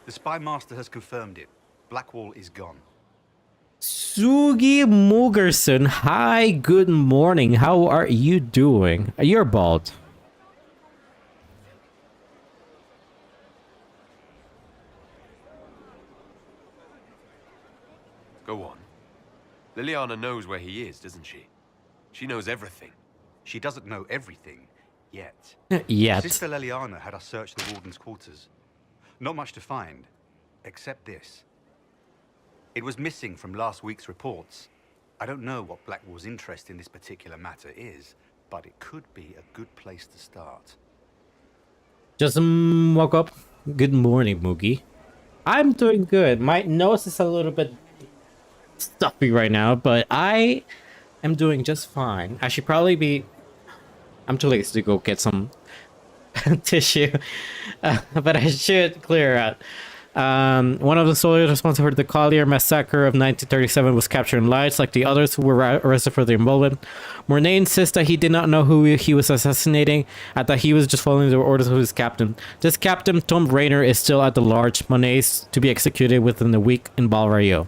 The spy master has confirmed it. Blackwall is gone. Sugi Mugerson, hi, good morning. How are you doing? You're bald. Go on. Liliana knows where he is, doesn't she? She knows everything. She doesn't know everything, yet. Yet. Sister Liliana had us search the warden's quarters. Not much to find, except this. It was missing from last week's reports. I don't know what Blackwall's interest in this particular matter is, but it could be a good place to start. Just woke up. Good morning, Moogie. I'm doing good. My nose is a little bit stuffy right now, but I am doing just fine. I should probably be... I'm too lazy to go get some tissue, but I should clear out. One of the soldiers responsible for the Collier massacre of 1937 was captured in Lights, like the others who were arrested for their involvement. Mornay insists that he did not know who he was assassinating, and that he was just following the orders of his captain. This captain, Tom Rayner, is still at the large. Mornay is to be executed within a week in Balrayo.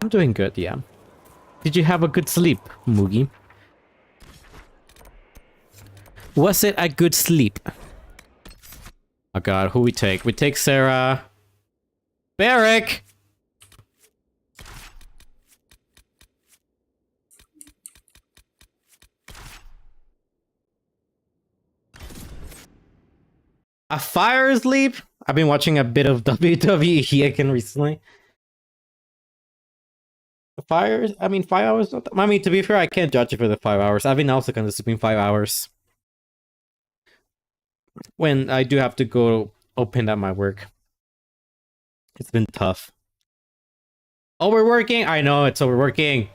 I'm doing good, yeah. Did you have a good sleep, Moogie? Was it a good sleep? Oh god, who we take? We take Sarah. Barrick! A fire sleep? I've been watching a bit of WWE again recently. Fires? I mean, 5 hours? I mean, to be fair, I can't judge it for the 5 hours. I've been also kind of sleeping 5 hours. When I do have to go open at my work. It's been tough. Overworking? I know, it's overworking.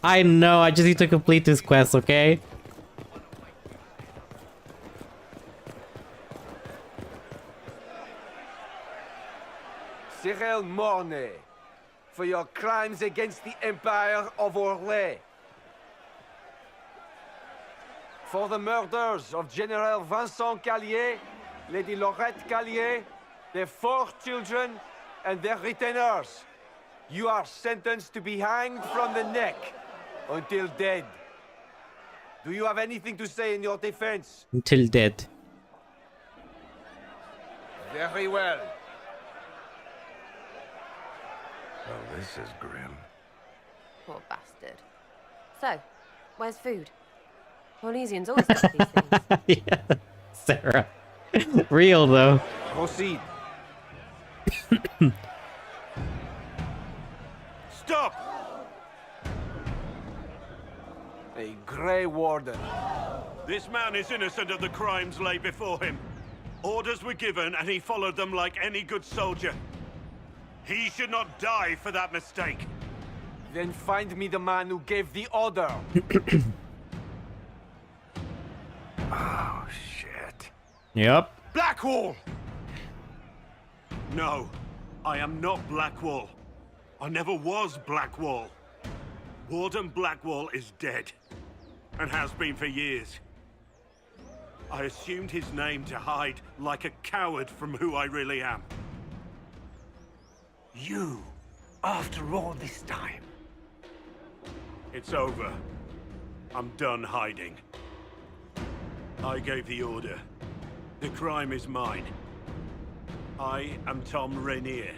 I know, I just need to complete this quest, okay? Cyril Mornay, for your crimes against the Empire of Orlais. For the murders of General Vincent Callier, Lady Laurette Callier, their 4 children, and their retainers. You are sentenced to be hanged from the neck until dead. Do you have anything to say in your defense? Until dead. Very well. Oh, this is grim. Poor bastard. So, where's food? Orlesians always got these things. Yeah, Sarah. Real though. Proceed. Stop! A Grey Warden. This man is innocent of the crimes laid before him. Orders were given and he followed them like any good soldier. He should not die for that mistake. Then find me the man who gave the order. Oh, shit. Yep. Blackwall! No, I am not Blackwall. I never was Blackwall. Warden Blackwall is dead, and has been for years. I assumed his name to hide like a coward from who I really am. You, after all this time. It's over. I'm done hiding. I gave the order. The crime is mine. I am Tom Rainier.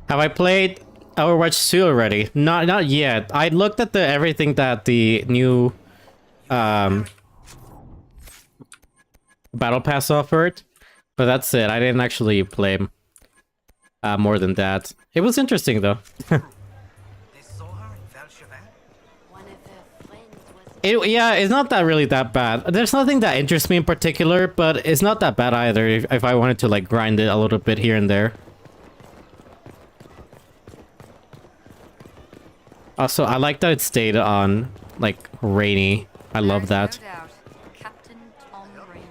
Have I played Overwatch 2 already? Not yet. I looked at everything that the new Battle Pass offered, but that's it. I didn't actually play more than that. It was interesting though. Yeah, it's not that really that bad. There's nothing that interests me in particular, but it's not that bad either if I wanted to like grind it a little bit here and there. Also, I like that it stayed on like rainy. I love that. No doubt. Captain Tom Rainier.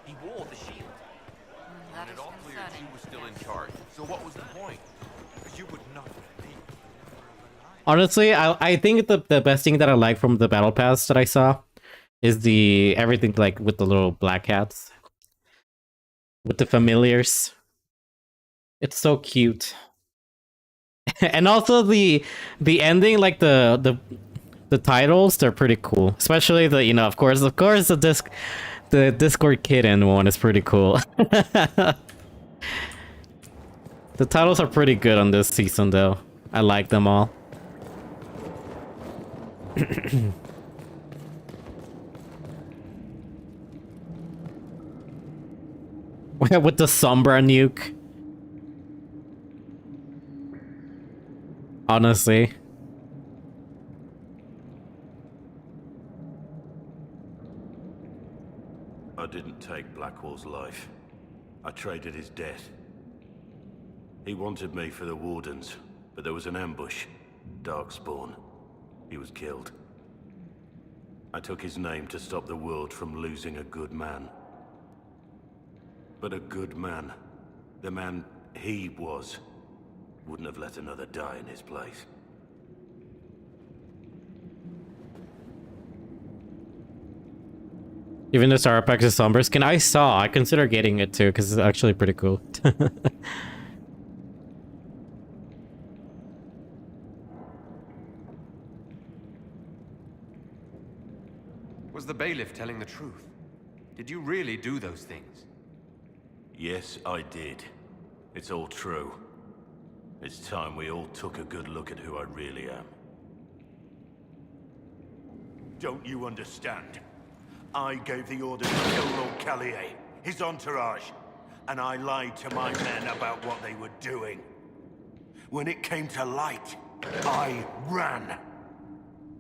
He wore the shield. That And is it all cleared concerning. he was still in charge. So what was the point? You would not leave. Honestly, I think the best thing that I like from the battle pass that I saw is the everything like with the little black hats. With the familiars. It's so cute. And also the ending, like the titles, they're pretty cool. Especially the, you know, of course the Discord Kitten one is pretty cool. The titles are pretty good on this season though. I like them all. With the Sombra nuke. Honestly. I didn't take Blackwall's life. I traded his death He wanted me for the Wardens, but there was an ambush. Darkspawn. He was killed. I took his name to stop the world from losing a good man. But a good man, the man he was, wouldn't have let another die in his place. Even the Star Pack is Sombra skin I saw, I consider getting it too, because it's actually pretty cool. Was the bailiff telling the truth? Did you really do those things? Yes, I did. It's all true. It's time we all took a good look at who I really am. Don't you understand? I gave the order to kill Lord Kallier, his entourage, and I lied to my men about what they were doing. When it came to light, I ran.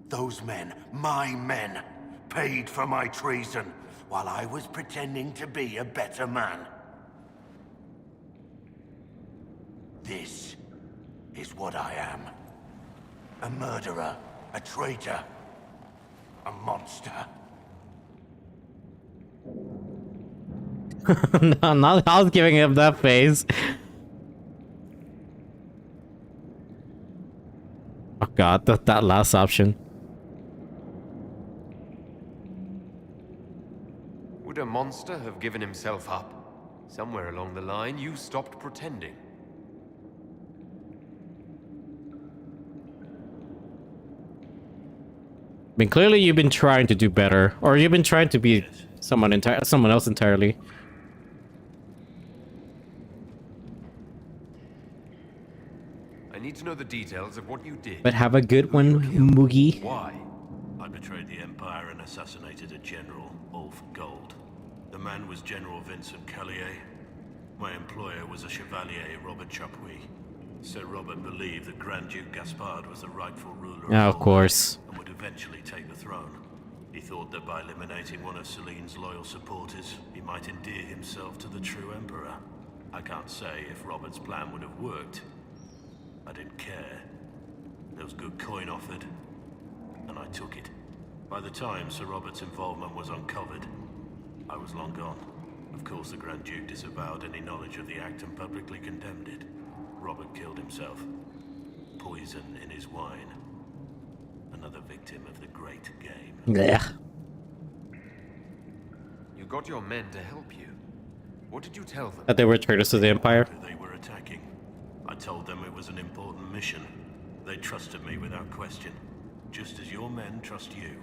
Those men, my men, paid for my treason, while I was pretending to be a better man. This is what I am. A murderer, a traitor, a monster. No, not I was giving him that face. Oh god, that last option. Would a monster have given himself up? Somewhere along the line, you stopped pretending. I mean, clearly you've been trying to do better, or you've been trying to be someone else entirely. I need to know the details of what you did. But have a good one, Moogie. Why? I betrayed the Empire and assassinated a general, all for gold. The man was General Vincent Kallier. My employer was a Chevalier, Robert Chapuis. Sir Robert believed that Grand Duke Gaspard was the rightful ruler of course. and would eventually take the throne. He thought that by eliminating one of Celine's loyal supporters, he might endear himself to the true Emperor. I can't say if Robert's plan would have worked. I didn't care. There was good coin offered, and I took it. By the time Sir Robert's involvement was uncovered, I was long gone. Of course, the Grand Duke disavowed any knowledge of the act and publicly condemned it. Robert killed himself. Poison in his wine. Another victim of the great game. Yeah. You got your men to help you. What did you tell them? That they were traitors to the Empire. They were attacking. I told them it was an important mission. They trusted me without question. Just as your men trust you.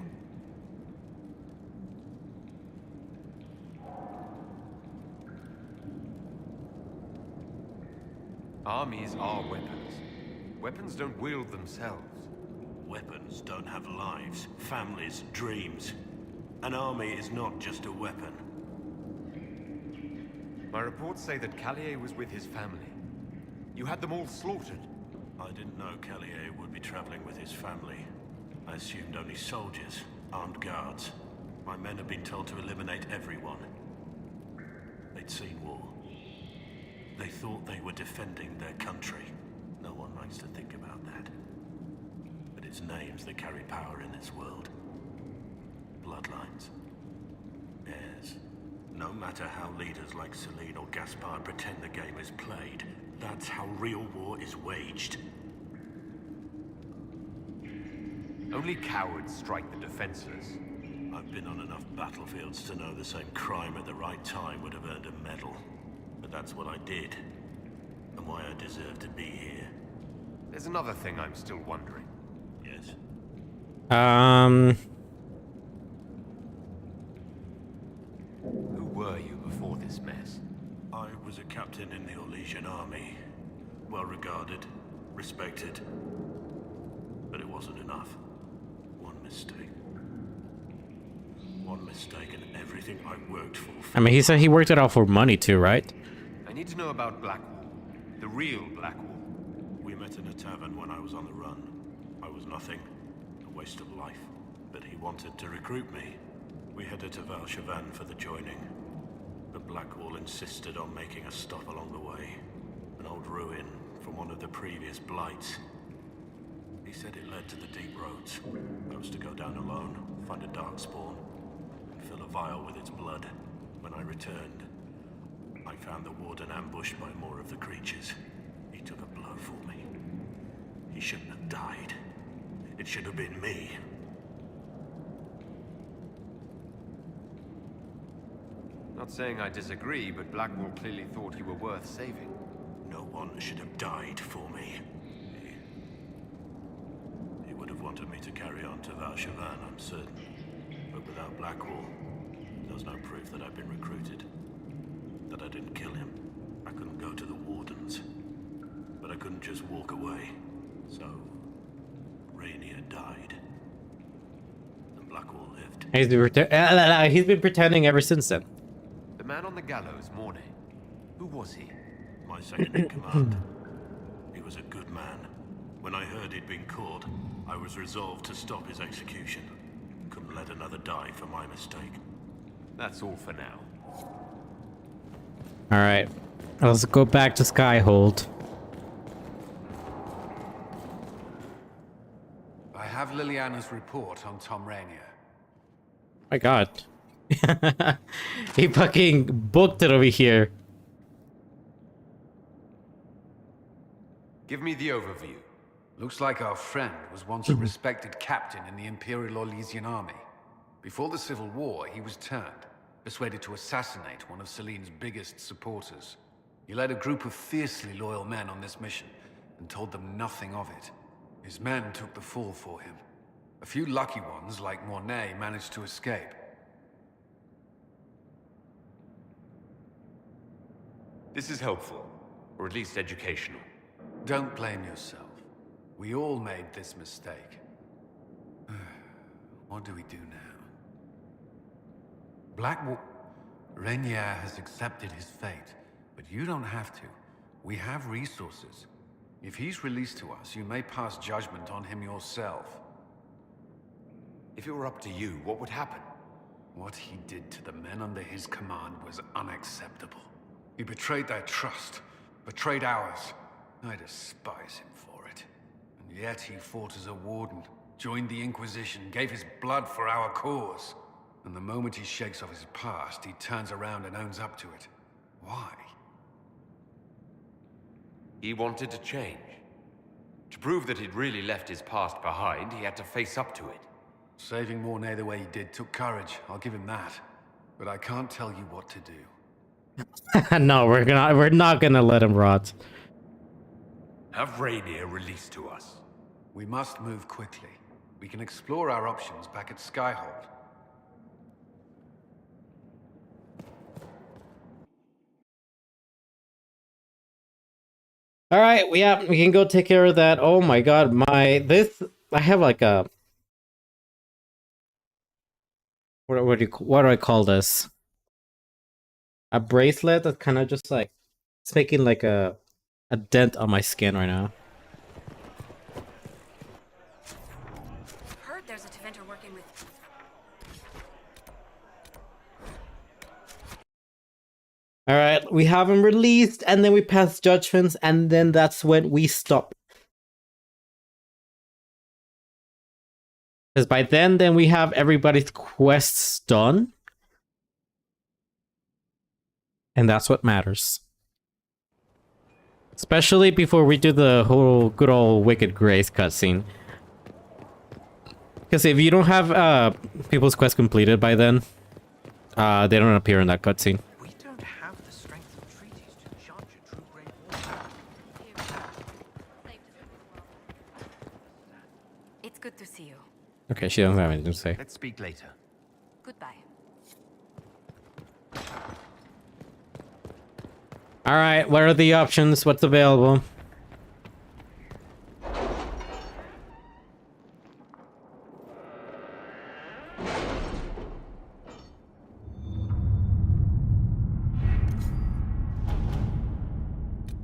Armies are weapons. Weapons don't wield themselves. Weapons don't have lives, families, dreams. An army is not just a weapon. My reports say that Kallier was with his family. You had them all slaughtered. I didn't know Kallier would be traveling with his family. I assumed only soldiers, armed guards. My men had been told to eliminate everyone. They'd seen war. They thought they were defending their country. No one likes to think about that. But it's names that carry power in this world. Bloodlines. Heirs. No matter how leaders like Celine or Gaspard pretend the game is played, that's how real war is waged. Only cowards strike the defenseless. I've been on enough battlefields to know the same crime at the right time would have earned a medal. But that's what I did, and why I deserve to be here. There's another thing I'm still wondering. Yes? Who were you before this mess? I was a captain in the Orlesian army. Well regarded, respected. But it wasn't enough. One mistake. One mistake and everything I worked for. I mean, he said he worked it out for money too, right? I need to know about Blackwall. The real Blackwall. We met in a tavern when I was on the run. I was nothing. A waste of life. But he wanted to recruit me. We headed to Valshavan for the joining. But Blackwall insisted on making a stop along the way. An old ruin one of the previous blights. He said it led to the deep roads. I was to go down alone, find a dark spawn, and fill a vial with its blood. When I returned, I found the warden ambushed by more of the creatures. He took a blow for me. He shouldn't have died. It should have been me. Not saying I disagree, but Blackwall clearly thought you were worth saving. No one should have died for me. He would have wanted me to carry on to Valshavan, I'm certain. But without Blackwall, there's no proof that I've been recruited. That I didn't kill him. I couldn't go to the Wardens. But I couldn't just walk away. So, Rainier died. And Blackwall lived. He's been pretending ever since then. The man on the gallows, Mornay. Who was he? My second in command. He was a good man. When I heard he'd been caught, I was resolved to stop his execution. Couldn't let another die for my mistake. That's all for now. Alright. Let's go back to Skyhold. I have Liliana's report on Tom Rainier. My god. He fucking booked it over here. Give me the overview. Looks like our friend was once a respected captain in the Imperial Orlesian army. Before the Civil War, he was turned, persuaded to assassinate one of Celene's biggest supporters. He led a group of fiercely loyal men on this mission, and told them nothing of it. His men took the fall for him. A few lucky ones, like Mornay, managed to escape. This is helpful, or at least educational. Don't blame yourself. We all made this mistake. What do we do now? Rainier has accepted his fate, but you don't have to. We have resources. If he's released to us, you may pass judgment on him yourself. If it were up to you, what would happen? What he did to the men under his command was unacceptable. He betrayed their trust, betrayed ours. I despise him for it. And yet he fought as a warden, joined the Inquisition, gave his blood for our cause. And the moment he shakes off his past, he turns around and owns up to it. Why? He wanted to change. To prove that he'd really left his past behind, he had to face up to it. Saving Mornay the way he did took courage, I'll give him that. But I can't tell you what to do. No, we're not gonna let him rot. Have Rainier released to us. We must move quickly. We can explore our options back at Skyhold. All right, we can go take care of that. Oh my god, I have like a what do I call this? A bracelet that's kind of just like it's making like a dent on my skin right now. Heard there's a Teventer working with. All right, we have him released, and then we pass judgments, and then that's when we stop. Because by then we have everybody's quests done. And that's what matters. Especially before we do the whole good old Wicked Grace cutscene. Because if you don't have people's quest completed by then, they don't appear in that cutscene. We don't have the strength of treaties to charge a true great war. It's good to see you. Okay, she doesn't have anything to say. Let's speak later. Goodbye. Alright, what are the options? What's available?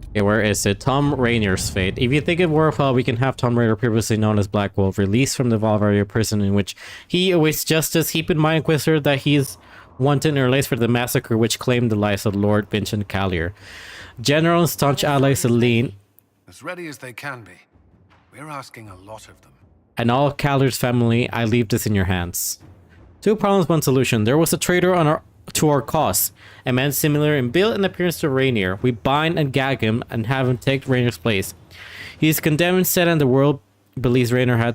Okay, where is it? Tom Rainier's fate. If you think it worthwhile, we can have Tom Rainier, previously known as Black Wolf, released from the Valvaria prison in which he awaits justice. Keep in mind, Inquisitor, that he's wanted and released for the massacre which claimed the lives of Lord Vincent Callier. General and staunch ally Selene As ready as they can be. We're asking a lot of them. And all Calder's family, I leave this in your hands. 2 problems, 1 solution. There was a traitor to our cause. A man similar in build and appearance to Rainier. We bind and gag him and have him take Rainier's place. He is condemned and said, and the world believes Rainier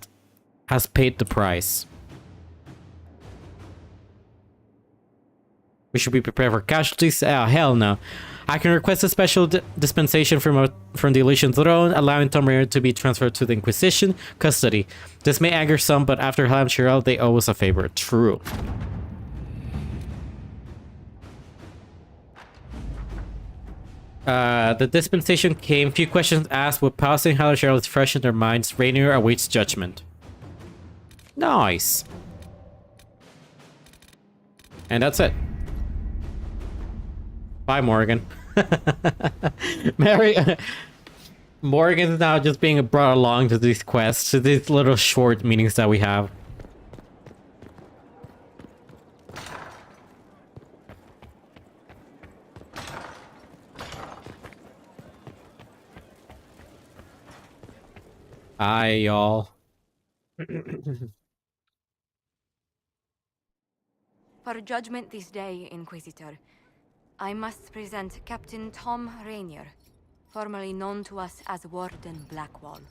has paid the price. We should be prepared for casualties? Oh, hell no. I can request a special dispensation from the Elysian throne, allowing Tom Rainier to be transferred to the Inquisition custody. This may anger some, but after Halam-Shiral, they owe us a favor. True. The dispensation came. Few questions asked. With passing Halam-Shiral is fresh in their minds, Rainier awaits judgment. Nice. And that's it. Bye, Morgan. Morgan's now just being brought along to these quests, to these little short meetings that we have. Hi, y'all. For judgment this day, Inquisitor, I must present Captain Tom Rainier, formerly known to us as Warden Blackwall.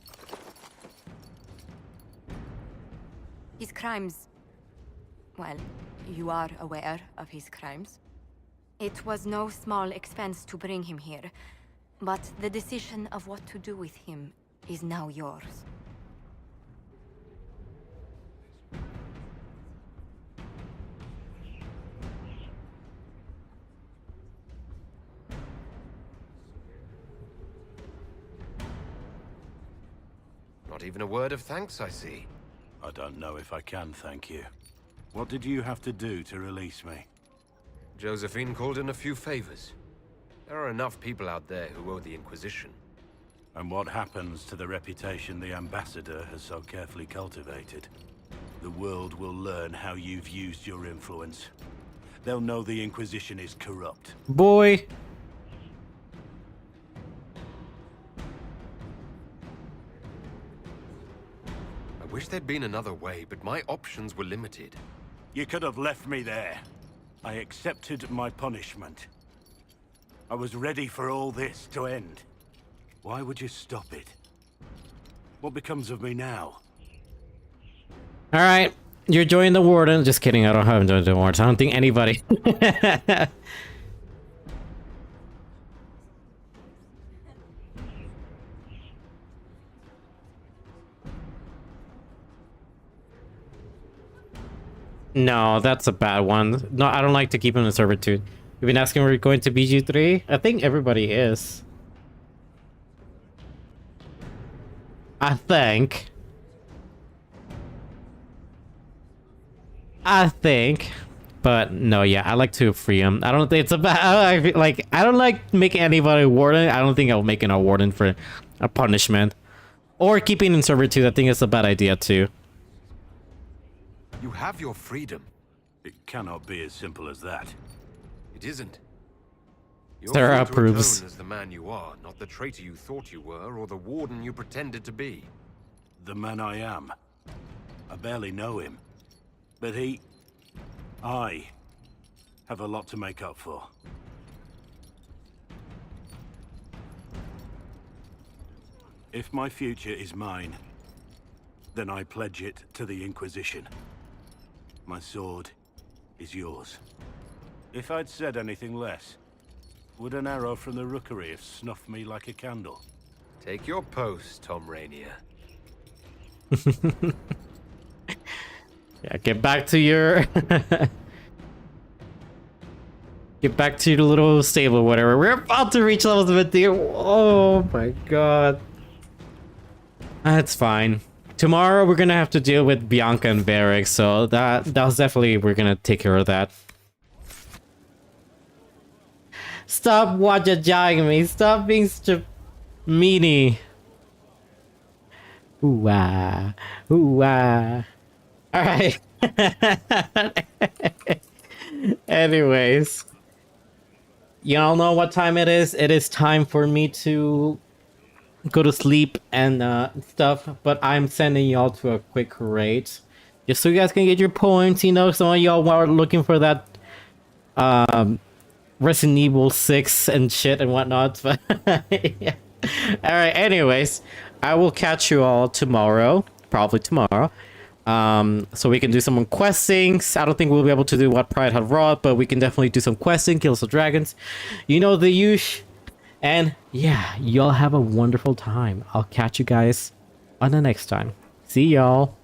His crimes... well, you are aware of his crimes. It was no small expense to bring him here, but the decision of what to do with him is now yours. Not even a word of thanks, I see. I don't know if I can thank you. What did you have to do to release me? Josephine called in a few favors. There are enough people out there who owe the Inquisition. And what happens to the reputation the Ambassador has so carefully cultivated? The world will learn how you've used your influence. They'll know the Inquisition is corrupt. Boy. I wish there'd been another way, but my options were limited. You could have left me there. I accepted my punishment. I was ready for all this to end. Why would you stop it? What becomes of me now? Alright, you're joining the Warden. Just kidding, I don't have him join the Warden. I don't think anybody... No, that's a bad one. No, I don't like to keep him in servitude. You've been asking where we're going to BG3? I think everybody is. I think. But no, yeah, I like to free him. I don't think it's a bad... I don't like making anybody warden. I don't think I'll make an warden for a punishment. Or keeping in servitude, I think it's a bad idea too. You have your freedom. It cannot be as simple as that. It isn't. You're Sarah free to atone approves. as the man you are, not the traitor you thought you were, or the warden you pretended to be. The man I am. I barely know him. But I have a lot to make up for. If my future is mine, then I pledge it to the Inquisition. My sword is yours. If I'd said anything less, would an arrow from the rookery have snuffed me like a candle? Take your post, Tom Rainier. Yeah, get back to your... Get back to your little stable, whatever. We're about to reach level 50. Oh my god. That's fine. Tomorrow we're gonna have to deal with Bianca and Varric, so that's definitely, we're gonna take care of that. Stop wajajing me. Stop being such a meanie. Ooh ah. Ooh ah. Alright. Anyways. Y'all know what time it is? It is time for me to go to sleep and stuff. But I'm sending y'all to a quick raid, just so you guys can get your points. You know, some of y'all are looking for that Resident Evil 6 and shit and whatnot. But yeah. All right. Anyways, I will catch you all tomorrow, probably tomorrow. So we can do some questing. I don't think we'll be able to do what Pride had wrought, but we can definitely do some questing, kill some dragons. You know the use. And yeah, y'all have a wonderful time. I'll catch you guys on the next time. See y'all.